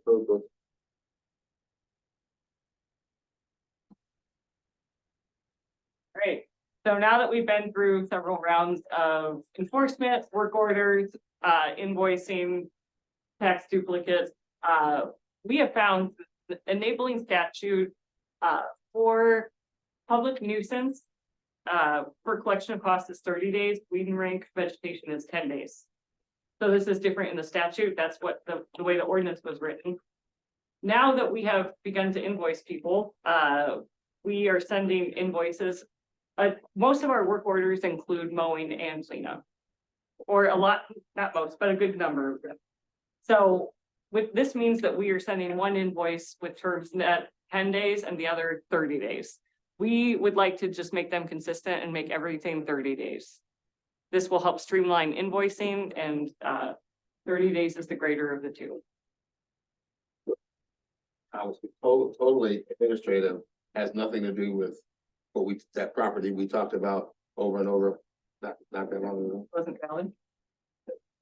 code book. Great. So now that we've been through several rounds of enforcement, work orders, invoicing, tax duplicates, we have found the enabling statute for public nuisance for collection of costs is 30 days, weed and rank vegetation is 10 days. So this is different in the statute. That's what the way the ordinance was written. Now that we have begun to invoice people, we are sending invoices. Most of our work orders include mowing and cleanup. Or a lot, not most, but a good number of them. So this means that we are sending one invoice with terms net 10 days and the other 30 days. We would like to just make them consistent and make everything 30 days. This will help streamline invoicing, and 30 days is the greater of the two. I was totally administrative, has nothing to do with that property we talked about over and over, not that long ago. Wasn't valid?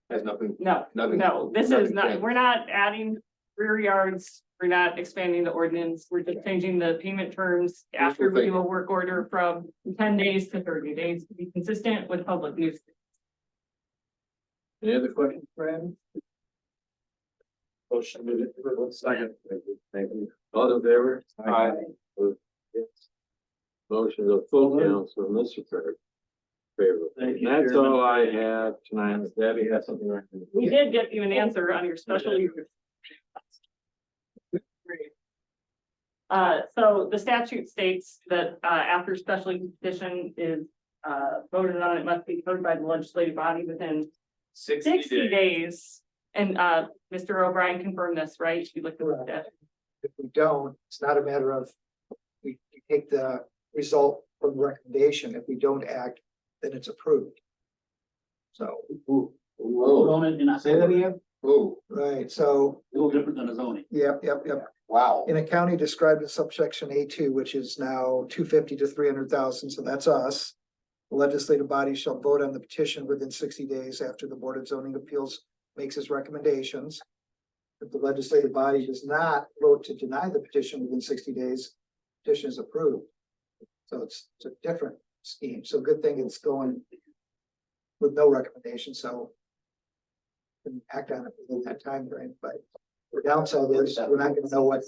Has nothing. No, Nothing. no, this is nothing not, changed. we're not adding rear yards. We're not expanding the ordinance. We're just changing the payment terms after we do a work order from 10 days to 30 days to be consistent with public use. Any other questions, Brad? Motion made it for 1 second. Thank you. All in favor? Aye. Yes. Motion to full council, Mr. Clerk. Favorable. Thank you, That's Chairman. all I have tonight. Debbie has something right there. We did get you an answer on your special use. So the statute states that, after special use petition is, voted on, it must be heard by the legislative body within 60 days. And, Mr. O'Brien confirmed this, right? You looked at that. If we don't, it's not a matter of, we take the result from the recommendation. If we don't act, then it's approved. So, Vote on it in Say that October. again? Oh, right, so, A little different than a zoning. yep. wow. In a county described in subsection A2, which is now 250 to 300,000, so that's us. The legislative body shall vote on the petition within 60 days after the Board of Zoning Appeals makes its recommendations. If the legislative body does not vote to deny the petition within 60 days, petition is approved. So it's a different scheme. So good thing it's going with no recommendation, so we can act on it within that time frame, but the downside is we're not gonna know what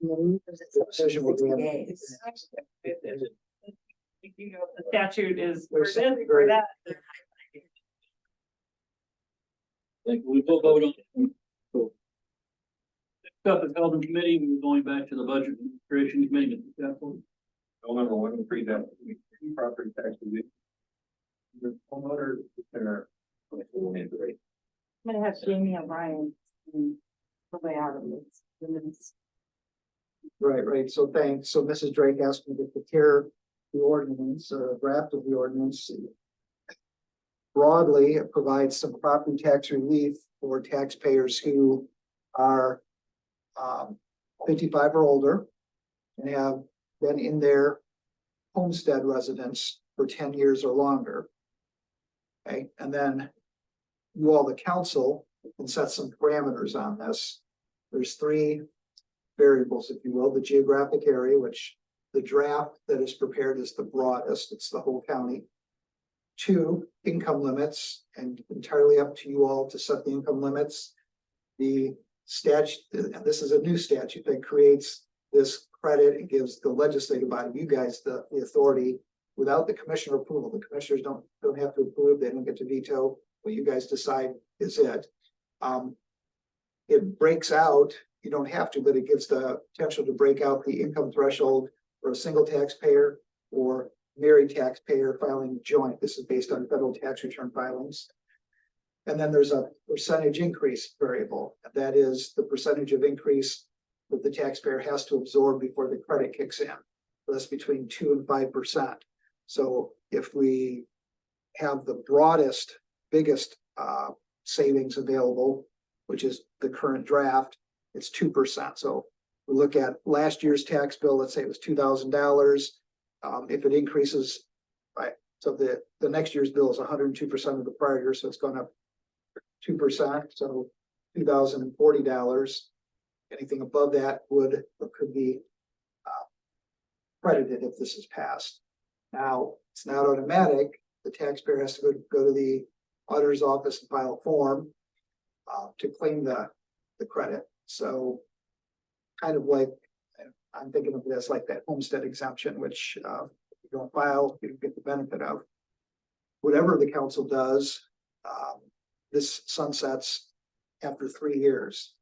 the decision will be. The statute is for There's this, something for very- that. Like, we will vote on it. So, stuff is held in committee, we're going back to the budget administration committee. Mr. Capel. Bill number 1 property tax relief. The homeowner, their. I'm gonna have Jamie O'Brien. The way out of this. Right. So thanks. So Mrs. Drake asked me to prepare the ordinance, draft of the ordinance. Broadly, it provides some property tax relief for taxpayers who are 55 or older and have been in their homestead residence for 10 years or longer. Okay, and then you all, the council, can set some parameters on this. There's 3 variables, if you will: the geographic area, which the draft that is prepared is the broadest, it's the whole county. 2, income limits, and entirely up to you all to set the income limits. The statute, and this is a new statute that creates this credit and gives the legislative body, you guys, the authority without the commissioner approval. The commissioners don't have to approve, they don't get to veto. What you guys decide is it. It breaks out, you don't have to, but it gives the potential to break out the income threshold for a single taxpayer or married taxpayer filing joint. This is based on federal tax return filings. And then there's a percentage increase variable. That is the percentage of increase that the taxpayer has to absorb before the credit kicks in. So that's between 2 and 5%. So if we have the broadest, biggest savings available, which is the current draft, it's 2%. So we look at last year's tax bill, let's say it was $2,000. If it increases by So the next year's bill is 102% of the prior year, so it's gone up 2%, so $2,040. Anything above that would or could be credited if this is passed. Now, it's not automatic. The taxpayer has to go to the auditor's office and file a form to claim the credit. So kind of like, I'm thinking of this like that homestead exemption, which if you don't file, you don't get the benefit of. Whatever the council does, this sunsets after 3 years.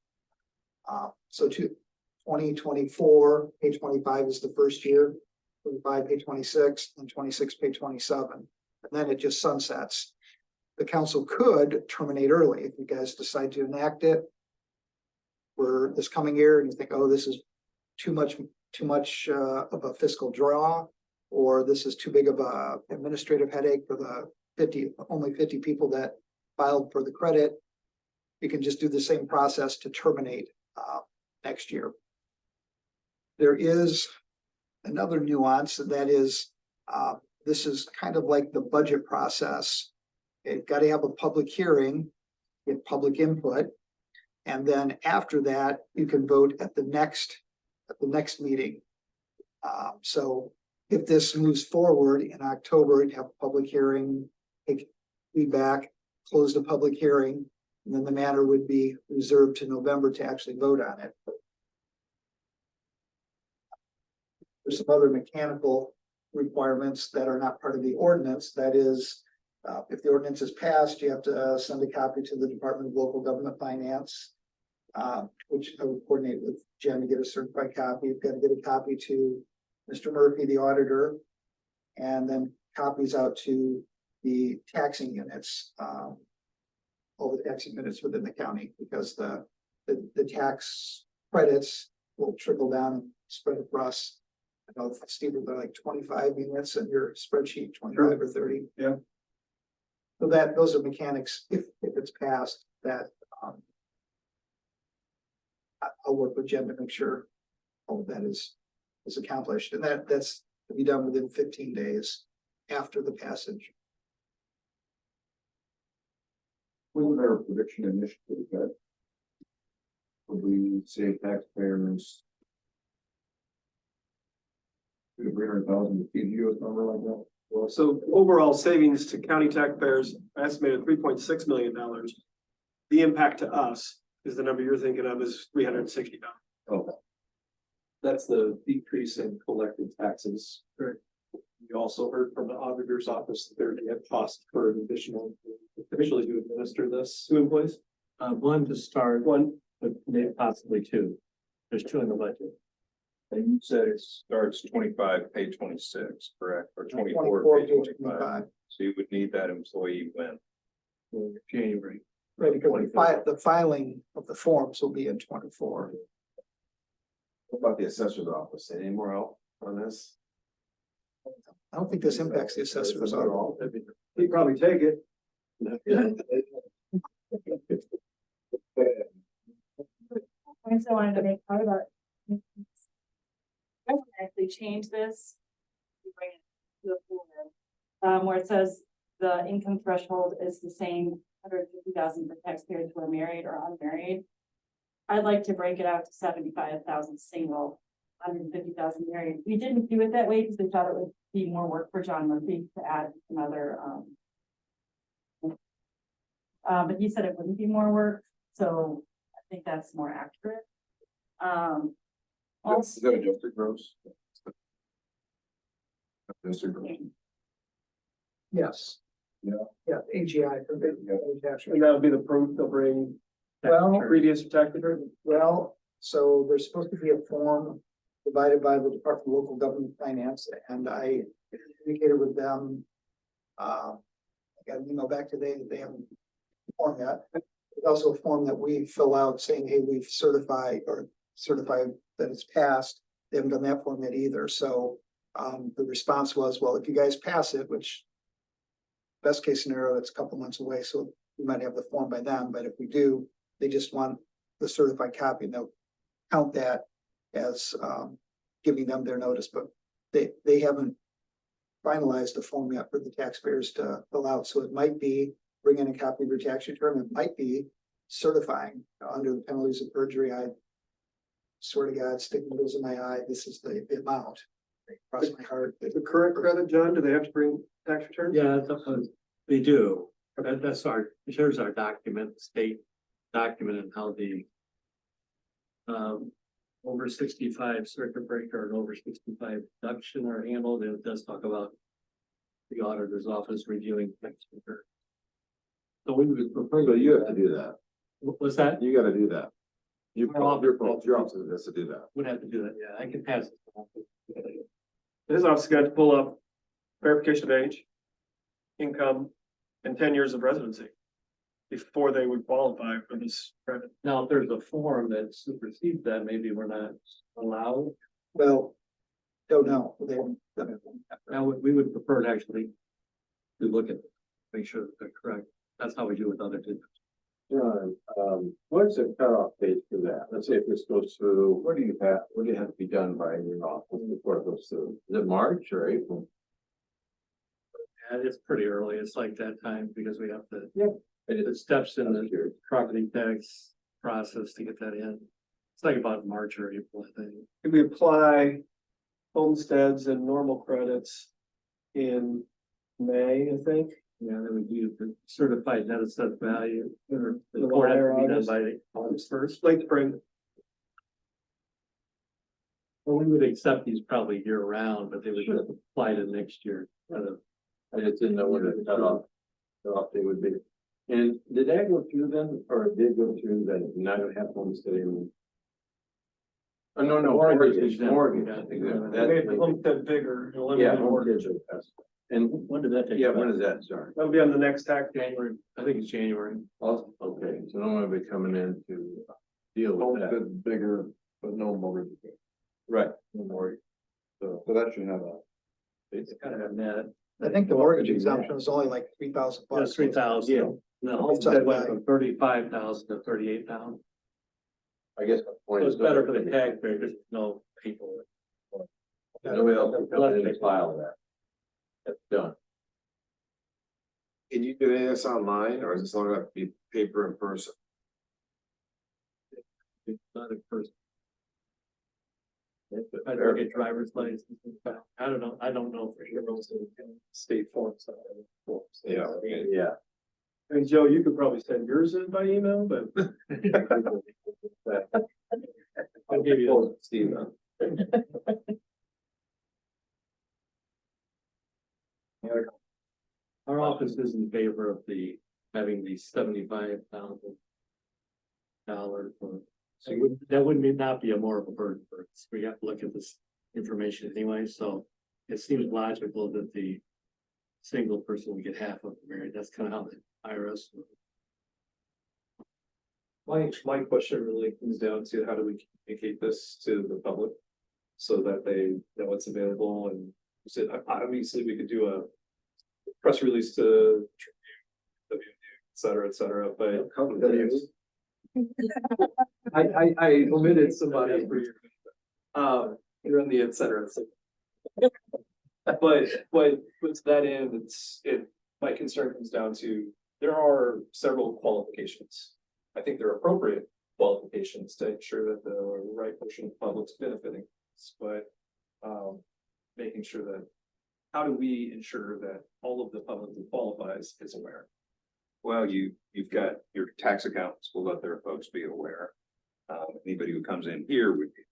So 2024, page 25 is the first year, 25, page 26, and 26, page 27. And then it just sunsets. The council could terminate early if you guys decide to enact it for this coming year and you think, oh, this is too much of a fiscal draw, or this is too big of a administrative headache for the only 50 people that filed for the credit. You can just do the same process to terminate next year. There is another nuance, and that is this is kind of like the budget process. You've got to have a public hearing, get public input, and then after that, you can vote at the next meeting. So if this moves forward in October, you'd have a public hearing, take feedback, close the public hearing, and then the matter would be reserved to November to actually vote on it. There's some other mechanical requirements that are not part of the ordinance. That is, if the ordinance is passed, you have to send a copy to the Department of Local Government Finance, which I would coordinate with Jen to get a certified copy. You've got to get a copy to Mr. Murphy, the auditor, and then copies out to the taxing units, all the taxing units within the county, because the tax credits will trickle down and spread across. I know, Steve, they're like 25 units in your spreadsheet, 25 or 30. Yeah. So those are mechanics, if it's passed, that I'll work with Jen to make sure all of that is accomplished, and that's to be done within 15 days after the passage. What was our prediction initially that would we save taxpayers $300,000 to feed you a number like that? Well, so overall savings to county taxpayers estimated $3.6 million. The impact to us is the number you're thinking of is $360,000. Okay. That's the decrease in collected taxes. Right. We also heard from the auditor's office that there'd be a cost for an additional officially to administer this. 2 employees? One to start. One. But maybe possibly 2. There's 2 in the budget. And you said it starts 25, page 26, correct? Or 24, 24, page page 25. 25. So you would need that employee when? January. Right, because the filing of the forms will be in 24. What about the assessor's office? Any more help on this? I don't think this impacts the assessors at all. He'd probably take it. Points I wanted to make part about. I can actually change this. Bring it to the floor. Where it says the income threshold is the same, 150,000 for taxpayers who are married or unmarried. I'd like to break it out to 75,000 single, 150,000 married. We didn't do it that way because we thought it would be more work for John Murphy to add another. But he said it wouldn't be more work, so I think that's more accurate. Is that adjusted gross? Adjusted gross. Yes. Yeah. Yeah, AGI. And that would be the proof they'll bring. Well, Previous tax return. Well, so there's supposed to be a form provided by the Department of Local Government Finance, and I communicated with them. I got an email back today that they haven't formed yet. There's also a form that we fill out saying, hey, we've certified that it's passed. They haven't done that form yet either. So the response was, well, if you guys pass it, which best case scenario, it's a couple months away, so we might have the form by then. But if we do, they just want the certified copy, and they'll count that as giving them their notice. But they haven't finalized a format for the taxpayers to fill out, so it might be bring in a copy of your tax return, it might be certifying under the penalties of perjury. I swear to God, stick needles in my eye, this is the amount. Cross my heart. The current credit, John, do they have to bring tax returns? Yeah, they do. That's our, here's our document, state document and how the over 65 circuit breaker and over 65 deduction are handled. And it does talk about the auditor's office reviewing tax return. So we would prefer. So you have to do that. What's that? You gotta do that. Your office has to do that. Would have to do that, yeah, I can pass it. His office got to pull up verification of age, income, and 10 years of residency before they would qualify for this credit. Now, if there's a form that supersedes that, maybe we're not allowed. Well, don't know. Now, we would prefer to actually to look at, make sure that they're correct. That's how we do with other districts. John, what's the cutoff date for that? Let's say if this goes through, what do you have to be done by in your office before it goes through? Is it March or April? And it's pretty early. It's like that time because we have to. Yeah. The steps in the property tax process to get that in. It's like about March or April, I think. If we apply homesteads and normal credits in May, I think. Yeah, then we do the certified net assessed value. The July report has or to be done August. by August 1st. Late spring. Well, we would accept these probably year round, but they would just apply to next year. I just didn't know when the cutoff date would be. And did that go through then, or did it go through that not gonna have homestead anymore? Oh, no, mortgage. Yeah. They made the homestead bigger. Yeah, eliminated mortgage. homestead. And when did that take? yeah, effect? when is that start? That'll be on the next tax. January, I think it's January. Oh, okay, so no one will be coming in to deal with that. Homestead bigger, but no mortgage. Right, no mortgage. So that should have a. It's kind of a net. I think the mortgage exemption is only like $3,000. That's 3,000. Yeah. The homestead went from 35,000 to 38,000. I guess. my point So is it's better for the taxpayer, there's no people. Nobody else can come in and file that. That's done. Can you do any of this online, or is this going to have to be paper in person? It's not a person. I don't get driver's license. I don't know for sure. State forms. Yeah. Yeah. And Joe, you could probably send yours in by email, but. I'll give you. Steve. Our office is in favor of having the $75,000 for, so that wouldn't not be a more of a burden for us. We have to look at this information anyway, so it seems logical that the single person would get half of the married. That's kind of how the IRS. My question really comes down to how do we communicate this to the public? So that they know it's available, and so obviously we could do a press release to et cetera, but. I omitted somebody for you. You're on the et cetera. But to that end, my concern comes down to, there are several qualifications. I think they're appropriate qualifications to ensure that the right portion of the public's benefiting, but making sure that, how do we ensure that all of the public who qualifies is aware? Well, you've got your tax accountants will let their folks be aware. Anybody who comes in here would be.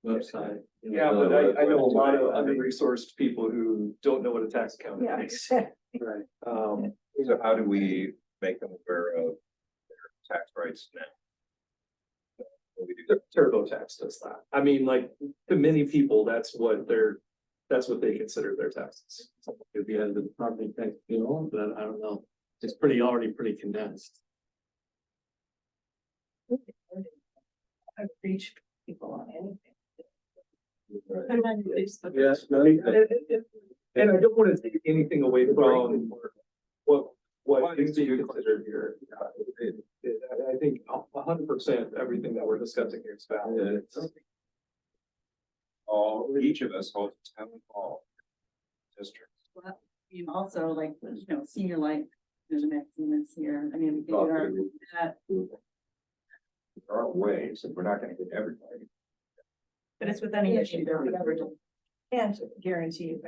Website. Yeah, but I know a lot of under-resourced people who don't know what a tax accountant is. Right. So how do we make them aware of their tax rights now? What we do? TurboTax does that. I mean, like, to many people, that's what they consider their taxes. If you had the property tax bill, but I don't know. It's already pretty condensed. I reach people on anything. Yes. And I don't want to take anything away from what is being considered here. I think 100% everything that we're discussing here is valid. Each of us holds a town hall. districts. Well, you also like, you know, senior life, there's a maximum here. I mean, we can do our, that, There are ways, and we're not gonna get everybody. But it's with any issue, they're whatever. And guarantee you.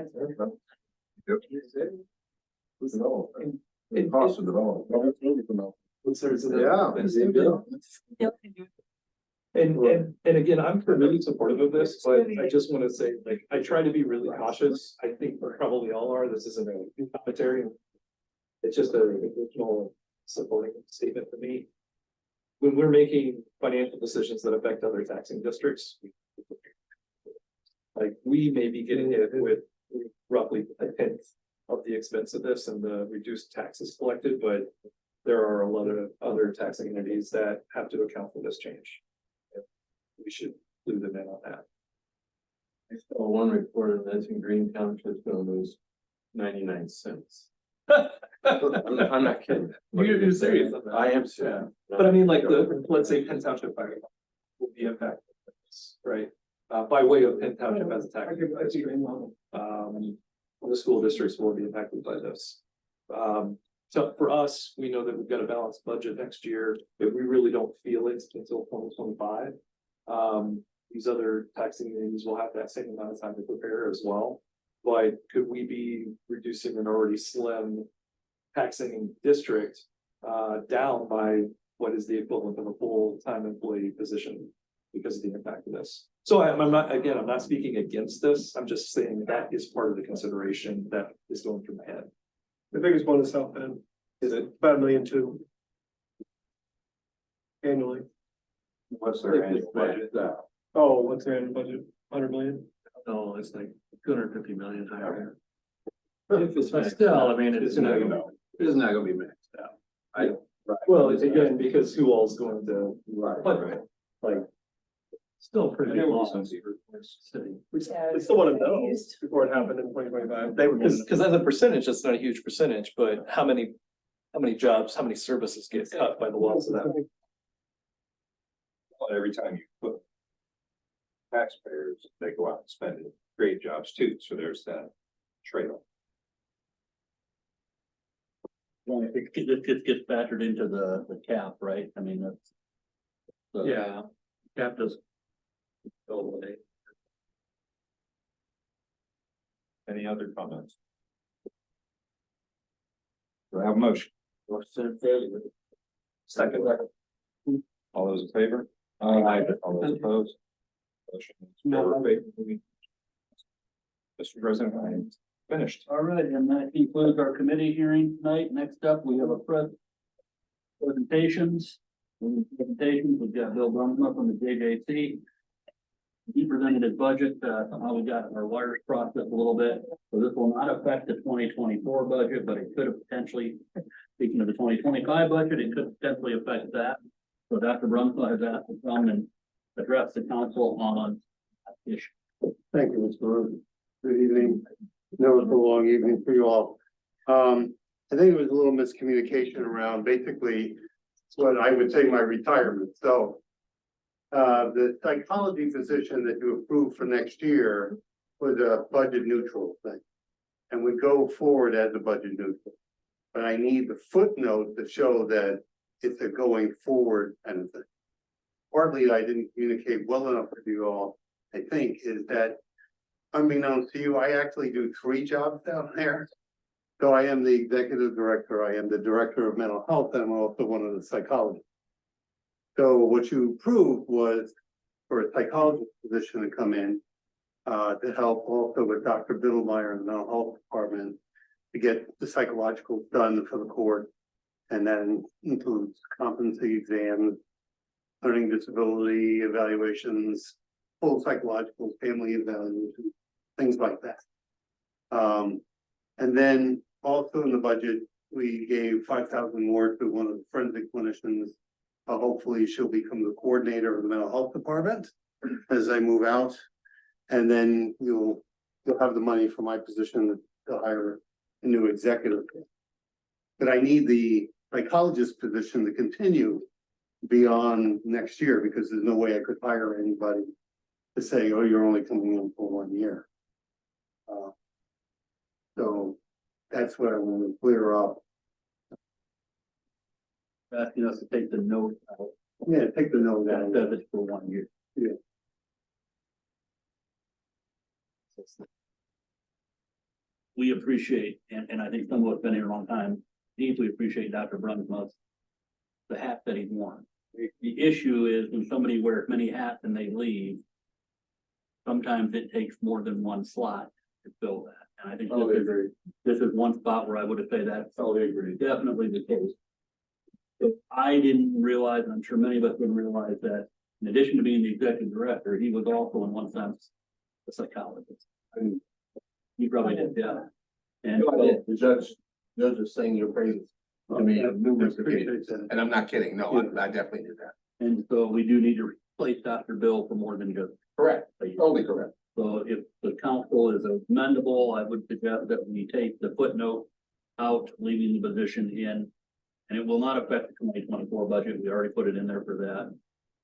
Who's know? Cost of development. Yeah. And again, I'm really supportive of this, but I just wanna say, like, I try to be really cautious. I think we probably all are. This isn't a commentary. It's just a original supporting statement for me. When we're making financial decisions that affect other taxing districts. Like, we may be getting hit with roughly a tenth of the expense of this and the reduced taxes collected, but there are a lot of other taxing entities that have to account for this change. We should clue them in on that. I saw one report that's in Green Township's gonna lose 99 cents. I'm not kidding. You're serious? I am serious. But I mean, like, let's say Penn Township Fire will be impacted, by this, right? By way of Penn Township as a tax. The school districts will be impacted by this. So for us, we know that we've got a balanced budget next year, but we really don't feel it until 2025. These other taxing entities will have that same amount of time to prepare as well. But could we be reducing an already slim taxing district down by what is the equivalent of a full-time employee position because of the impact of this? So I'm not, again, I'm not speaking against this. I'm just saying that is part of the consideration that is going through my head. The biggest one is South Bend, Is it? $5.2 million annually. What's their annual budget? Oh, what's their annual budget? 100 million? No, it's like 250 million higher. If it's But maxed still, out, I mean, it's, it's not gonna, it's not gonna be maxed out. Well, it's again, because who all's going to, but like, still pretty There will be long. some secret. City. We still want to know before it happened in 2025. They would. because as a percentage, that's not a huge percentage, but how many jobs, how many services get cut by the loss of that? Well, every time you put taxpayers, they go out and spend it, create jobs too, so there's that trade-off. Well, it gets factored into the cap, right? I mean, that's. Yeah. Cap does. Go away. Any other comments? Do I have a motion? Second. All those in favor? Aye. All those opposed? Motion is four in favor. Mr. President, I am finished. All right, and that concludes our committee hearing tonight. Next up, we have a presentations. We've got Bill Brunsma from the JJC. He presented his budget, somehow we got our wires processed a little bit. So this will not affect the 2024 budget, but it could have potentially, speaking of the 2025 budget, it could potentially affect that. So Dr. Brunsma has asked to come and address the council on that issue. Thank you, Mr. Rose. Good evening. No, it's a long evening for you all. I think it was a little miscommunication around basically what I would say my retirement. So the psychology position that you approved for next year was a budget neutral thing and would go forward as a budget neutral. But I need the footnote to show that it's a going forward kind of thing. Partly I didn't communicate well enough with you all, I think, is that unbeknownst to you, I actually do 3 jobs down there. So I am the executive director, I am the director of mental health, and I'm also one of the psychologists. So what you approved was for a psychologist position to come in to help also with Dr. Biddlemeyer in the mental health department to get the psychological done for the court. And that includes competency exams, learning disability evaluations, full psychological family evaluations, things like that. And then also in the budget, we gave 5,000 more to one of the forensic clinicians. Hopefully she'll become the coordinator of the mental health department as I move out. And then you'll have the money for my position to hire a new executive. But I need the psychologist position to continue beyond next year because there's no way I could hire anybody to say, oh, you're only coming in for 1 year. That's what I want to clear up. Asking us to take the note out, Yeah, take the note that down. says it's for 1 year. Yeah. We appreciate, and I think some of us been here a long time, deeply appreciate Dr. Brunsmuth, the hat that he's worn. The issue is when somebody wears many hats and they leave, sometimes it takes more than one slot to fill that. And I think this is one spot where I would have said that's definitely the case. If I didn't realize, and I'm sure many of us didn't realize that in addition to being the executive director, he was also in one sense a psychologist. You probably did, yeah. And The judge is saying your praises. I mean, numerous occasions, and I'm not kidding. No, I definitely did that. and so we do need to replace Dr. Bill for more than just. Correct, totally correct. So if the council is amendable, I would suggest that we take the footnote out, leaving the position in. And it will not affect the 2024 budget. We already put it in there for that.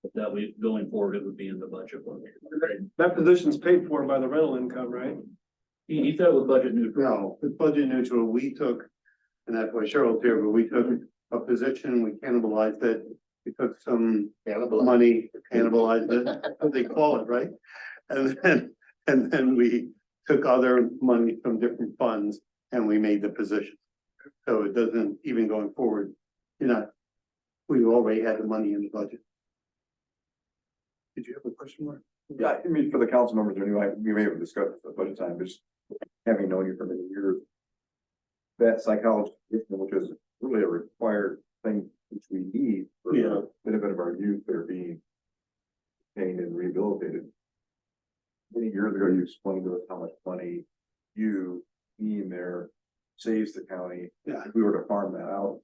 But that we, going forward, it would be in the budget book. That position's paid for by the rental income, right? He said it was budget neutral. No, it's budget neutral. We took, and that's why Cheryl's here, but we took a position, we cannibalized it. We took some money, cannibalized it, that's what they call it, right? And then we took other money from different funds and we made the position. So it doesn't, even going forward, we already had the money in the budget. Did you have a question, Mark? Yeah, I mean, for the council members, we may have discussed this at budget time, but just having known you for many years. That psychologist, which is really a required thing which we need for the benefit of our youth that are being trained and rehabilitated. Many years ago, you explained to us how much money you being there saves the county. Yeah. If we were to farm that out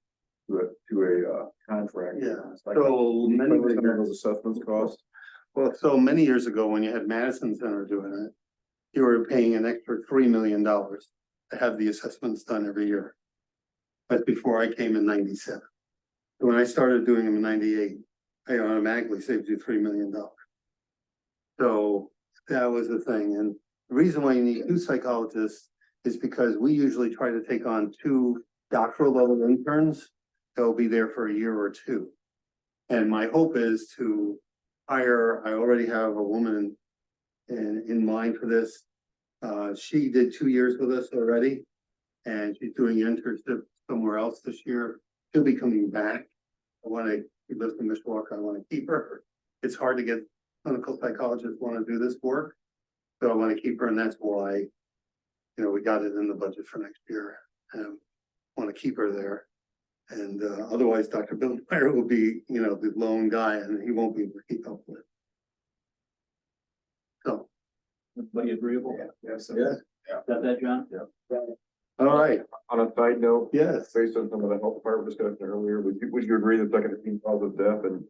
to a contract. Yeah. It's like, So can you many explain what some of years- those assessments cost. Well, so many years ago, when you had Madison Center doing it, you were paying an extra $3 million to have the assessments done every year. That's before I came in '97. When I started doing them in '98, I automatically saved you $3 million. So that was the thing. And the reason why you need 2 psychologists is because we usually try to take on 2 doctoral level interns. They'll be there for a year or 2. And my hope is to hire, I already have a woman in mind for this. She did 2 years with us already, and she's doing an internship somewhere else this year. She'll be coming back. She lives in Mishawaka, I want to keep her. It's hard to get clinical psychologists want to do this work. So I want to keep her, and that's why, we got it in the budget for next year. And want to keep her there. And otherwise, Dr. Bill Meyer will be, the lone guy, and he won't be able to keep up with it. So. Everybody agreeable? Yes. Got that, John? Yeah. All right. On a side note. Yes. Based on some of the health department discussion earlier, would you agree that second main cause of death in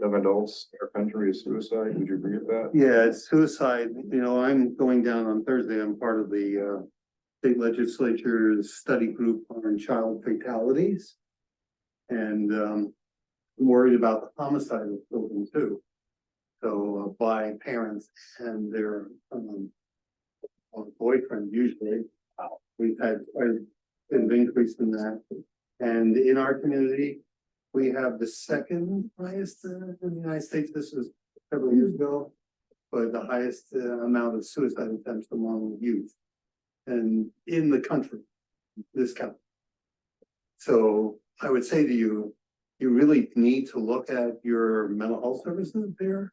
young adults in our country is suicide? Would you agree with that? Yeah, it's suicide. I'm going down on Thursday. I'm part of the state legislature's study group on child fatalities. And I'm worried about the homicide of children too. So by parents and their boyfriend usually. We've had quite a bit of increase in that. And in our community, we have the second highest in the United States. This was several years ago. But the highest amount of suicide attempts among youth. And in the country, this county. So I would say to you, you really need to look at your mental health services there.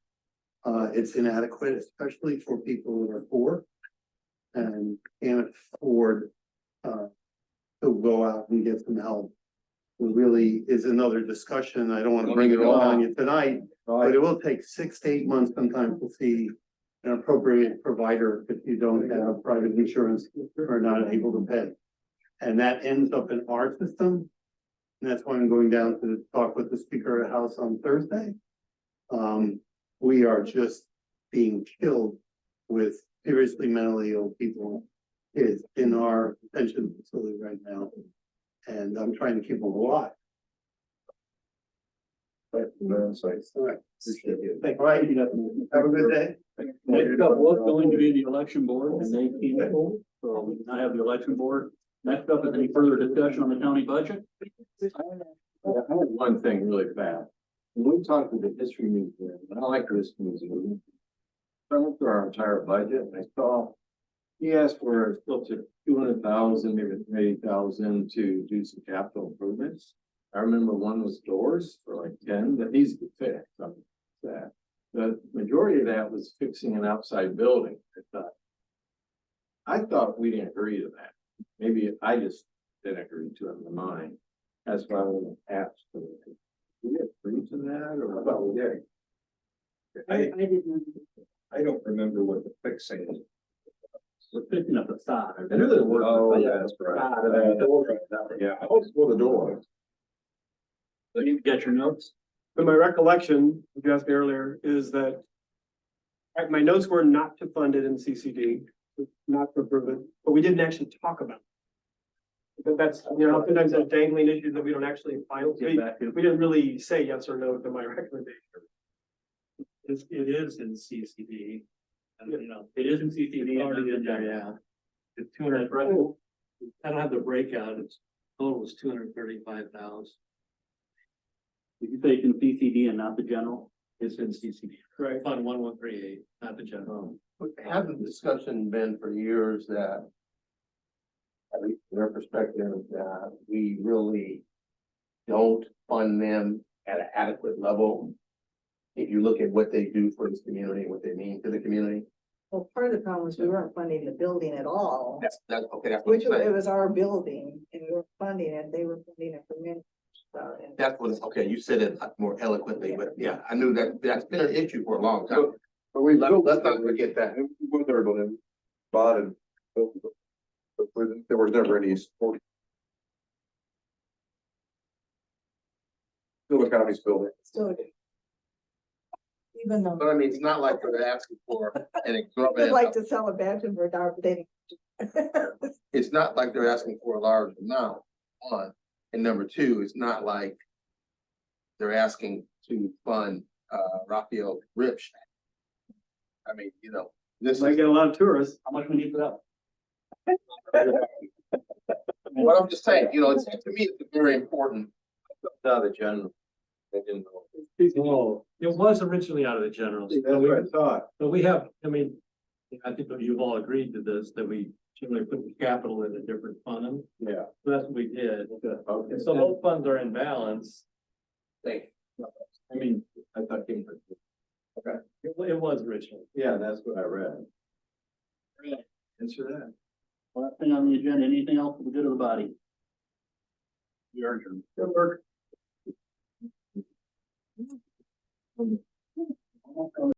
It's inadequate, especially for people who are poor and can't afford to go out and get some help. It really is another discussion. I don't want to bring it all on you tonight, but it will take 6 to 8 months sometimes to see an appropriate provider if you don't have private insurance or not able to pay. And that ends up in our system. And that's why I'm going down to talk with the Speaker of the House on Thursday. We are just being killed with seriously mentally ill people kids in our detention facility right now. And I'm trying to keep them alive. Right, no insights. All right. Appreciate it. All right. Have a good day. Next up was going to be the election board and they came, so we now have the election board. Next up, is any further discussion on the county budget? I have one thing really fast. When we talked to the history museum, and I like this museum. I went through our entire budget and I saw. He asked for still to 200,000, maybe 80,000 to do some capital improvements. I remember one was doors for like 10 that needs to be fixed. That. The majority of that was fixing an outside building. I thought we didn't agree to that. Maybe I just didn't agree to it in mind. That's why I want to ask. For it. We agree to that or I thought we did. I don't remember what the fixing is. We're fixing up the facade. I knew there were. Oh, yeah, that's right. Yeah, I always for the door. So you get your notes? But my recollection, if you asked me earlier, is that my notes were not to fund it in CCD, not to approve it, but we didn't actually talk about it. Because that's, sometimes there's dangling issues that we don't actually final. We didn't really say yes or no to my recommendation. It is in CCD. And, It is in CCD. already in there, yeah. The 200, I don't have the breakout, it's total was 235,000. Did you say it's in CCD and not the general? It's in CCD. Right. Fund 1138, not the general. Have the discussion been for years that, at least from their perspective, that we really don't fund them at an adequate level? If you look at what they do for this community, what they mean to the community. Well, part of the problem is we weren't funding the building at all, That's okay, that's what I'm which it saying. was our building and we were funding it, they were funding it for many. That's what, okay, you said it more eloquently, but yeah, I knew that, that's been an issue for a long time. But we Let's not forget that. We went there, but then bought and built, but there was never any support. Still the county's building. Still. Even though. But I mean, it's not like they're asking for an I'd exorbitant. like to sell a bedroom for $1, but they. It's not like they're asking for a large amount, one, and number two, it's not like they're asking to fund, Raphael Ripsch. I mean, this Might is, get a lot of tourists. How much we need for that? what I'm just saying, it's, to me, it's very important. Not the general. They didn't know. Oh, it was originally out of the general. That's what I thought. But we have, I think that you've all agreed to this, that we generally put the capital in a different fund. Yeah. So that's what we did. Okay. And so both funds are in balance. Thank you. I thought came. Okay. It was originally. Yeah, that's what I read. Answer that. Last thing on the agenda, anything else for the good of the body? We are adjourned.